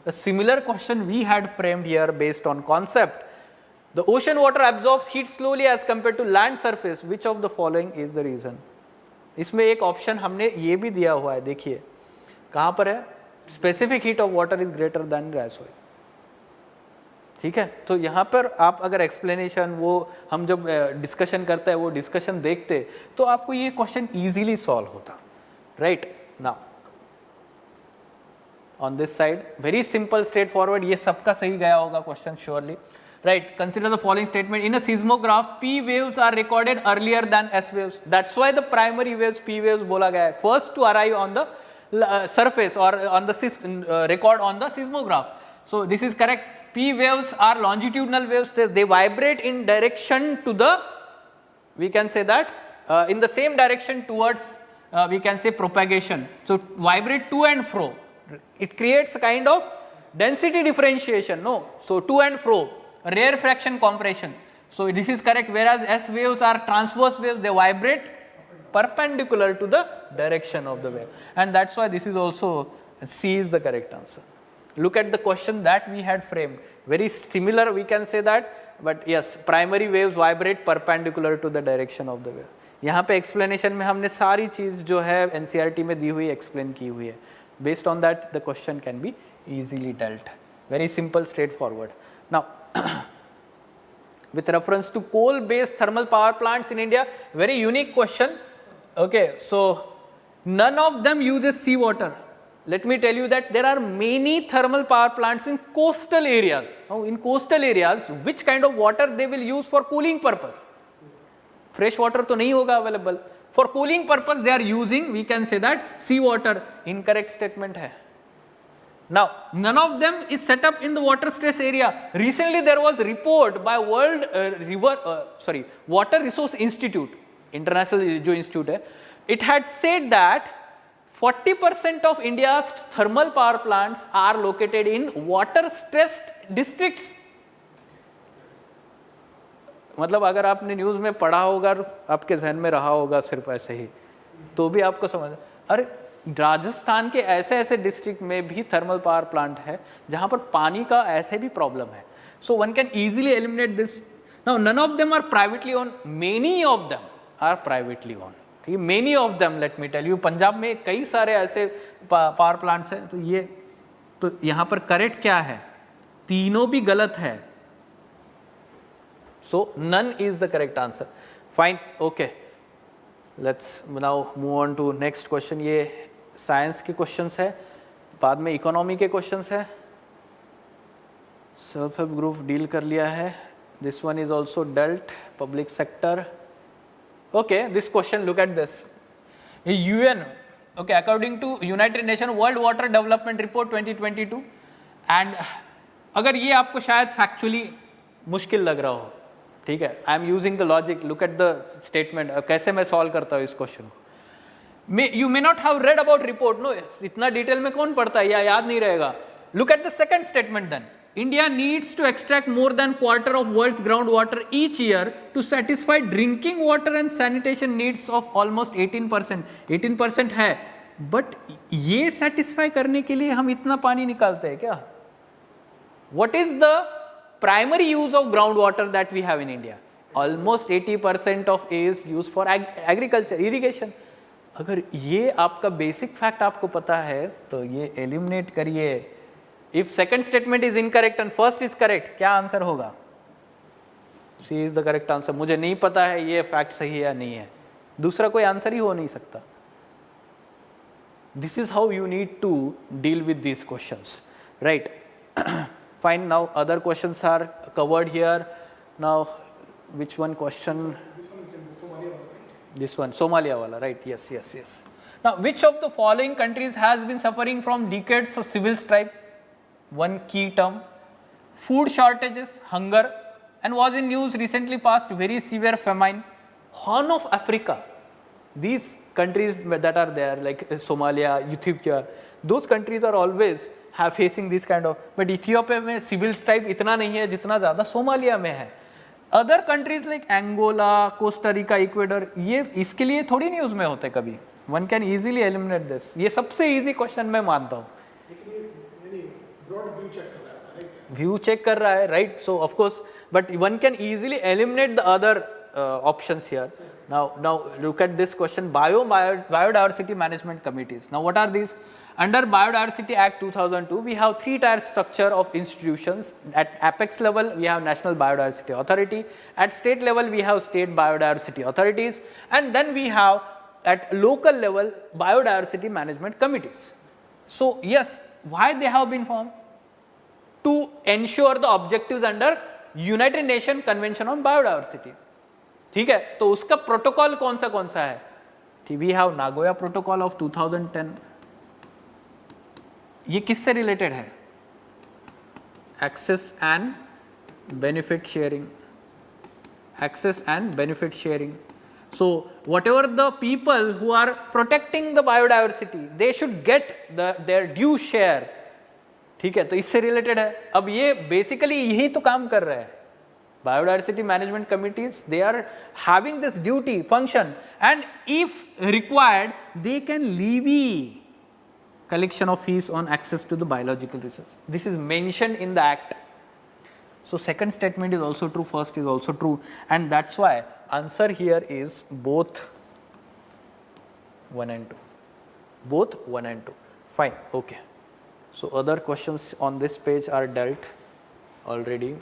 A similar question we had framed here based on concept. The ocean water absorbs heat slowly as compared to land surface. Which of the following is the reason? इसमें एक option हमने ये भी दिया हुआ है, देखिए कहाँ पर है, specific heat of water is greater than राइसोई. ठीक है, तो यहाँ पर आप अगर एक्सप्लेनेशन वो हम जब डिस्कशन करते हैं वो डिस्कशन देखते तो आपको ये क्वेश्चन इजीली सॉल्व होता. Right now on this side very simple straight forward, ये सबका सही गया होगा question surely. Right, consider the following statement. In a seismograph, P waves are recorded earlier than S waves. That's why the primary waves, P waves बोला गया है, first to arrive on the surface or on the record on the seismograph. So this is correct. P waves are longitudinal waves. They vibrate in direction to the, we can say that, in the same direction towards, we can say propagation. So vibrate to and fro. It creates a kind of density differentiation, no? So to and fro. Rare fraction compression. So this is correct, whereas S waves are transverse waves, they vibrate perpendicular to the direction of the wave. And that's why this is also, C is the correct answer. Look at the question that we had framed. Very similar, we can say that, but yes, primary waves vibrate perpendicular to the direction of the wave. यहाँ पे explanation में हमने सारी चीज़ जो है NCERT में दी हुई explain की हुई है. Based on that, the question can be easily dealt. Very simple, straightforward. Now, with reference to coal-based thermal power plants in India, very unique question. Okay, so none of them uses seawater. Let me tell you that there are many thermal power plants in coastal areas. Now, in coastal areas, which kind of water they will use for cooling purpose? Fresh water तो नहीं होगा available. For cooling purpose, they are using, we can say that, seawater. Incorrect statement है. Now, none of them is set up in the water stress area. Recently, there was a report by Water Resource Institute, international जो institute है. It had said that 40% of India's thermal power plants are located in water stressed districts. मतलब अगर आपने news में पढ़ा होगा, आपके जहन में रहा होगा सिर्फ ऐसे ही, तो भी आपको समझ, अरे राजस्थान के ऐसे ऐसे डिस्ट्रिक्ट में भी थर्मल पावर प्लांट है जहां पर पानी का ऐसे भी प्रॉब्लम है. So one can easily eliminate this. Now none of them are privately own, many of them are privately own. ठीक है, many of them, let me tell you, Punjab में कई सारे ऐसे पावर प्लांट्स हैं. तो ये तो यहाँ पर करेक्ट क्या है, तीनों भी गलत है. So none is the correct answer. Fine, okay, let's now move on to next question. ये साइंस के क्वेश्चंस है, बाद में इकोनॉमी के क्वेश्चंस है. सेल्फ हेल्प ग्रुप डील कर लिया है. This one is also dealt. Public sector. Okay, this question, look at this. UN, okay, according to United Nation World Water Development Report 2022, and अगर ये आपको शायद फैक्चुअली मुश्किल लग रहा हो, ठीक है, I am using the logic, look at the statement, कैसे मैं सॉल्व करता हूँ इस क्वेश्चन को. You may not have read about report, no, इतना डिटेल में कौन पढ़ता है या याद नहीं रहेगा. Look at the second statement then. India needs to extract more than quarter of world's groundwater each year to satisfy drinking water and sanitation needs of almost 18%. 18% है, but ये satisfy करने के लिए हम इतना पानी निकालते हैं क्या? What is the primary use of groundwater that we have in India? Almost 80% of is used for agriculture, irrigation. अगर ये आपका बेसिक फैक्ट आपको पता है तो ये एलिमिनेट करिए. If second statement is incorrect and first is correct, क्या आंसर होगा? सी इज द करेक्ट आंसर. मुझे नहीं पता है ये फैक्ट सही है या नहीं है, दूसरा कोई आंसर ही हो नहीं सकता. This is how you need to deal with these questions, right? Fine, now other questions are covered here. Now, which one question? This one, Somalia wala, right? Yes, yes, yes. Now, which of the following countries has been suffering from decades of civil strife? One key term. Food shortages, hunger, and was in news recently past very severe famine. Horn of Africa. These countries that are there like Somalia, Ethiopia, those countries are always facing this kind of, but Ethiopia में civil strife इतना नहीं है जितना ज़्यादा Somalia में है. Other countries like Angola, Costa Rica, Ecuador, ये इसके लिए थोड़ी न्यूज़ में होते कभी. One can easily eliminate this. ये सबसे easy question मैं मानता हूँ. View check कर रहा है, right? So of course, but one can easily eliminate the other options here. Now look at this question: biodiversity management committees. Now what are these? Under Biodiversity Act 2002, we have three-tier structure of institutions. At apex level, we have National Biodiversity Authority. At state level, we have state biodiversity authorities, and then we have at local level biodiversity management committees. So yes, why they have been formed? To ensure the objectives under United Nations Convention on Biodiversity. ठीक है, तो उसका protocol कौन सा है? We have Nagoya protocol of 2010. ये किससे related है? Access and benefit sharing. Access and benefit sharing. So whatever the people who are protecting the biodiversity, they should get their due share. ठीक है, तो इससे रिलेटेड है. अब ये बेसिकली यही तो काम कर रहा है. Biodiversity management committees, they are having this duty function, and if required, they can levy collection of fees on access to the biological research. This is mentioned in the act. So second statement is also true, first is also true, and that's why answer here is both 1 and 2. Both 1 and 2. Fine, okay. So other questions on this page are dealt already.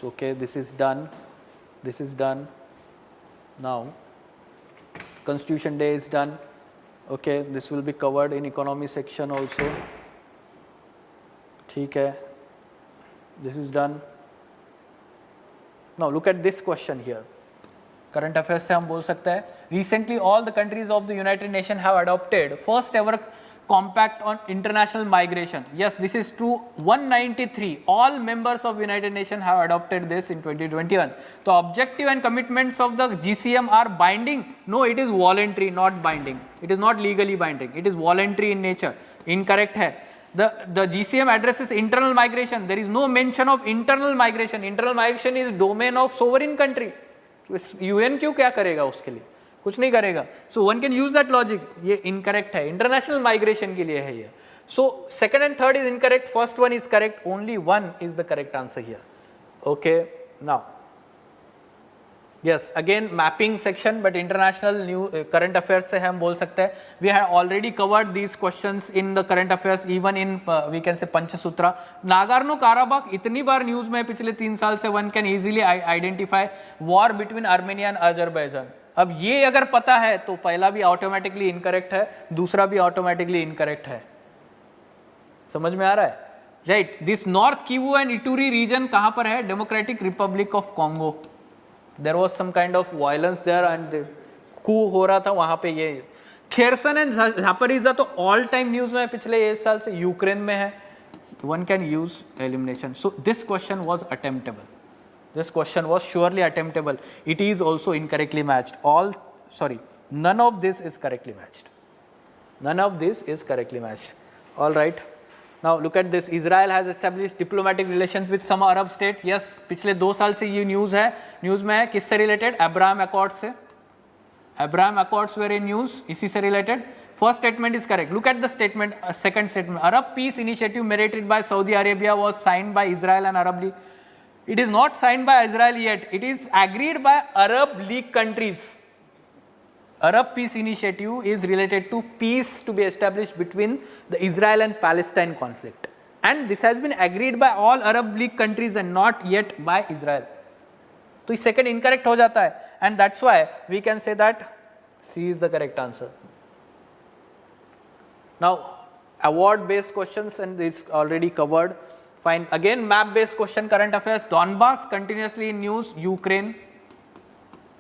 So okay, this is done. This is done. Now Constitution Day is done. Okay, this will be covered in economy section also. ठीक है. This is done. Now look at this question here. Current affairs से हम बोल सकते हैं. Recently, all the countries of the United Nations have adopted first ever compact on international migration. Yes, this is true. 193. All members of United Nations have adopted this in 2021. The objective and commitments of the GCM are binding. No, it is voluntary, not binding. It is not legally binding. It is voluntary in nature. Incorrect है. The GCM addresses internal migration. There is no mention of internal migration. Internal migration is domain of sovereign country. UN क्यों क्या करेगा उसके लिए? कुछ नहीं करेगा. So one can use that logic. ये incorrect है. International migration के लिए है ये. So second and third is incorrect. First one is correct. Only one is the correct answer here. Okay. Now, yes, again mapping section, but international new current affairs से हम बोल सकते हैं. We have already covered these questions in the current affairs, even in we can say Panchasutra. Nagorno Karabakh इतनी बार news में पिछले 3 साल से one can easily identify war between Armenia and Azerbaijan. अब ये अगर पता है तो पहला भी ऑटोमेटिकली इनकरेक्ट है, दूसरा भी ऑटोमेटिकली इनकरेक्ट है. समझ में आ रहा है? Right. This North Kivu and Ituri region कहां पर है? Democratic Republic of Congo. There was some kind of violence there and coup हो रहा था वहां पे. ये खेरसन एंड झापरिजा तो ऑल टाइम न्यूज में पिछले 1 साल से. यूक्रेन में है. One can use elimination. So this question was attemptable. This question was surely attemptable. It is also incorrectly matched. None of this is correctly matched. None of this is correctly matched. All right. Now look at this. Israel has established diplomatic relations with some Arab state. Yes, पिछले 2 साल से ये news है. News में है किससे related? Abraham Accords से. Abraham Accords were in news. इसी से related. First statement is correct. Look at the statement. Second statement. Arab peace initiative mediated by Saudi Arabia was signed by Israel and Arab League. It is not signed by Israel yet. It is agreed by Arab League countries. Arab Peace Initiative is related to peace to be established between the Israel and Palestine conflict. And this has been agreed by all Arab League countries and not yet by Israel. So, second incorrect हो जाता है. And that's why we can say that C is the correct answer. Now, award based questions, and it's already covered. Fine. Again, map based question, current affairs. Donbass continuously in news. Ukraine,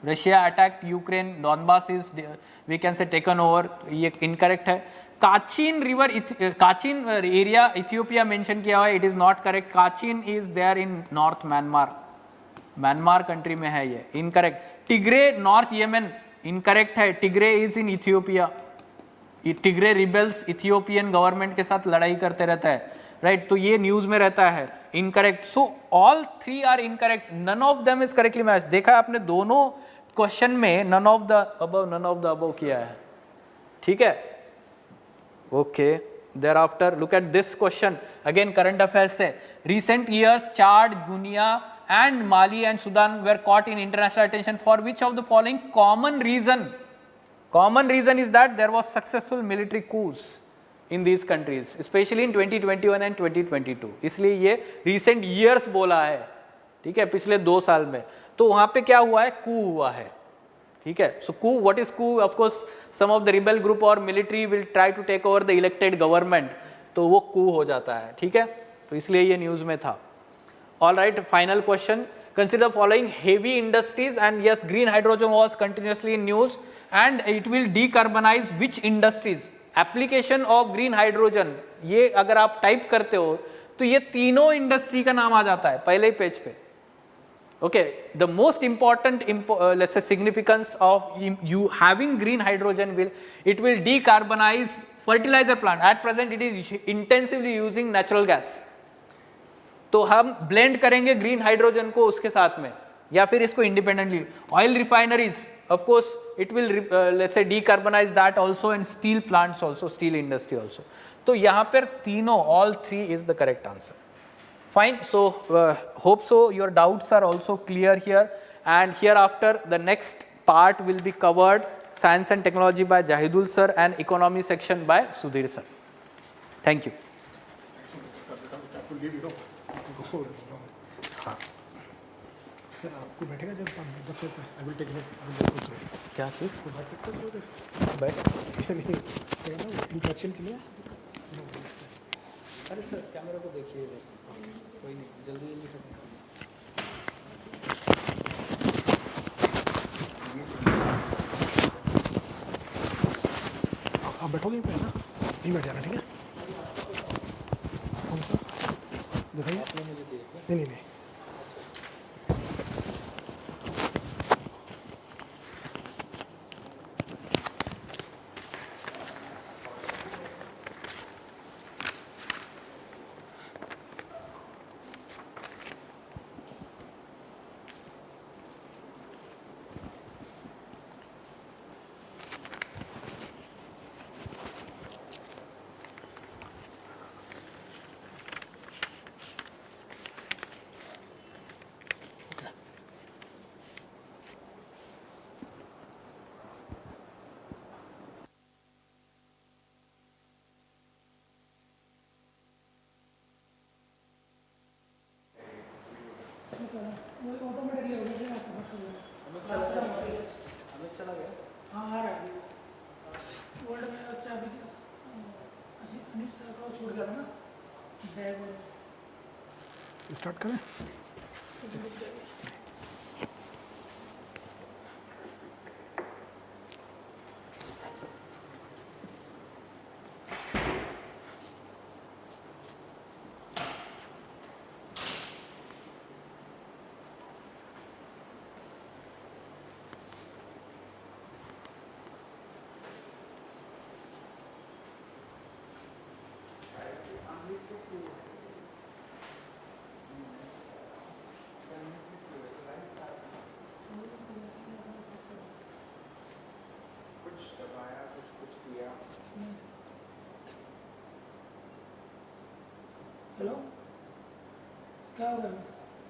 Russia attacked Ukraine. Donbass is, we can say, taken over. ये incorrect है. Kachin river, Kachin area Ethiopia mention किया हुआ है. It is not correct. Kachin is there in North Myanmar. Myanmar country में है ये. Incorrect. Tigray North Yemen. Incorrect है. Tigray is in Ethiopia. Tigray rebels Ethiopian government के साथ लड़ाई करते रहता है. Right, तो ये न्यूज में रहता है. Incorrect. So all three are incorrect. None of them is correctly matched. देखा आपने दोनों क्वेश्चन में none of the above किया है. ठीक है. Okay. Thereafter, look at this question. Again, current affairs से. Recent years, Chad, Guinea, and Mali and Sudan were caught in international attention for which of the following common reason? Common reason is that there was successful military coups in these countries, especially in 2021 and 2022. इसलिए ये recent years बोला है, ठीक है, पिछले 2 साल में. तो वहाँ पे क्या हुआ है? coup हुआ है, ठीक है. So coup, what is coup? Of course, some of the rebel group or military will try to take over the elected government. तो वो coup हो जाता है, ठीक है. तो इसलिए ये न्यूज़ में था. All right, final question. Consider the following heavy industries, and yes, green hydrogen was continuously in news, and it will decarbonize which industries? Application of green hydrogen, ये अगर आप टाइप करते हो तो ये तीनों इंडस्ट्री का नाम आ जाता है पहले ही पेज पे. Okay, the most important let's say significance of you having green hydrogen it will decarbonize fertilizer plant. At present it is intensively using natural gas. तो हम ब्लेंड करेंगे ग्रीन हाइड्रोजन को उसके साथ में, या फिर इसको independently. Oil refineries, of course it will let's say decarbonise that also, and steel plants also, steel industry also. तो यहाँ पर तीनों, all 3 is the correct answer. Fine. So hope so your doubts are also clear here, and here after the next part will be covered science and technology by Zahidul sir and economy section by Sudhir sir. Thank you. हाँ, फिर आपको बैठेगा जब दफ्तर पे, I will take it. क्या चीज़? बैठ introduction के लिए. अरे सर कैमरा को देखिए बस, कोई नहीं, जल्दी जल्दी कर. आप बैठोगे यहीं पे है ना? नहीं बैठ जाना, ठीक है. कौन सा दिखाइए. नहीं. स्टार्ट करें. हेलो, क्या हो गया?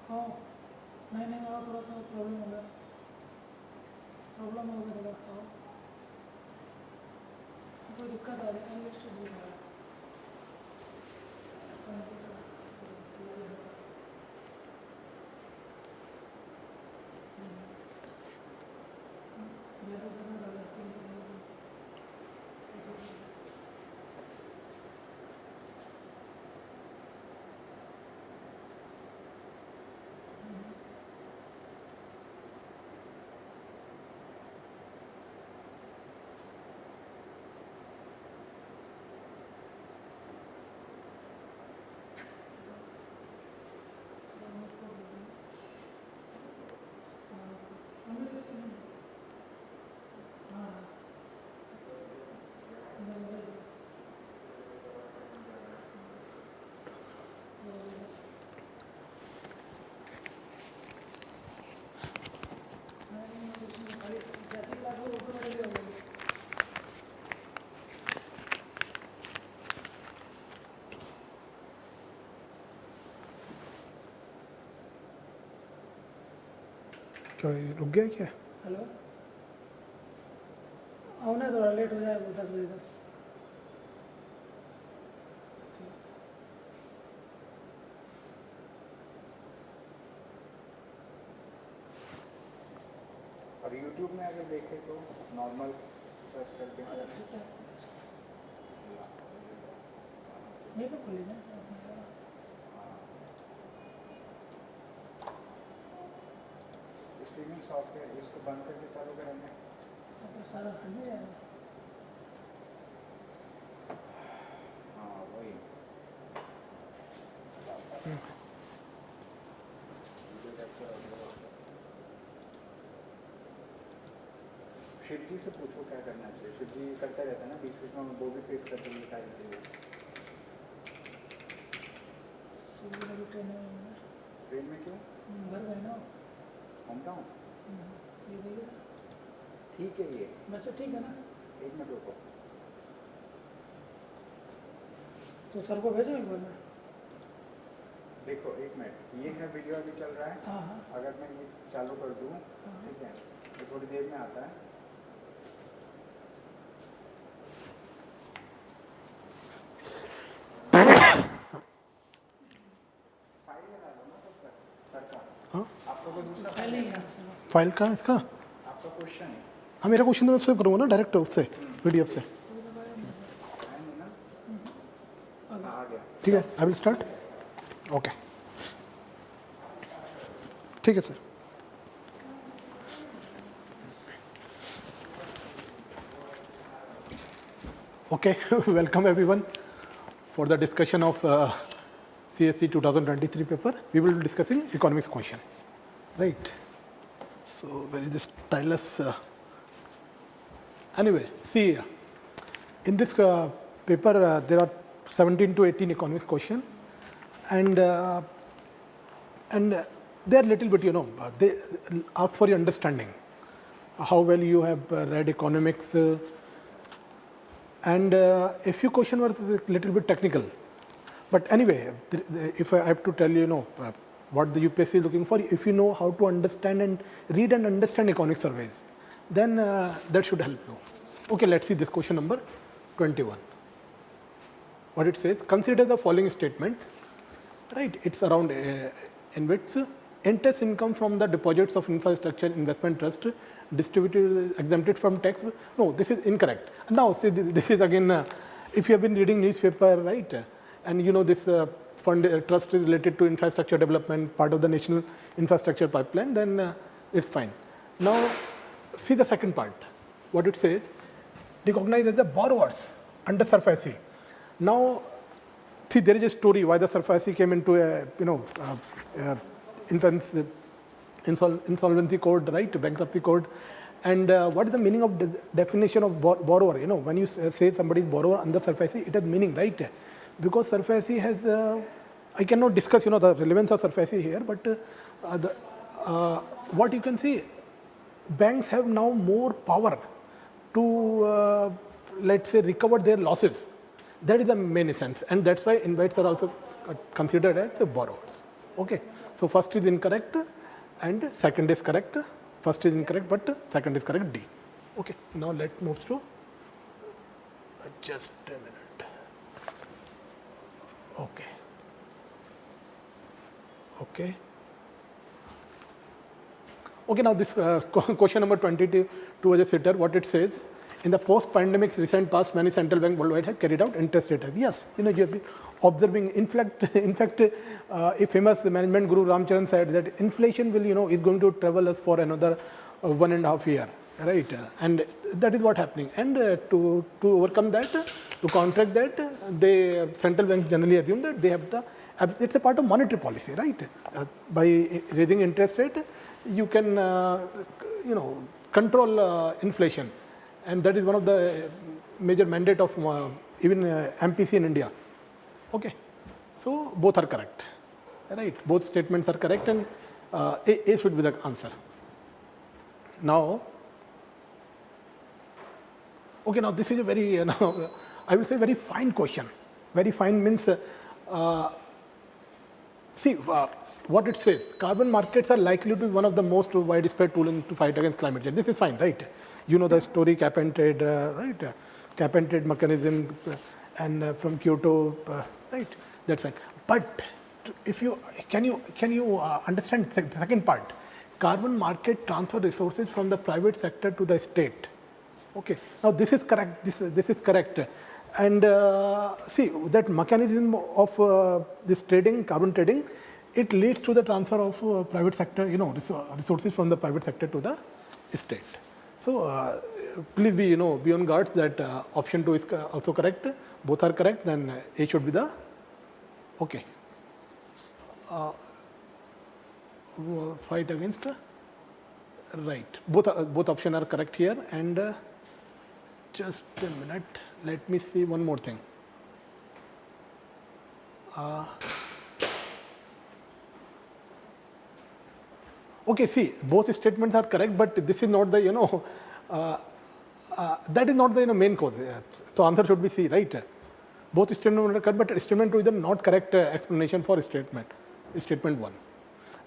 हाँ, नहीं आओ, थोड़ा सा प्रॉब्लम हो गया थोड़ा. हाँ, कोई दिक्कत आ रही है, लिस्ट दे रहा है. क्या रुक गया क्या? हेलो आओ ना, थोड़ा लेट हो जाएगा 10 बजे तक। और YouTube में अगर देखें तो नॉर्मल सर्च करके नहीं तो खुले जाए स्ट्रीमिंग सॉफ्टवेयर इसको बंद करके चालू करेंगे तो सारा हट जाएगा। हाँ वही शिव जी से पूछो क्या करना चाहिए। शिव जी करता रहता है ना बीच बीच में, वो भी फेस करते हैं ये सारी चीज़ें। ट्रेन में क्यों? घर गए ना, होम टाउन ये देखिए ठीक है ये। वैसे ठीक है ना, एक मिनट रुको। तो सर को भेजो एक बार में। देखो एक मिनट, ये है वीडियो अभी चल रहा है। हाँ हाँ अगर मैं ये चालू कर दूँ ठीक है तो थोड़ी देर में आता है। आपका कोई दूसरा पहले ही है सर। फाइल का इसका? आपका क्वेश्चन है? हाँ मेरा क्वेश्चन तो मैं सेव करूँगा ना डायरेक्ट उससे PDF से। आ गया। ठीक है, आई विल स्टार्ट। ओके ठीक है sir. Okay, welcome everyone for the discussion of CSE 2023 paper. We will be discussing economics question, right? So where is this stylus? Anyway, see, in this paper there are 17 to 18 economics question, and they are little bit, they ask for your understanding, how well you have read economics. And a few questions were a little bit technical. But anyway, if I have to tell you, what the UPSC is looking for, if you know how to understand and read and understand economic surveys, then that should help you. Okay, let's see this question number 21. What it says, consider the following statement, right? It's around in which interest income from the deposits of infrastructure investment trust distributed exempted from tax. No, this is incorrect. Now see, this is again, if you have been reading newspaper, right, and you know this fund trust is related to infrastructure development, part of the national infrastructure pipeline, then it's fine. Now see the second part. What it says, recognize as the borrowers under SURFACE. Now see, there is a story why the SURFACE came into a insolvency code, right, bankruptcy code, and what is the meaning of definition of borrower? When you say somebody is borrower under SURFACE, it has meaning, right? Because SURFACE has, I cannot discuss, the relevance of SURFACE here, but what you can see, banks have now more power to, let's say, recover their losses. That is the main essence, and that's why invites are also considered as the borrowers. Okay, so first is incorrect and second is correct. First is incorrect, but second is correct, D. Okay, now let's move to just a minute. Okay. Okay. Okay, now this question number 22 as a sitter, what it says, in the post-pandemic recent past, many central banks worldwide have carried out interest rate hikes. Yes, you have been observing. In fact, a famous management guru Ramcharan said that inflation will, is going to travel us for another 1.5 years, right? And that is what happening. And to overcome that, to counteract that, the central banks generally assume that they have it's a part of monetary policy, right? By raising interest rate, you can, control inflation. And that is one of the major mandate of even MPC in India. Okay, so both are correct, right? Both statements are correct, and A should be the answer. Now, okay, now this is a very, I will say very fine question. Very fine means See, what it says, carbon markets are likely to be one of the most widespread tools to fight against climate change. This is fine, right? You know the story, cap and trade, right? Cap and trade mechanism, and from Kyoto, right? That's fine. But if you can you understand the second part? Carbon market transfer resources from the private sector to the state. Okay. Now this is correct. This is correct. And see that mechanism of this trading, carbon trading, it leads to the transfer of private sector, resources from the private sector to the state. So please be, be on guard that option 2 is also correct. Both are correct. Then A should be the okay. Fight against right. Both options are correct here. And just a minute. Let me see one more thing. Okay, see, both statements are correct, but this is not the, that is not the main cause. So answer should be C, right? Both statements are correct, but statement 2 is the not correct explanation for statement 1.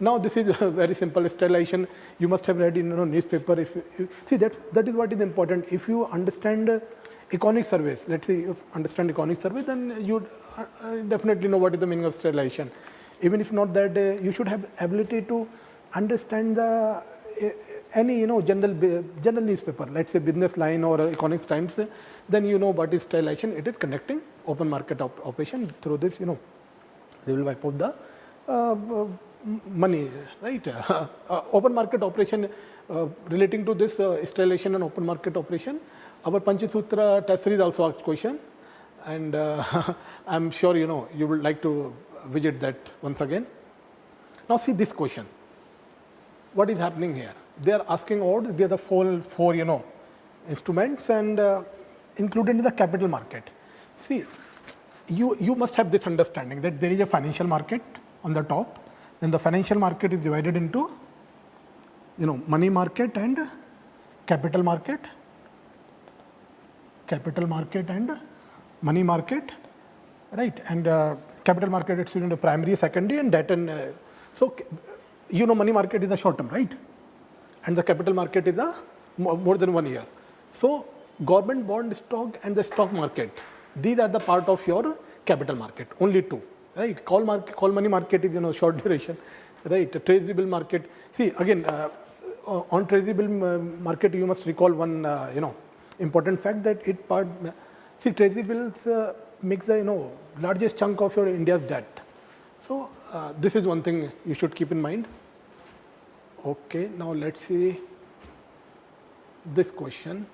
Now this is very simple sterilization. You must have read in newspaper. See that is what is important. If you understand economic surveys, let's say you understand economic surveys, then you definitely know what is the meaning of sterilization. Even if not that, you should have ability to understand the any general newspaper, let's say Business Line or Economics Times, then you know what is sterilization. It is conducting open market operation. Through this, they will wipe out the money, right? Open market operation relating to this sterilization and open market operation. Our PANCHSUTRA test series also asked question, and I'm sure you would like to visit that once again. Now see this question. What is happening here? They are asking about the four instruments and included in the capital market. See, you must have this understanding that there is a financial market on the top. Then the financial market is divided into money market and capital market and money market, right? And capital market is the primary, secondary, and debt. And so money market is the short term, right? And the capital market is the more than 1 year. So government bond stock and the stock market, these are the part of your capital market. Only 2, right? Call money market is short duration, right? Treasury bill market. See again on treasury bill market, you must recall one important fact that treasury bills makes the largest chunk of your India's debt. So this is one thing you should keep in mind. Okay, now let's see this question.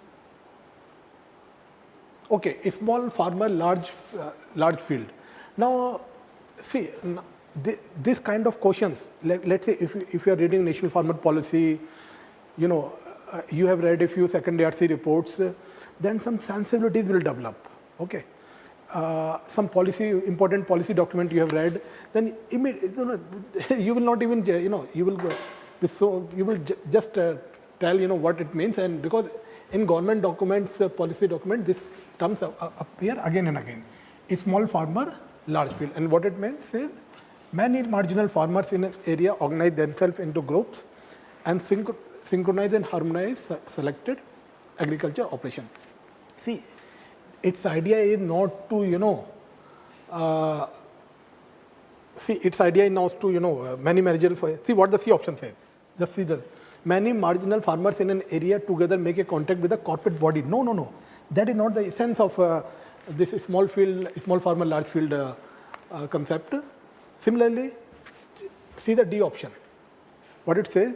Okay, a small farmer, large field. Now see this kind of questions. Let's say if you are reading National Farmer Policy, you have read a few secondary RC reports, then some sensibilities will develop. Okay, some important policy document you have read, then you will not even you will just tell what it means, and because in government documents, policy documents, this terms appear again and again. A small farmer, large field, and what it means is many marginal farmers in an area organize themselves into groups and synchronize and harmonize selected agriculture operation. See, its idea is not to its idea is not to many marginal. See what the C option says. Just see the many marginal farmers in an area together make a contact with a corporate body. No. That is not the essence of this small farmer, large field concept. Similarly, see the D option. What it says,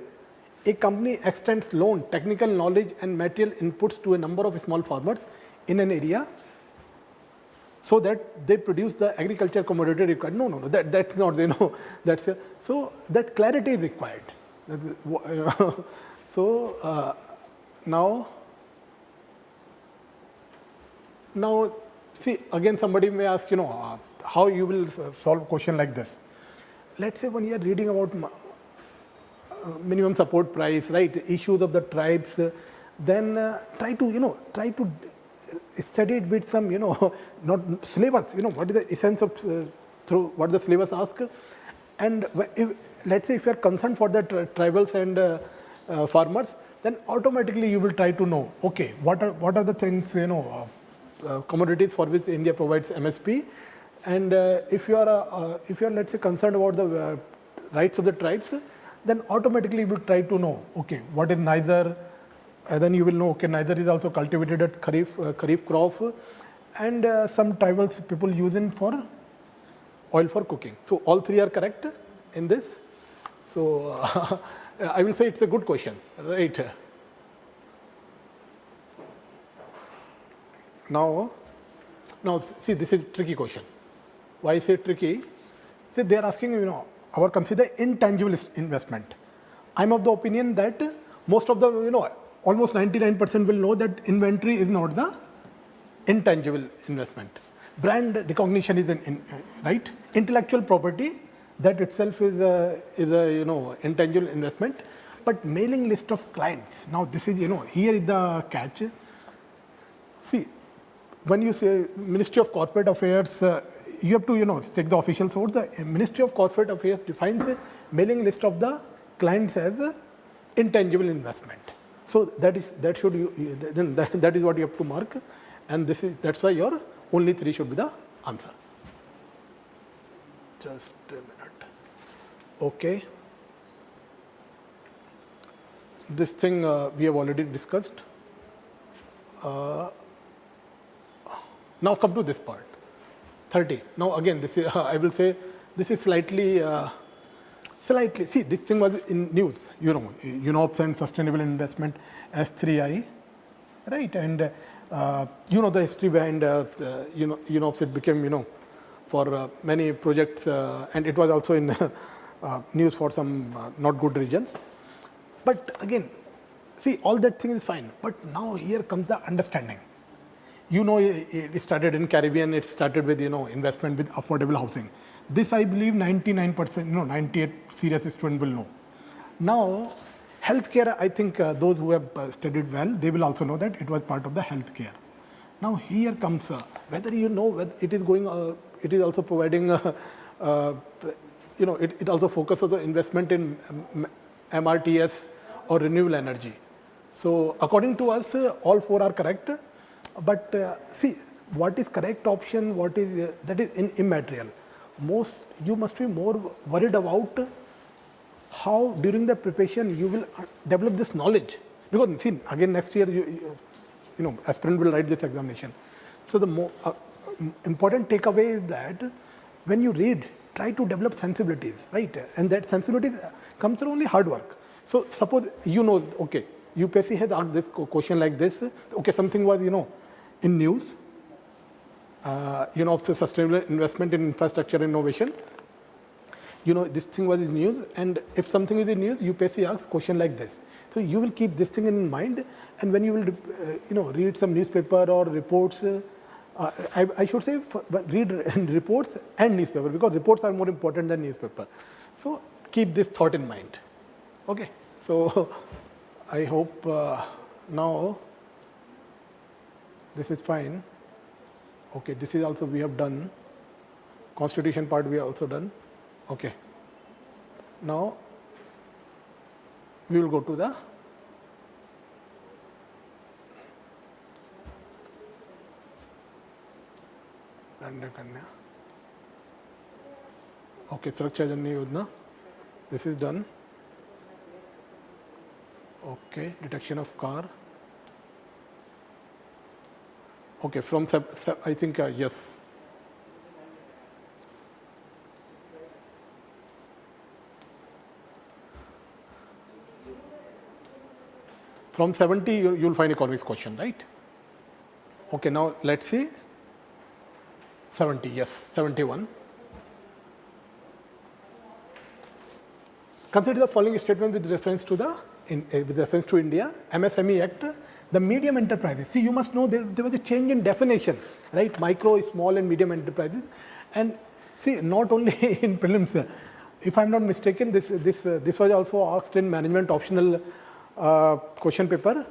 a company extends loan, technical knowledge and material inputs to a number of small farmers in an area so that they produce the agriculture commodity required. No, that's not, that's so that clarity is required. So now see again somebody may ask how you will solve a question like this. Let's say when you are reading about minimum support price, right, issues of the tribes, then try to study it with some not syllabus, what is the essence of through what the syllabus asks, And let's say if you are concerned for the tribals and farmers, then automatically you will try to know, okay, what are the things, commodities for which India provides MSP, and if you are let's say concerned about the rights of the tribes, then automatically you will try to know, okay, what is Niger, then you will know, okay, Niger is also cultivated at Kharif crop, and some tribal people use it for oil for cooking. So all three are correct in this. So I will say it's a good question, right? Now see, this is a tricky question. Why is it tricky? See, they are asking, our consider intangible investment. I'm of the opinion that most of the, almost 99% will know that inventory is not the intangible investment. Brand recognition is right. Intellectual property, that itself is a intangible investment. But mailing list of clients. Now this is, here is the catch. See, when you say Ministry of Corporate Affairs, you have to, take the official source. The Ministry of Corporate Affairs defines the mailing list of the clients as intangible investment. So that is what you have to mark, and that's why your only three should be the answer. Just a minute. Okay. This thing we have already discussed. Now come to this part. 30. Now again, this is, I will say this is slightly. See, this thing was in news. UNOPS and Sustainable Investment S3I, right? And the history behind UNOPS. It became for many projects, and it was also in news for some not good regions. But again, see, all that thing is fine. But now here comes the understanding. It started in Caribbean. It started with investment with affordable housing. This I believe 99%, 98 serious students will know. Now, healthcare, I think those who have studied well, they will also know that it was part of the healthcare. Now here comes whether whether it is going. It is also providing. It also focuses on investment in MRTS or renewable energy. So according to us, all four are correct. But see, what is correct option? What is that is immaterial. You must be more worried about how during the preparation you will develop this knowledge. Because see, again next year aspirant will write this examination. So the more important takeaway is that when you read, try to develop sensibilities, right? And that sensibility comes from only hard work. So suppose okay, UPSC has asked this question like this. Okay, something was in news. Of the sustainable investment in infrastructure innovation. This thing was in news, and if something is in news, UPSC asks question like this. So you will keep this thing in mind, and when you will, read some newspaper or reports, I should say read reports and newspaper, because reports are more important than newspaper. So keep this thought in mind. Okay. So I hope now this is fine. Okay, this is also we have done. Constitution part we have also done. Okay. Now we will go to the okay, Suraksha Janni Yojana. This is done. Okay, detection of car. Okay, from I think yes. From 70, you'll find economics question, right? Okay, now let's see. 70, yes, 71. Consider the following statement with reference to India, MSME Act. The medium enterprises. See, you must know there was a change in definition, right? Micro, small, and medium enterprises. And see, not only in prelims. If I'm not mistaken, this was also asked in management optional question paper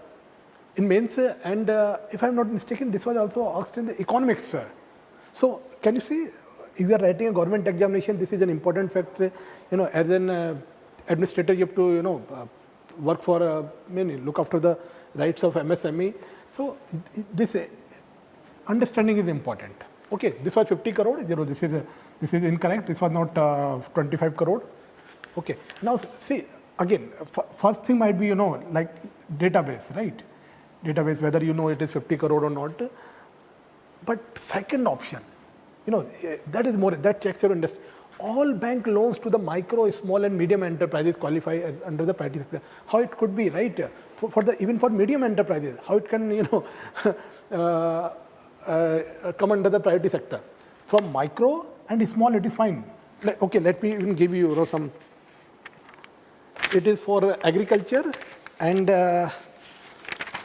in mains. And if I'm not mistaken, this was also asked in the economics. So can you see, if you are writing a government examination, this is an important factor. As an administrator, you have to, work for, look after the rights of MSME. So this understanding is important. Okay, this was 50 crore. This is incorrect. This was not 25 crore. Okay. Now see again. First thing might be like database, right? Database, whether it is 50 crore or not. But second option, that is more, that checks your industry. All bank loans to the micro, small and medium enterprises qualify as under the priority sector. How it could be, right? Even for medium enterprises, how it can, come under the priority sector. From micro and small, it is fine. Okay, let me even give you some. It is for agriculture and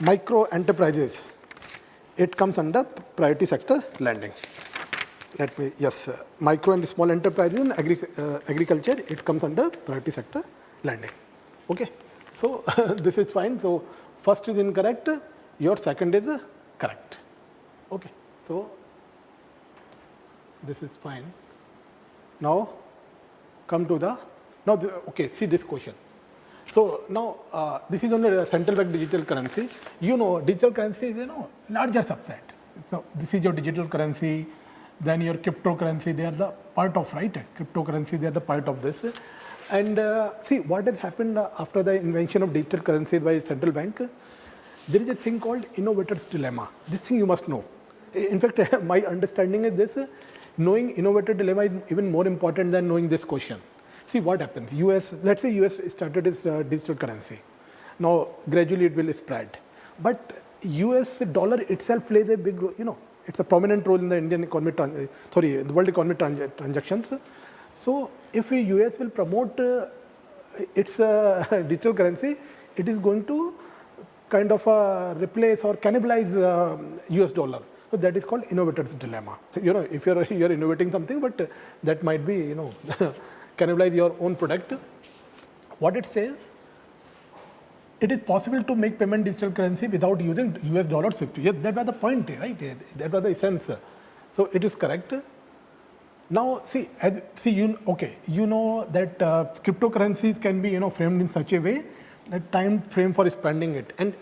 micro enterprises. It comes under priority sector lending. Micro and small enterprises in agriculture, it comes under priority sector lending. Okay, so this is fine. So first is incorrect, your second is correct. Okay, so this is fine. Now come to the, okay, see this question. So now this is on the central bank digital currency. Digital currency is larger subset. So this is your digital currency, then your cryptocurrency, they are the part of, right? Cryptocurrency, they are the part of this. And see what has happened after the invention of digital currency by central bank. There is a thing called innovator's dilemma. This thing you must know. In fact, my understanding is this, knowing innovator dilemma is even more important than knowing this question. See what happens. Let's say US started its digital currency. Now gradually it will spread. But US dollar itself plays a big role, it's a prominent role in the Indian economy, the world economy transactions. So if US will promote its digital currency, it is going to kind of replace or cannibalize US dollar. So that is called innovator's dilemma. If you're innovating something, but that might be, cannibalize your own product. What it says, it is possible to make payment digital currency without using US dollar SWIFT. Yes, that was the point, right? That was the essence. So it is correct. Now see, you know that cryptocurrencies can be framed in such a way that time frame for spending it. And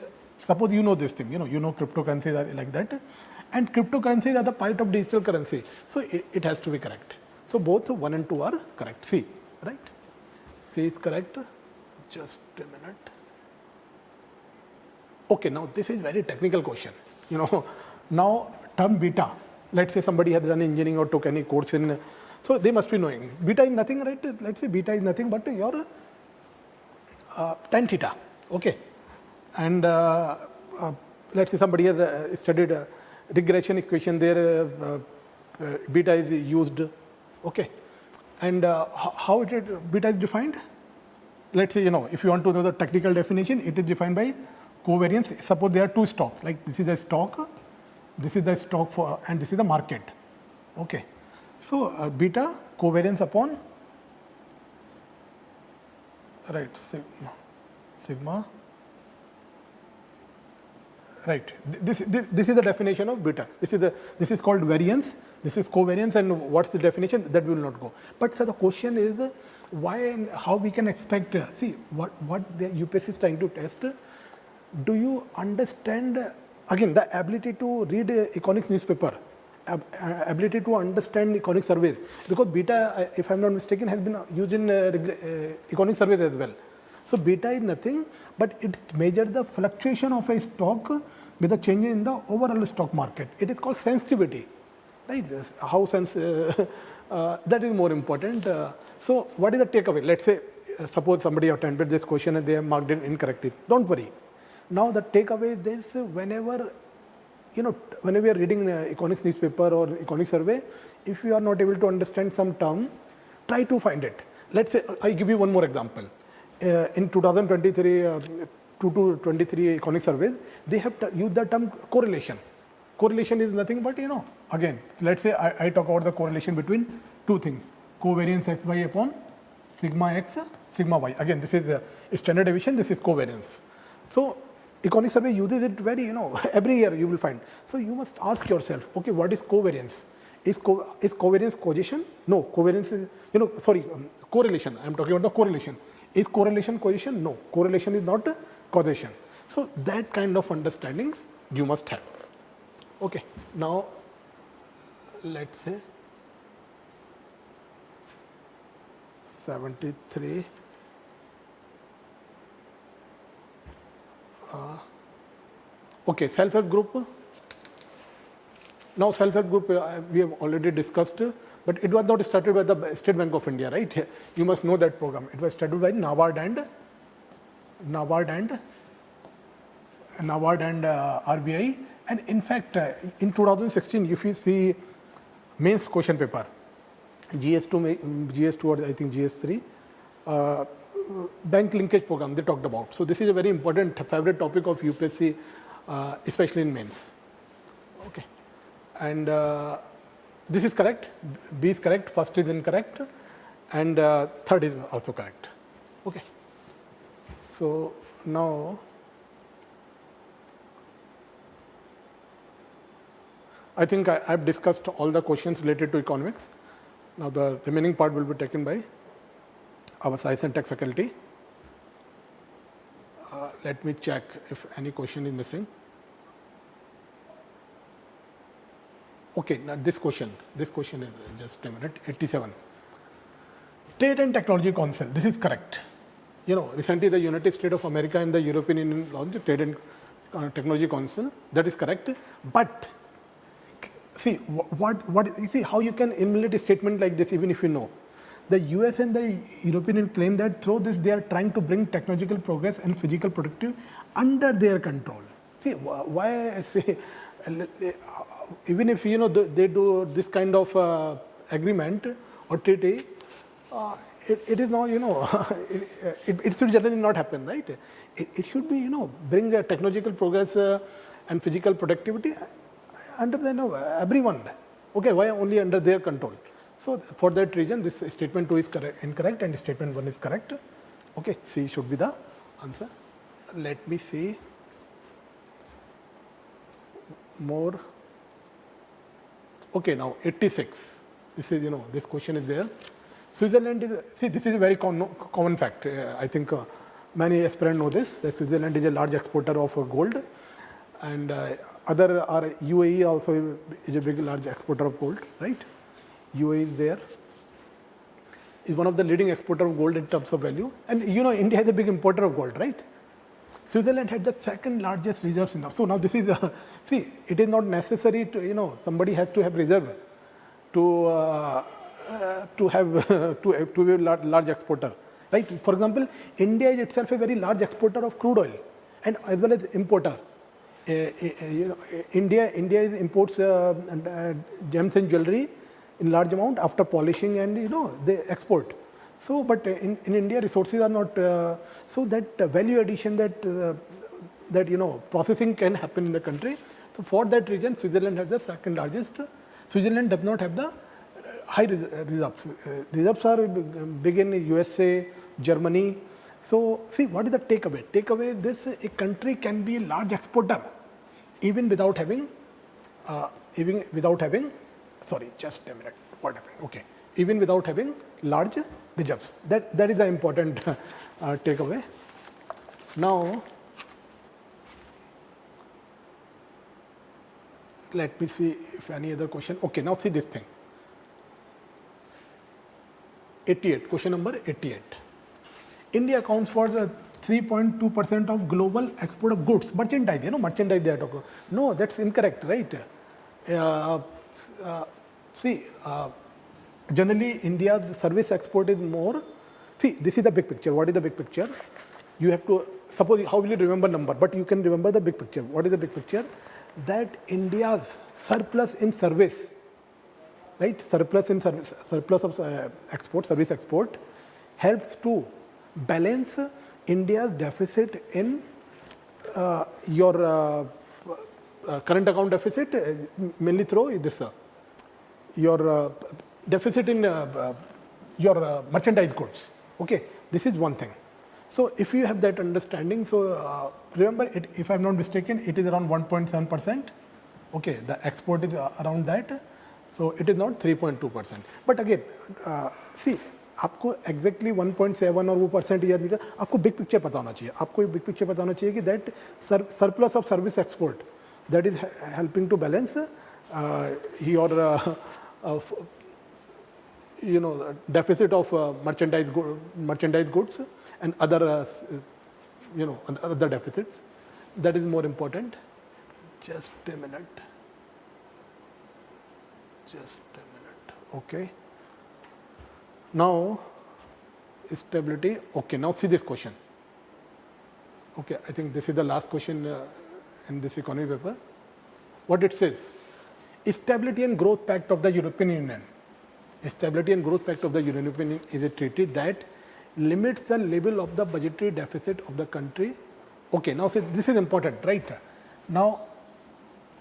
suppose this thing, cryptocurrencies are like that, and cryptocurrencies are the part of digital currency. So it has to be correct. So both 1 and 2 are correct. C, right? C is correct. Just a minute. Okay, now this is very technical question. Now term beta. Let's say somebody has done engineering or took any course in, so they must be knowing. Beta is nothing, right? Let's say beta is nothing but your tan theta. Okay, and let's say somebody has studied regression equation. There, beta is used. Okay, and how beta is defined? Let's say if you want to know the technical definition, it is defined by covariance. Suppose there are two stocks, like this is a stock, this is the stock for, and this is the market. Okay, so beta covariance upon, right, sigma, right. This is the definition of beta. This is called variance. This is covariance, and what's the definition? That will not go. But so the question is, why and how we can expect? See what the UPSC is trying to test. Do you understand, again, the ability to read economics newspaper, ability to understand economic surveys, because beta, if I'm not mistaken, has been used in economic surveys as well. So beta is nothing, but it measures the fluctuation of a stock with a change in the overall stock market. It is called sensitivity, right? How that is more important. So what is the takeaway? Let's say, suppose somebody attempted this question and they have marked it incorrectly. Don't worry. Now the takeaway is this: whenever you are reading economics newspaper or economic survey, if you are not able to understand some term, try to find it. Let's say I give you one more example. In 2023 economic surveys, they have used the term correlation. Correlation is nothing but again, let's say I talk about the correlation between two things: covariance xy upon sigma x, sigma y. Again, this is standard deviation. This is covariance. So economic survey uses it very, every year you will find. So you must ask yourself, okay, what is covariance? Is covariance causation? No, covariance is, correlation. I am talking about the correlation. Is correlation causation? No, correlation is not causation. So that kind of understanding you must have. Okay, now let's say 73. Okay, self-help group. Now self-help group we have already discussed, but it was not started by the State Bank of India, right? You must know that program. It was started by NABARD and RBI. And in fact, in 2016, if you see mains question paper, GS2 or I think GS3, bank linkage program they talked about. So this is a very important favorite topic of UPSC, especially in mains. Okay, and this is correct. B is correct. First is incorrect, and third is also correct. Okay. So now I think I've discussed all the questions related to economics. Now the remaining part will be taken by our science and tech faculty. Let me check if any question is missing. Okay, now this question is just a minute, 87. Trade and Technology Council, this is correct. Recently the United States of America and the European Union launched Trade and Technology Council, that is correct. But see, see how you can emulate a statement like this even if you know. The US and the European Union claim that through this they are trying to bring technological progress and physical productivity under their control. See, why say, even if they do this kind of agreement or treaty, it is not, it should generally not happen, right? It should be, bring technological progress and physical productivity under everyone. Okay, why only under their control? So for that reason, this statement 2 is incorrect and statement 1 is correct. Okay, C should be the answer. Let me see more. Okay, now 86. This is, this question is there. Switzerland is, see, this is a very common fact. I think many aspirants know this, that Switzerland is a large exporter of gold, and other are UAE also is a big large exporter of gold, right? UAE is there, is one of the leading exporter of gold in terms of value, and India is a big importer of gold, right? Switzerland had the second largest reserves in the, so now this is see, it is not necessary to somebody has to have reserve to have to be a large exporter, right? For example, India is itself a very large exporter of crude oil and as well as importer. India imports gems and jewelry in large amount after polishing, and they export. So, but in India resources are not so that value addition that processing can happen in the country. So for that reason, Switzerland has the second largest. Switzerland does not have the high reserves. Reserves are big in USA, Germany. So see, what is the takeaway? Takeaway: this a country can be a large exporter even without having sorry, just a minute. What happened? Okay, even without having large reserves. That is the important takeaway. Now, let me see if any other question. Okay, now see this thing. 88, question number 88. India accounts for the 3.2% of global export of goods, merchandise, merchandise they are talking. No, that's incorrect, right? See, generally India's service export is more. See, this is the big picture. What is the big picture? You have to, suppose, how will you remember number? But you can remember the big picture. What is the big picture? That India's surplus in service, right? Surplus in service, surplus of export, service export, helps to balance India's deficit in your current account deficit, mainly through this, your deficit in your merchandise goods. Okay, this is one thing. So if you have that understanding, so remember, if I'm not mistaken, it is around 1.7%. Okay, the export is around that. So it is not 3.2%. But again, see, आपको exactly 1.7 और वो percent याद नहीं कर, आपको big picture पता होना चाहिए. आपको एक big picture पता होना चाहिए कि that surplus of service export that is helping to balance your deficit of merchandise goods and other other deficits. That is more important. Just a minute. Okay. Now stability. Okay, now see this question. Okay, I think this is the last question in this economy paper. What it says: Stability and Growth Pact of the European Union. Stability and Growth Pact of the European Union is a treaty that limits the level of the budgetary deficit of the country. Okay, now see, this is important, right? Now,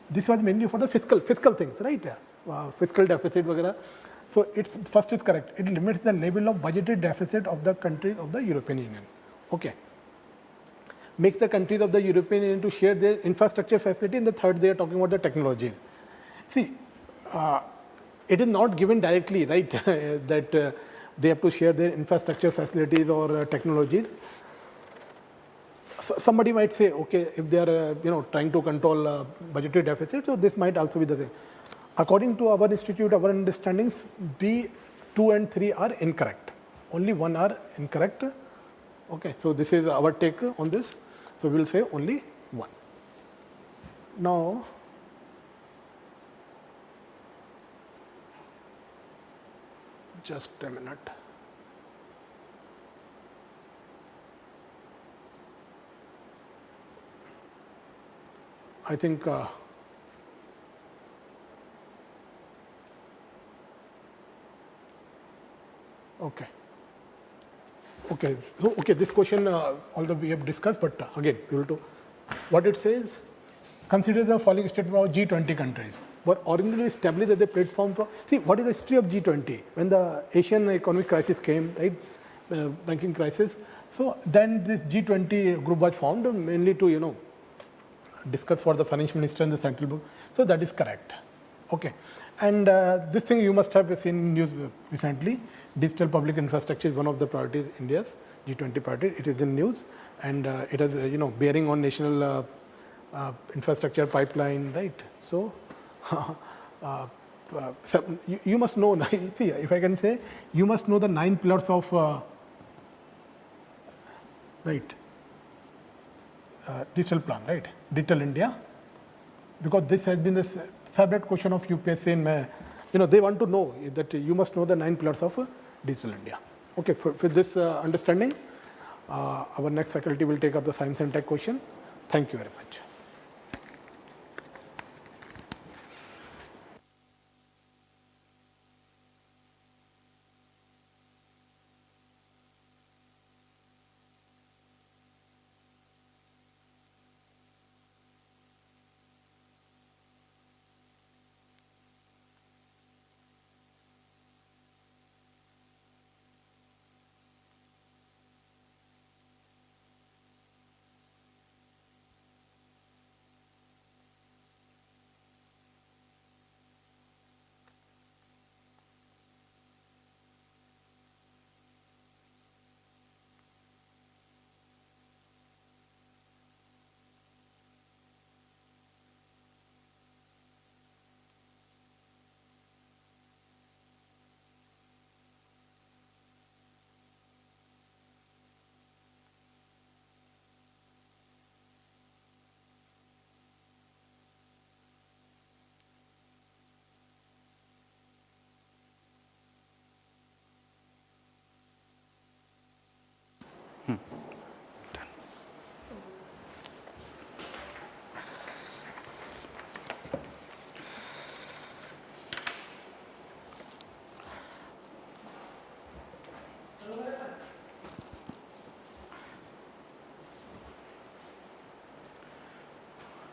this was mainly for the fiscal things, right? Fiscal deficit, वगैरह. So it's first is correct. It limits the level of budgetary deficit of the countries of the European Union. Okay. Makes the countries of the European Union to share their infrastructure facility. In the third, they are talking about the technologies. See, it is not given directly, right, that they have to share their infrastructure facilities or technologies. Somebody might say, okay, if they are trying to control budgetary deficit, so this might also be the thing. According to our institute, our understandings, B, 2 and 3 are incorrect. Only 1 are incorrect. Okay, so this is our take on this. So we will say only 1. Now, just a minute. I think okay. So, this question, although we have discussed, but again, we will do. What it says, consider the following statement of G20 countries were originally established as a platform for. See, what is the history of G20? When the Asian economic crisis came, right, banking crisis. So then this G20 group was formed mainly to discuss for the finance minister and the central bank. So that is correct. Okay, and this thing you must have seen news recently. Digital public infrastructure is one of the priorities, India's G20 priority. It is in news, and it has bearing on national infrastructure pipeline, right? So, you must know. See, if I can say, you must know the 9 pillars of digital plan, right? Digital India, because this has been the favorite question of UPSC. And they want to know that you must know the 9 pillars of Digital India. Okay, for this understanding, our next faculty will take up the science and tech question. Thank you very much.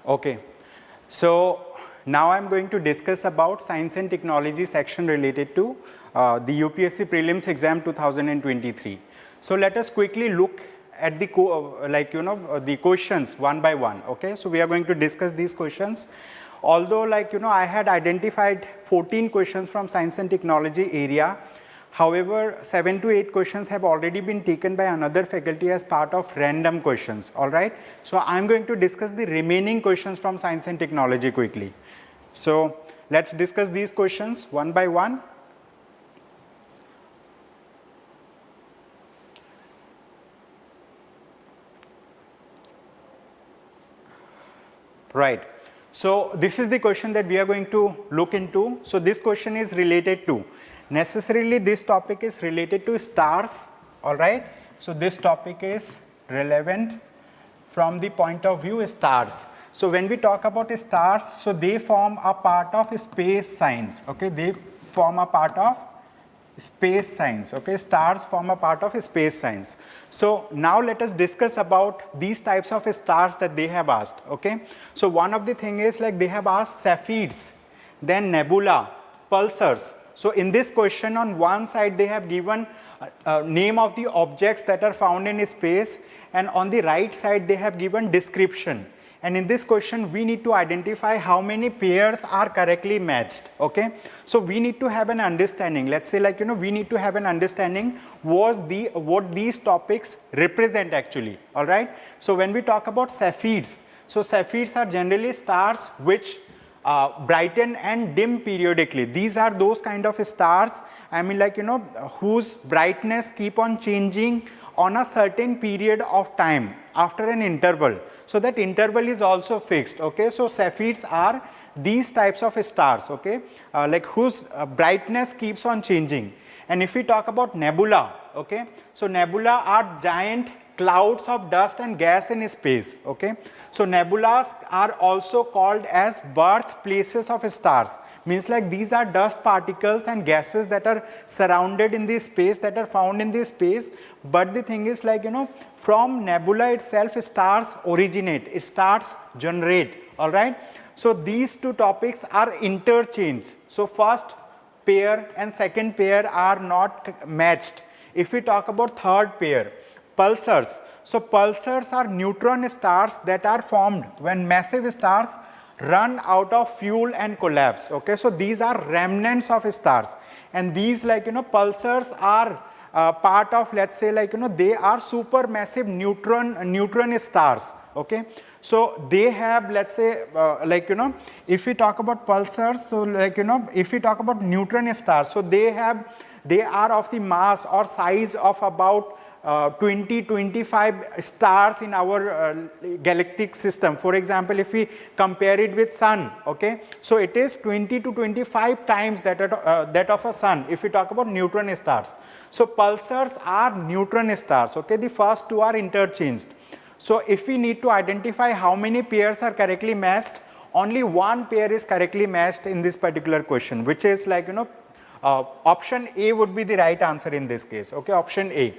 Okay, so now I'm going to discuss about science and technology section related to the UPSC Prelims exam 2023. So let us quickly look at the the questions one by one. Okay, so we are going to discuss these questions. Although I had identified 14 questions from science and technology area, however 7 to 8 questions have already been taken by another faculty as part of random questions, alright. So I am going to discuss the remaining questions from science and technology quickly. So let's discuss these questions one by one. Right. So this is the question that we are going to look into. So this question is related to, necessarily this topic is related to stars, all right. So this topic is relevant from the point of view stars. So when we talk about stars, so they form a part of space science, okay. They form a part of space science, okay. Stars form a part of space science. So now let us discuss about these types of stars that they have asked, okay. So one of the thing is like they have asked Cepheids, then nebula, pulsars. So in this question on one side they have given name of the objects that are found in space, and on the right side they have given description. And in this question we need to identify how many pairs are correctly matched, okay. So we need to have an understanding, let's say we need to have an understanding what these topics represent actually, all right. So when we talk about Cepheids, so Cepheids are generally stars which brighten and dim periodically. These are those kind of stars, I mean whose brightness keep on changing on a certain period of time after an interval. So that interval is also fixed, okay. So Cepheids are these types of stars, okay, like whose brightness keeps on changing. And if we talk about nebula, okay, so nebula are giant clouds of dust and gas in space, okay. So nebulas are also called as birthplaces of stars, means like these are dust particles and gases that are surrounded in this space, that are found in this space. But the thing is from nebula itself stars originate, stars generate, all right. So these two topics are interchanged. So first pair and second pair are not matched. If we talk about third pair, pulsars. So pulsars are neutron stars that are formed when massive stars run out of fuel and collapse, okay. So these are remnants of stars, and these pulsars are part of, let's say they are supermassive neutron stars, okay. So they have, let's say if we talk about pulsars, so if we talk about neutron stars, so they are of the mass or size of about 20-25 stars in our galactic system. For example, if we compare it with sun, okay, so it is 20 to 25 times that of a sun if we talk about neutron stars. So pulsars are neutron stars, okay. The first two are interchanged. So if we need to identify how many pairs are correctly matched, only one pair is correctly matched in this particular question, which is option A would be the right answer in this case, okay, option A.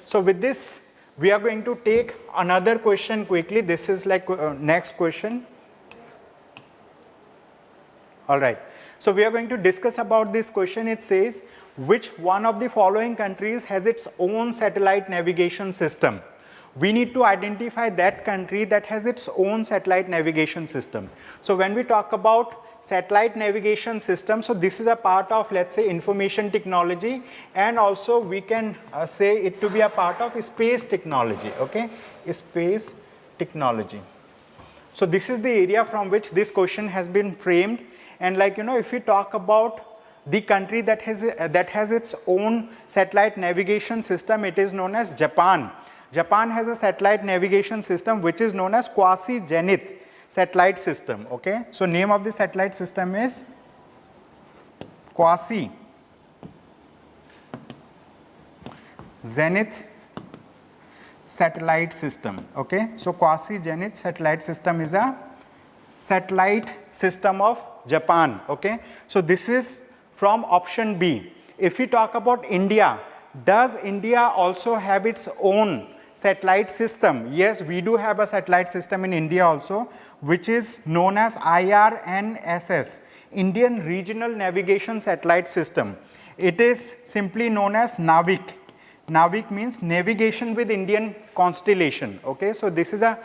So with this, we are going to take another question quickly. This is next question. All right. So we are going to discuss about this question. It says, which one of the following countries has its own satellite navigation system? We need to identify that country that has its own satellite navigation system. So when we talk about satellite navigation system, so this is a part of, let's say, information technology, and also we can say it to be a part of space technology, okay, space technology. So this is the area from which this question has been framed. And if we talk about the country that has its own satellite navigation system, it is known as Japan. Japan has a satellite navigation system which is known as quasi-zenith satellite system, okay. So name of the satellite system is quasi-zenith satellite system, okay. So quasi-zenith satellite system is a satellite system of Japan, okay. So this is from option B. If we talk about India, does India also have its own satellite system? Yes, we do have a satellite system in India also, which is known as IRNSS, Indian Regional Navigation Satellite System. It is simply known as NAVIC. Navik means navigation with Indian constellation. Okay, so this is a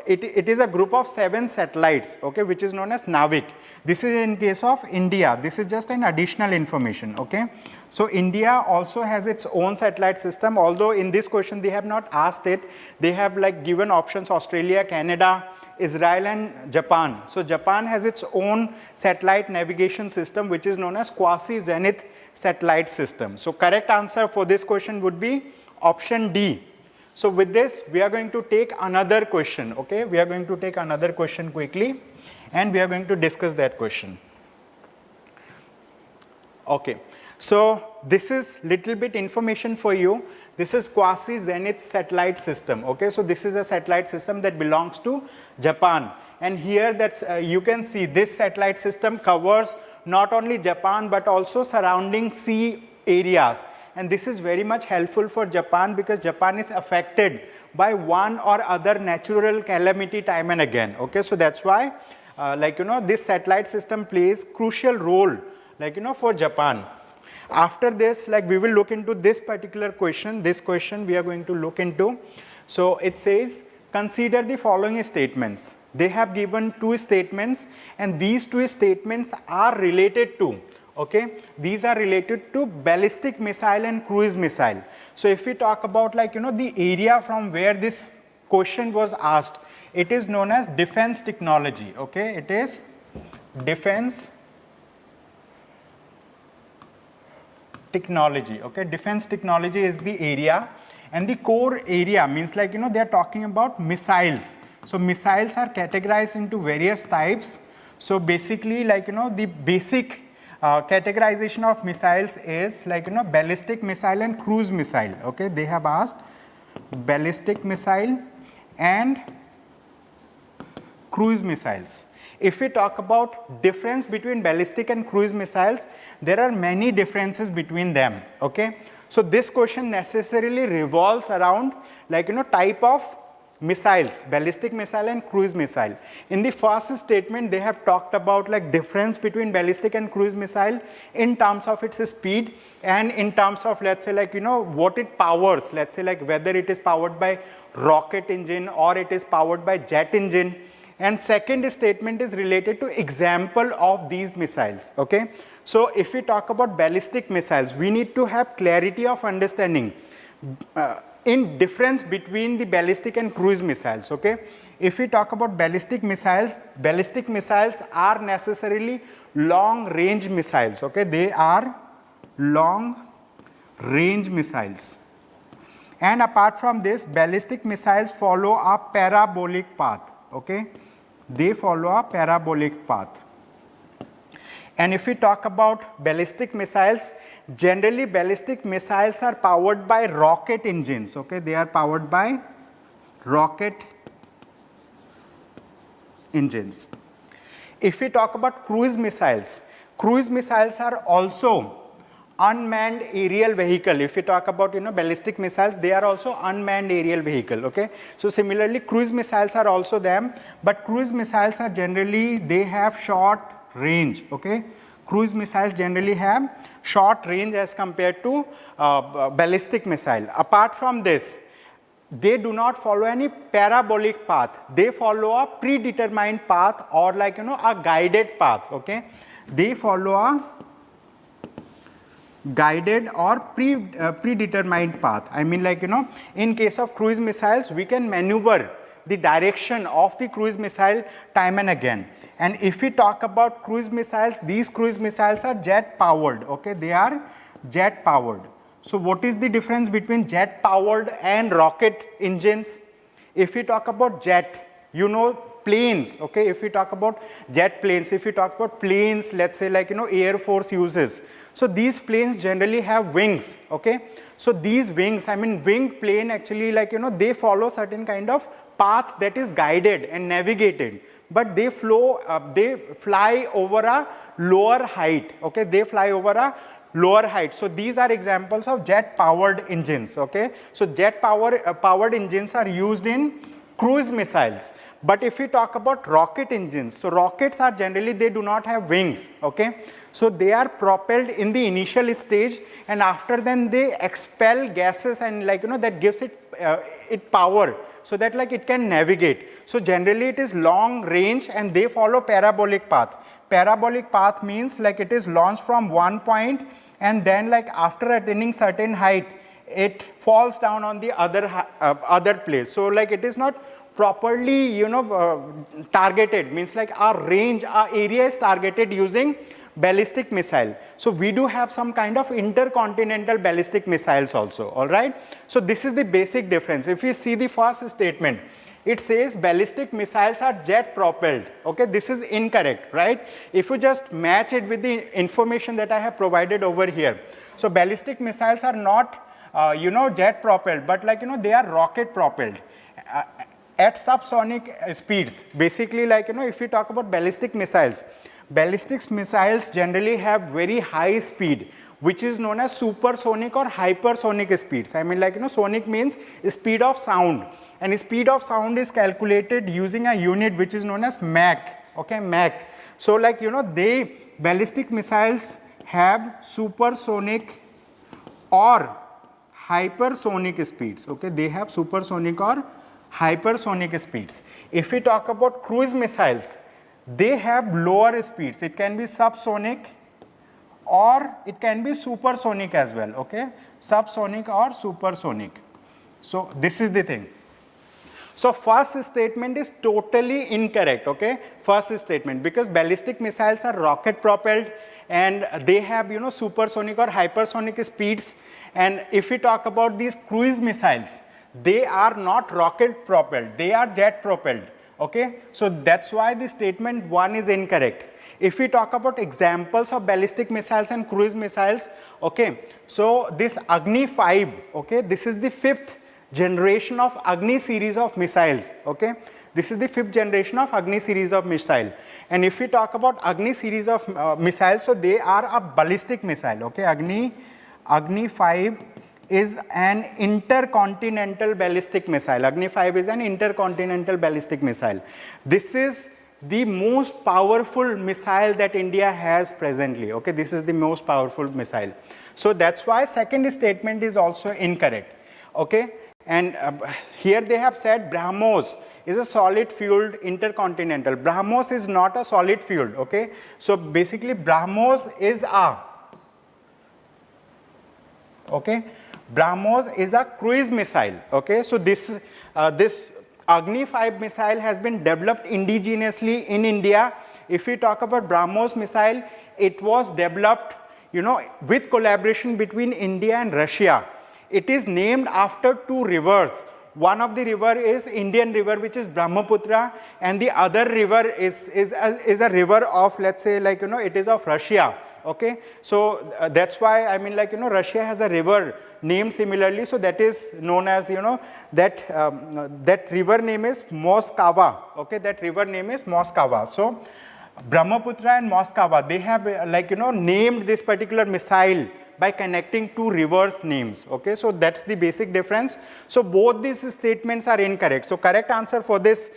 it is a group of 7 satellites, okay, which is known as Navik. This is in case of India. This is just an additional information. Okay, so India also has its own satellite system, although in this question they have not asked it. They have like given options: Australia, Canada, Israel and Japan. So Japan has its own satellite navigation system, which is known as quasi-zenith satellite system. So correct answer for this question would be option D. So with this, we are going to take another question. Okay, we are going to take another question quickly, and we are going to discuss that question. Okay, so this is little bit information for you. This is quasi-zenith satellite system. Okay, so this is a satellite system that belongs to Japan, and here that's you can see this satellite system covers not only Japan but also surrounding sea areas, and this is very much helpful for Japan because Japan is affected by one or other natural calamity time and again. Okay, so that's why this satellite system plays crucial role for Japan. After this, we will look into this particular question. This question we are going to look into. So it says, consider the following statements. They have given 2 statements, and these 2 statements are related to, okay, these are related to ballistic missile and cruise missile. So if we talk about the area from where this question was asked, it is known as defense technology. Okay, it is defense technology. Okay, defense technology is the area, and the core area means they are talking about missiles. So missiles are categorized into various types. So basically the basic categorization of missiles is ballistic missile and cruise missile. Okay, they have asked ballistic missile and cruise missiles. If we talk about difference between ballistic and cruise missiles, there are many differences between them. Okay, so this question necessarily revolves around type of missiles, ballistic missile and cruise missile. In the first statement, they have talked about difference between ballistic and cruise missile in terms of its speed and in terms of let's say what it powers. Let's say whether it is powered by rocket engine or it is powered by jet engine. And second statement is related to example of these missiles. Okay, so if we talk about ballistic missiles, we need to have clarity of understanding in difference between the ballistic and cruise missiles. Okay, if we talk about ballistic missiles are necessarily long range missiles. Okay, they are long range missiles, and apart from this, ballistic missiles follow a parabolic path. Okay, they follow a parabolic path. And if we talk about ballistic missiles, generally ballistic missiles are powered by rocket engines. Okay, they are powered by rocket engines. If we talk about cruise missiles are also unmanned aerial vehicle. If we talk about ballistic missiles, they are also unmanned aerial vehicle. Okay, so similarly cruise missiles are also them, but cruise missiles are generally, they have short range. Okay, cruise missiles generally have short range as compared to ballistic missile. Apart from this, they do not follow any parabolic path. They follow a predetermined path or a guided path. Okay, they follow a guided or predetermined path. I mean in case of cruise missiles, we can maneuver the direction of the cruise missile time and again. And if we talk about cruise missiles, these cruise missiles are jet powered. Okay, they are jet powered. So what is the difference between jet powered and rocket engines? If we talk about jet, planes. Okay, if we talk about jet planes, if we talk about planes, let's say Air Force uses. So these planes generally have wings. Okay, so these wings, I mean winged plane actually they follow certain kind of path that is guided and navigated, but they fly over a lower height. Okay, they fly over a lower height. So these are examples of jet powered engines. Okay, so jet powered engines are used in cruise missiles. But if we talk about rocket engines, so rockets are generally, they do not have wings, okay? So they are propelled in the initial stage, and after then they expel gases and like, that gives it power, so that like it can navigate. So generally it is long range and they follow parabolic path. Parabolic path means like it is launched from one point, and then like after attaining certain height, it falls down on the other place. So like it is not properly, targeted, means like our range, our area is targeted using ballistic missile. So we do have some kind of intercontinental ballistic missiles also, all right? So this is the basic difference. If you see the first statement, it says ballistic missiles are jet propelled, okay? This is incorrect, right? If you just match it with the information that I have provided over here. So ballistic missiles are not, jet propelled, but like, they are rocket propelled. At subsonic speeds, basically like, if we talk about ballistic missiles generally have very high speed, which is known as supersonic or hypersonic speeds. I mean like, sonic means speed of sound, and speed of sound is calculated using a unit which is known as Mach, okay, Mach. So like, ballistic missiles have supersonic or hypersonic speeds, okay, they have supersonic or hypersonic speeds. If we talk about cruise missiles, they have lower speeds. It can be subsonic or it can be supersonic as well, okay, subsonic or supersonic. So this is the thing. So first statement is totally incorrect, okay, first statement, because ballistic missiles are rocket propelled and they have, supersonic or hypersonic speeds. And if we talk about these cruise missiles, they are not rocket propelled, they are jet propelled, okay. So that's why the statement 1 is incorrect. If we talk about examples of ballistic missiles and cruise missiles, okay, so this Agni 5, okay, this is the 5th generation of Agni series of missiles, okay. This is the 5th generation of Agni series of missile. And if we talk about Agni series of missiles, so they are a ballistic missile, okay. Agni 5 is an intercontinental ballistic missile. Agni 5 is an intercontinental ballistic missile. This is the most powerful missile that India has presently, okay. This is the most powerful missile. So that's why second statement is also incorrect, okay. And here they have said BrahMos is a solid fueled intercontinental. BrahMos is not a solid fueled, okay. So basically BrahMos is a, okay, BrahMos is a cruise missile, okay. So this Agni 5 missile has been developed indigenously in India. If we talk about BrahMos missile, it was developed, with collaboration between India and Russia. It is named after two rivers. One of the river is Indian river, which is Brahmaputra, and the other river is a river of, let's say, like, it is of Russia, okay. So that's why, I mean, like, Russia has a river named similarly, so that is known as, that river name is Moskva, okay, that river name is Moskva. So Brahmaputra and Moskva, they have named this particular missile by connecting two rivers names, okay. So that's the basic difference. So both these statements are incorrect. So correct answer for this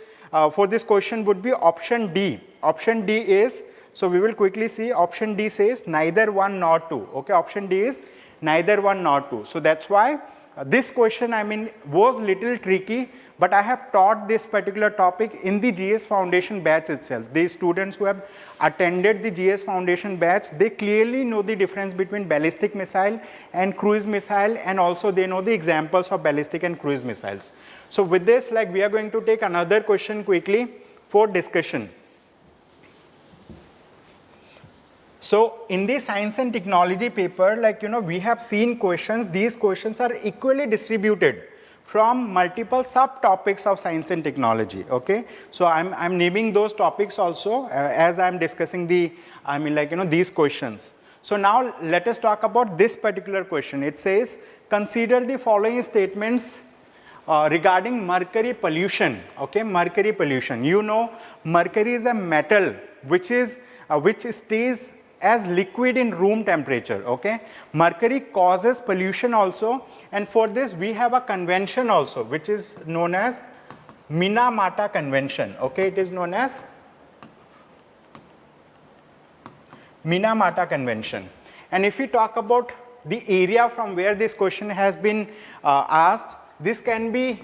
question would be option D. Option D is, so we will quickly see, option D says neither 1 nor 2, okay. Option D is neither 1 nor 2. So that's why this question, I mean, was little tricky, but I have taught this particular topic in the GS Foundation batch itself. These students who have attended the GS Foundation batch, they clearly know the difference between ballistic missile and cruise missile, and also they know the examples of ballistic and cruise missiles. So with this, like, we are going to take another question quickly for discussion. So in the science and technology paper, like, we have seen questions. These questions are equally distributed from multiple subtopics of science and technology, okay. So I'm naming those topics also as I'm discussing the, I mean, like, these questions. So now let us talk about this particular question. It says, consider the following statements regarding mercury pollution, okay. Mercury pollution. Mercury is a metal which stays as liquid in room temperature, okay. Mercury causes pollution also, and for this we have a convention also, which is known as Minamata Convention. Okay, it is known as Minamata Convention. And if we talk about the area from where this question has been asked, this can be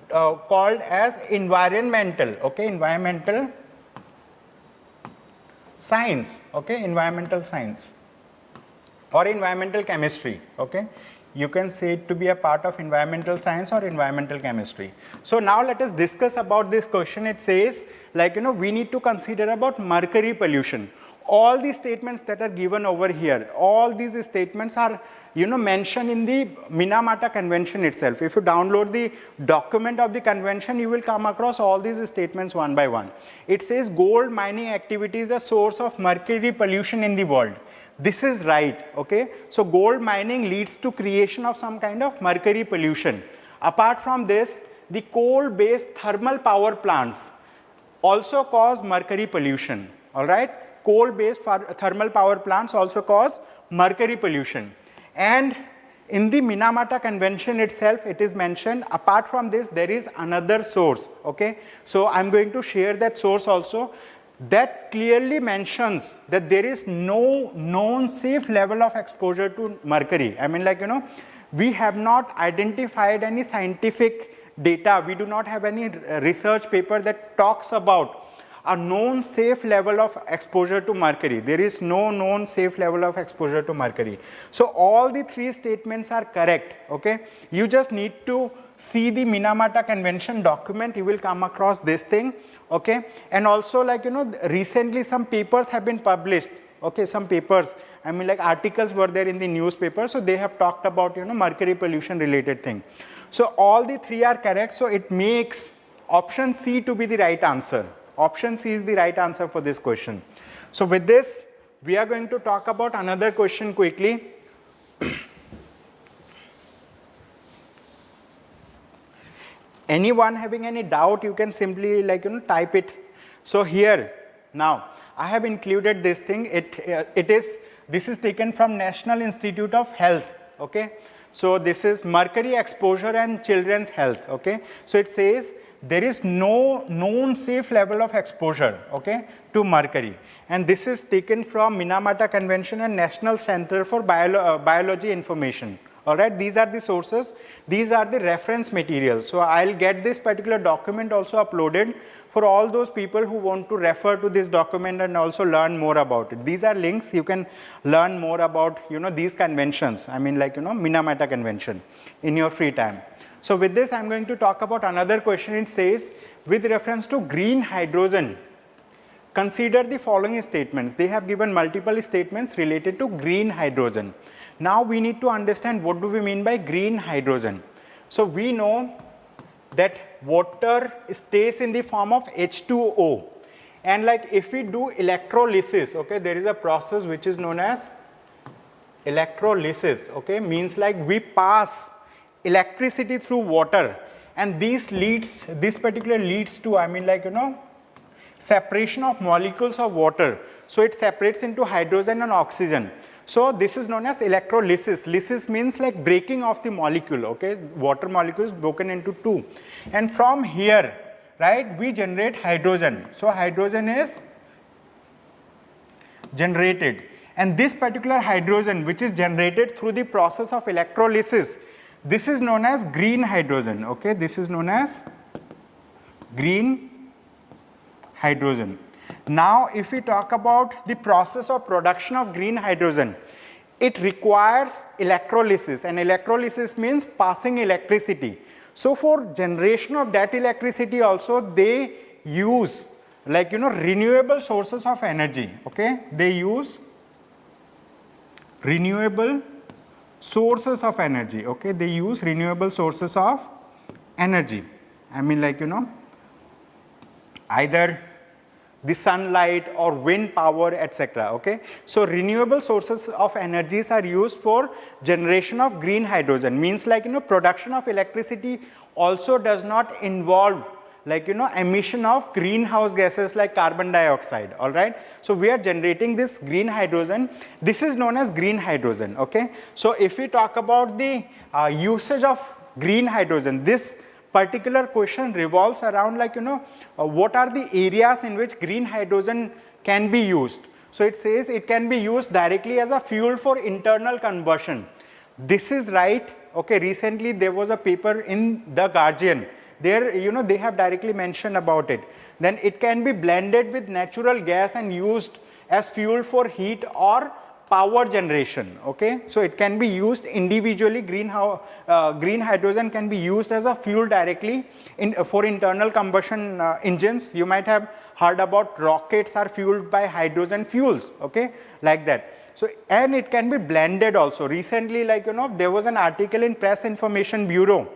called as environmental, okay, environmental science, okay, environmental science or environmental chemistry, okay. You can say it to be a part of environmental science or environmental chemistry. So now let us discuss about this question. It says, like, we need to consider about mercury pollution. All these statements that are given over here, all these statements are, mentioned in the Minamata Convention itself. If you download the document of the convention, you will come across all these statements one by one. It says gold mining activity is a source of mercury pollution in the world. This is right, okay. So gold mining leads to creation of some kind of mercury pollution. Apart from this, the coal-based thermal power plants also cause mercury pollution, all right. Coal-based thermal power plants also cause mercury pollution. And in the Minamata Convention itself, it is mentioned, apart from this, there is another source, okay. So I'm going to share that source also. That clearly mentions that there is no known safe level of exposure to mercury. I mean, like, we have not identified any scientific data. We do not have any research paper that talks about a known safe level of exposure to mercury. There is no known safe level of exposure to mercury. So all the three statements are correct, okay. You just need to see the Minamata Convention document, you will come across this thing, okay. And also, like, recently some papers have been published, okay, some papers, I mean, like, articles were there in the newspaper, so they have talked about, mercury pollution related thing. So all the three are correct, so it makes option C to be the right answer. Option C is the right answer for this question. So with this, we are going to talk about another question quickly. Anyone having any doubt, you can simply, like, type it. So here, now, I have included this thing. This is taken from National Institute of Health, okay. So this is mercury exposure and children's health, okay. So it says there is no known safe level of exposure, okay, to mercury. And this is taken from Minamata Convention and National Center for Biology Information. All right, these are the sources, these are the reference materials. So I'll get this particular document also uploaded for all those people who want to refer to this document and also learn more about it. These are links, you can learn more about, these conventions. I mean, like, Minamata Convention in your free time. So with this, I'm going to talk about another question. It says, with reference to green hydrogen, consider the following statements. They have given multiple statements related to green hydrogen. Now we need to understand what do we mean by green hydrogen. So we know that water stays in the form of H2O. And like if we do electrolysis, okay, there is a process which is known as electrolysis, okay, means like we pass electricity through water, and this particular leads to, I mean, like, separation of molecules of water. So it separates into hydrogen and oxygen. So this is known as electrolysis. Lysis means like breaking of the molecule, okay, water molecule is broken into two. And from here, right, we generate hydrogen. So hydrogen is generated. And this particular hydrogen which is generated through the process of electrolysis, this is known as green hydrogen, okay, this is known as green hydrogen. Now, if we talk about the process of production of green hydrogen, it requires electrolysis, and electrolysis means passing electricity. So, for generation of that electricity also, they use, like, renewable sources of energy, okay, they use renewable sources of energy, okay, they use renewable sources of energy. I mean, like, either the sunlight or wind power, etc. Okay, so renewable sources of energies are used for generation of green hydrogen. Means like, production of electricity also does not involve, like, emission of greenhouse gases like carbon dioxide. All right, so we are generating this green hydrogen. This is known as green hydrogen. Okay, so if we talk about the usage of green hydrogen, this particular question revolves around like, what are the areas in which green hydrogen can be used. So it says it can be used directly as a fuel for internal combustion. This is right. Okay, recently there was a paper in The Guardian. There, they have directly mentioned about it. Then it can be blended with natural gas and used as fuel for heat or power generation. Okay, so it can be used individually. Green hydrogen can be used as a fuel directly for internal combustion engines. You might have heard about rockets are fueled by hydrogen fuels. Okay, like that. So, and it can be blended also. Recently, like, there was an article in Press Information Bureau,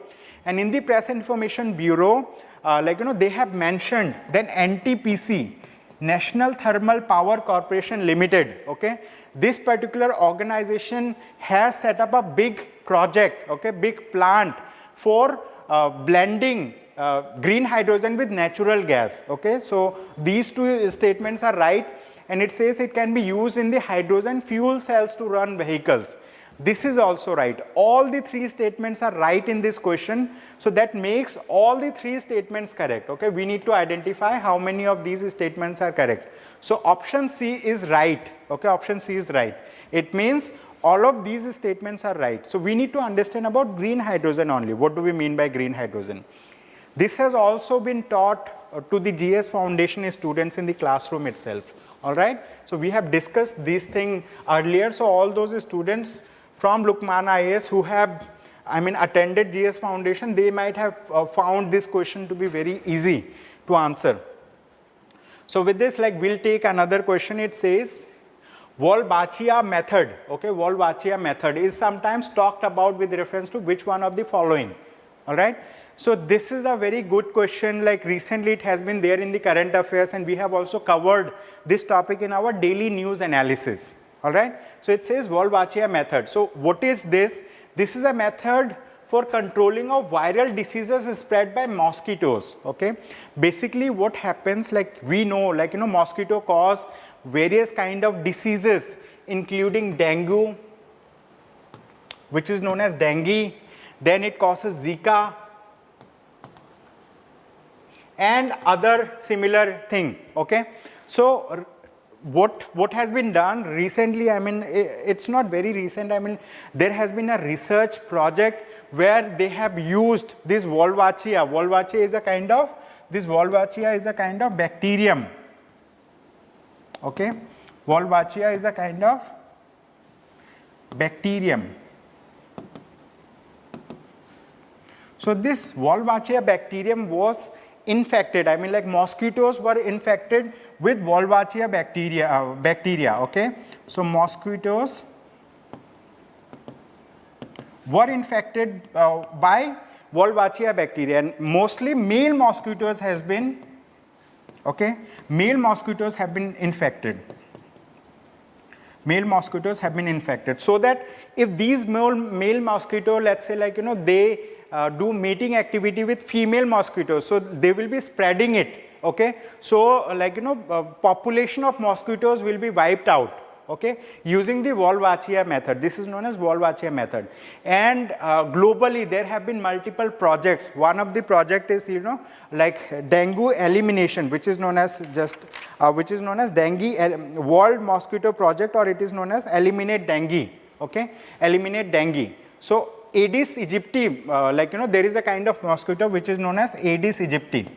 and in the Press Information Bureau, they have mentioned then NTPC, National Thermal Power Corporation Limited. Okay, this particular organization has set up a big project, okay, big plant for blending green hydrogen with natural gas. Okay, so these two statements are right. And it says it can be used in the hydrogen fuel cells to run vehicles. This is also right. All the three statements are right in this question. So that makes all the three statements correct. Okay, we need to identify how many of these statements are correct. So option C is right. Okay, option C is right. It means all of these statements are right. So we need to understand about green hydrogen only. What do we mean by green hydrogen? This has also been taught to the GS Foundation students in the classroom itself. All right. So we have discussed this thing earlier. So all those students from Lukmaan IAS who have, attended GS Foundation, they might have found this question to be very easy to answer. So with this, like, we'll take another question. It says, Wolbachia method. Okay, Wolbachia method is sometimes talked about with reference to which one of the following. All right. So this is a very good question. Like, recently it has been there in the current affairs, and we have also covered this topic in our daily news analysis. All right. So it says Wolbachia method. So what is this? This is a method for controlling of viral diseases spread by mosquitoes. Okay. Basically what happens, like, we know, like, mosquito cause various kind of diseases, including dengue, which is known as dengue. Then it causes Zika and other similar thing. Okay. So what has been done recently, it's not very recent, there has been a research project where they have used this Wolbachia. Wolbachia is a kind of bacterium. Okay. Wolbachia is a kind of bacterium. So this Wolbachia bacterium was infected, like mosquitoes were infected with Wolbachia bacteria, okay. So mosquitoes were infected by Wolbachia bacteria, and mostly male mosquitoes has been, okay, male mosquitoes have been infected. Male mosquitoes have been infected, so that if these male mosquito, let's say, like, they do mating activity with female mosquitoes, so they will be spreading it. Okay, so, like, population of mosquitoes will be wiped out, okay, using the Wolbachia method. This is known as Wolbachia method. And globally there have been multiple projects. One of the project is, like dengue elimination, which is known as dengue World Mosquito Project, or it is known as Eliminate Dengue. Okay, Eliminate Dengue. So Aedes aegypti, there is a kind of mosquito which is known as Aedes aegypti.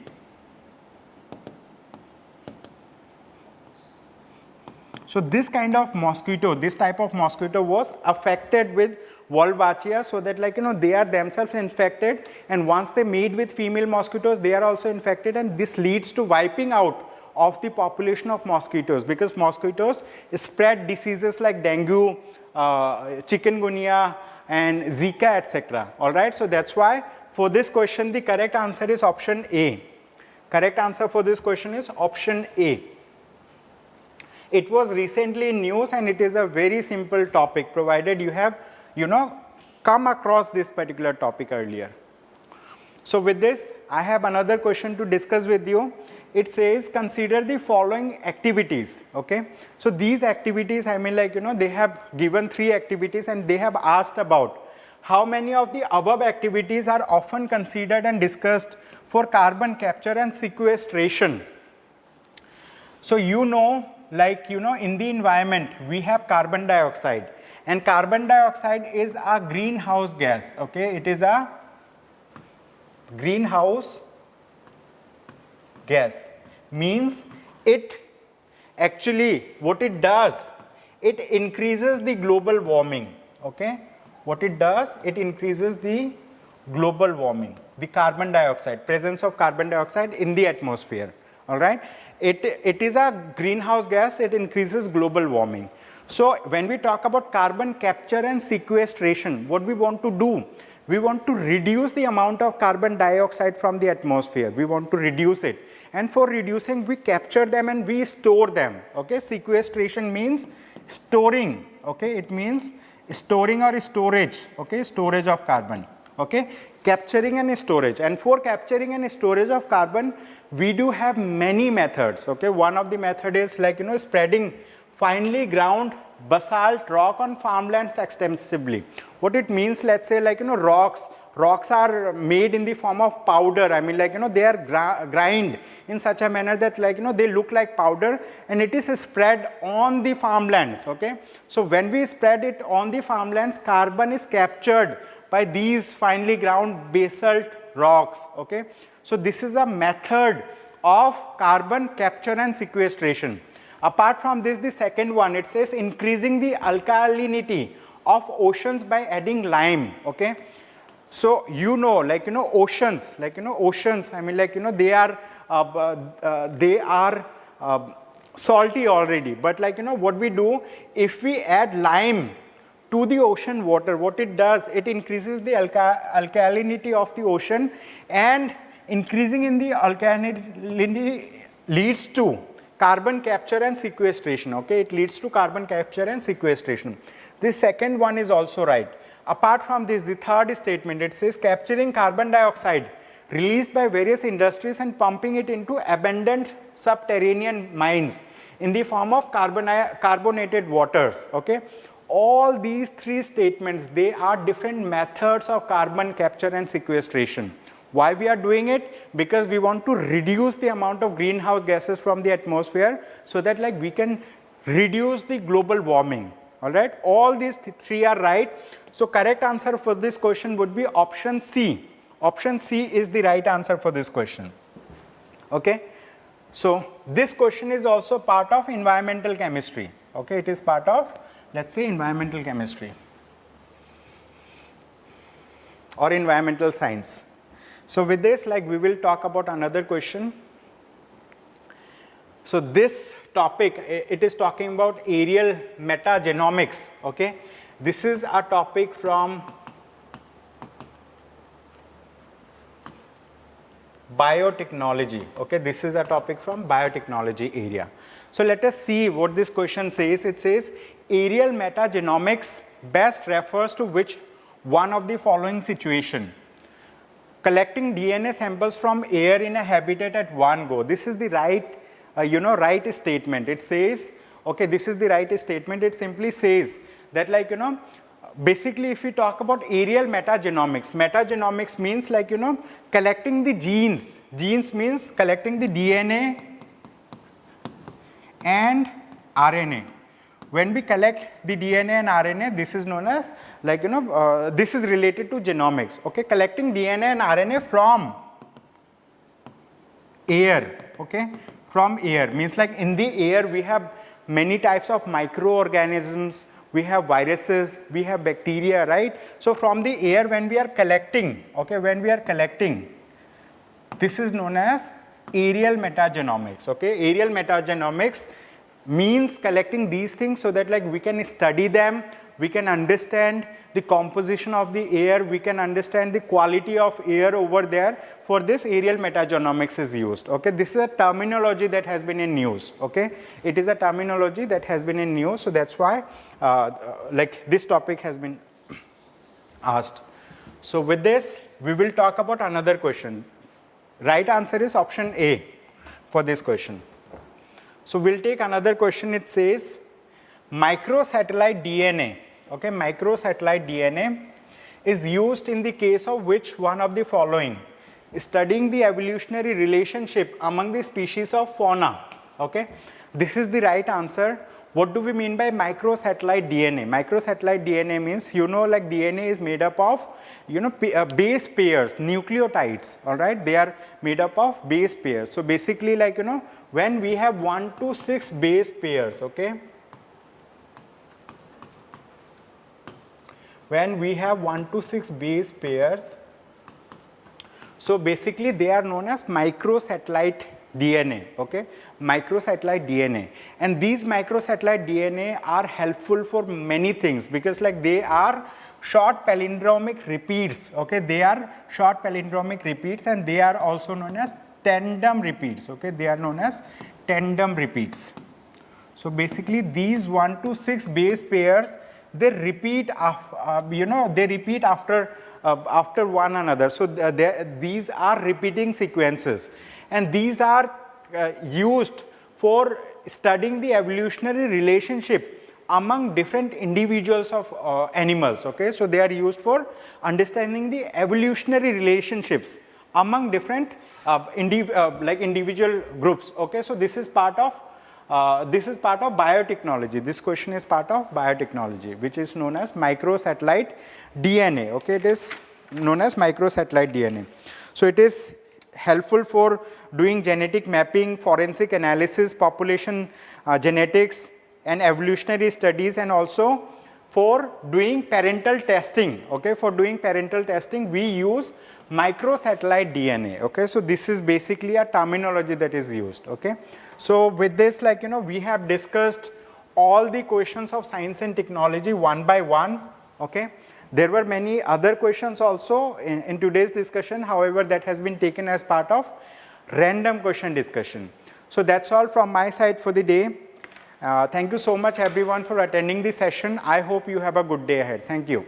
So this kind of mosquito, this type of mosquito was affected with Wolbachia, so that, like, they are themselves infected, and once they mate with female mosquitoes, they are also infected, and this leads to wiping out of the population of mosquitoes, because mosquitoes spread diseases like dengue, chikungunya, and Zika, etc. All right. So that's why for this question the correct answer is option A. Correct answer for this question is option A. It was recently in news, and it is a very simple topic, provided you have, come across this particular topic earlier. So with this, I have another question to discuss with you. It says, consider the following activities. Okay. So these activities, they have given 3 activities, and they have asked about how many of the above activities are often considered and discussed for carbon capture and sequestration? So you know, like in the environment we have carbon dioxide, and carbon dioxide is a greenhouse gas, okay? It is a greenhouse gas, means it actually, what it does, it increases the global warming, okay? What it does, it increases the global warming, the carbon dioxide, presence of carbon dioxide in the atmosphere, all right? It is a greenhouse gas, it increases global warming. So when we talk about carbon capture and sequestration, what we want to do, we want to reduce the amount of carbon dioxide from the atmosphere, we want to reduce it. And for reducing, we capture them and we store them, okay? Sequestration means storing, okay? It means storing or storage, okay? Storage of carbon, okay? Capturing and storage. And for capturing and storage of carbon, we do have many methods, okay? One of the method is like, spreading finely ground basalt rock on farmlands extensively. What it means, let's say like, rocks are made in the form of powder. I mean, like, they are grind in such a manner that like, they look like powder, and it is spread on the farmlands, okay? So when we spread it on the farmlands, carbon is captured by these finely ground basalt rocks, okay? So this is the method of carbon capture and sequestration. Apart from this, the second one, it says increasing the alkalinity of oceans by adding lime, okay? So like oceans, oceans, I mean, like, they are salty already, but like, what we do, if we add lime to the ocean water, what it does, it increases the alkalinity of the ocean, and increasing in the alkalinity leads to carbon capture and sequestration, okay? It leads to carbon capture and sequestration. The second one is also right. Apart from this, the third statement, it says capturing carbon dioxide released by various industries and pumping it into abandoned subterranean mines in the form of carbonated waters, okay? All these three statements, they are different methods of carbon capture and sequestration. Why we are doing it? Because we want to reduce the amount of greenhouse gases from the atmosphere, so that like we can reduce the global warming, all right? All these three are right. So correct answer for this question would be option C. Option C is the right answer for this question, okay? So this question is also part of environmental chemistry, okay? It is part of, let's say, environmental chemistry or environmental science. So with this, like, we will talk about another question. So this topic, it is talking about aerial metagenomics, okay? This is a topic from biotechnology, okay? This is a topic from biotechnology area. So let us see what this question says. It says aerial metagenomics best refers to which one of the following situation? Collecting DNA samples from air in a habitat at one go. This is the right, right statement. It says, okay, this is the right statement. It simply says that, like, basically if we talk about aerial metagenomics, metagenomics means like, collecting the genes. Genes means collecting the DNA and RNA. When we collect the DNA and RNA, this is known as, like, this is related to genomics, okay? Collecting DNA and RNA from air, okay? From air means like in the air we have many types of microorganisms, we have viruses, we have bacteria, right? So from the air when we are collecting, okay, when we are collecting, this is known as aerial metagenomics, okay? Aerial metagenomics means collecting these things so that like we can study them, we can understand the composition of the air, we can understand the quality of air over there. For this, aerial metagenomics is used, okay? This is a terminology that has been in news, okay? It is a terminology that has been in news, so that's why like this topic has been asked. So with this, we will talk about another question. Right answer is option A for this question. So we'll take another question. It says microsatellite DNA, okay? Microsatellite DNA is used in the case of which one of the following? Studying the evolutionary relationship among the species of fauna. Okay, this is the right answer. What do we mean by microsatellite DNA? Microsatellite DNA means, you know, like DNA is made up of, you know, base pairs, nucleotides, all right? They are made up of base pairs. So basically, like, you know, when we have 1 to 6 base pairs, okay? When we have 1 to 6 base pairs, so basically they are known as microsatellite DNA, okay? Microsatellite DNA. And these microsatellite DNA are helpful for many things, because like they are short palindromic repeats, okay? They are short palindromic repeats, and they are also known as tandem repeats, okay? They are known as tandem repeats. So basically these 1 to 6 base pairs, they repeat, you know, they repeat after one another. So these are repeating sequences, and these are used for studying the evolutionary relationship among different individuals of animals, okay? So they are used for understanding the evolutionary relationships among different like individual groups, okay? So this is part of biotechnology. This question is part of biotechnology, which is known as microsatellite DNA, okay? It is known as microsatellite DNA. So it is helpful for doing genetic mapping, forensic analysis, population genetics and evolutionary studies, and also for doing parental testing, okay? For doing parental testing, we use microsatellite DNA, okay? So this is basically a terminology that is used, okay? So with this, like, you know, we have discussed all the questions of science and technology one by one, okay? There were many other questions also in today's discussion, however, that has been taken as part of random question discussion. So that's all from my side for the day. Thank you so much everyone for attending this session. I hope you have a good day ahead. Thank you.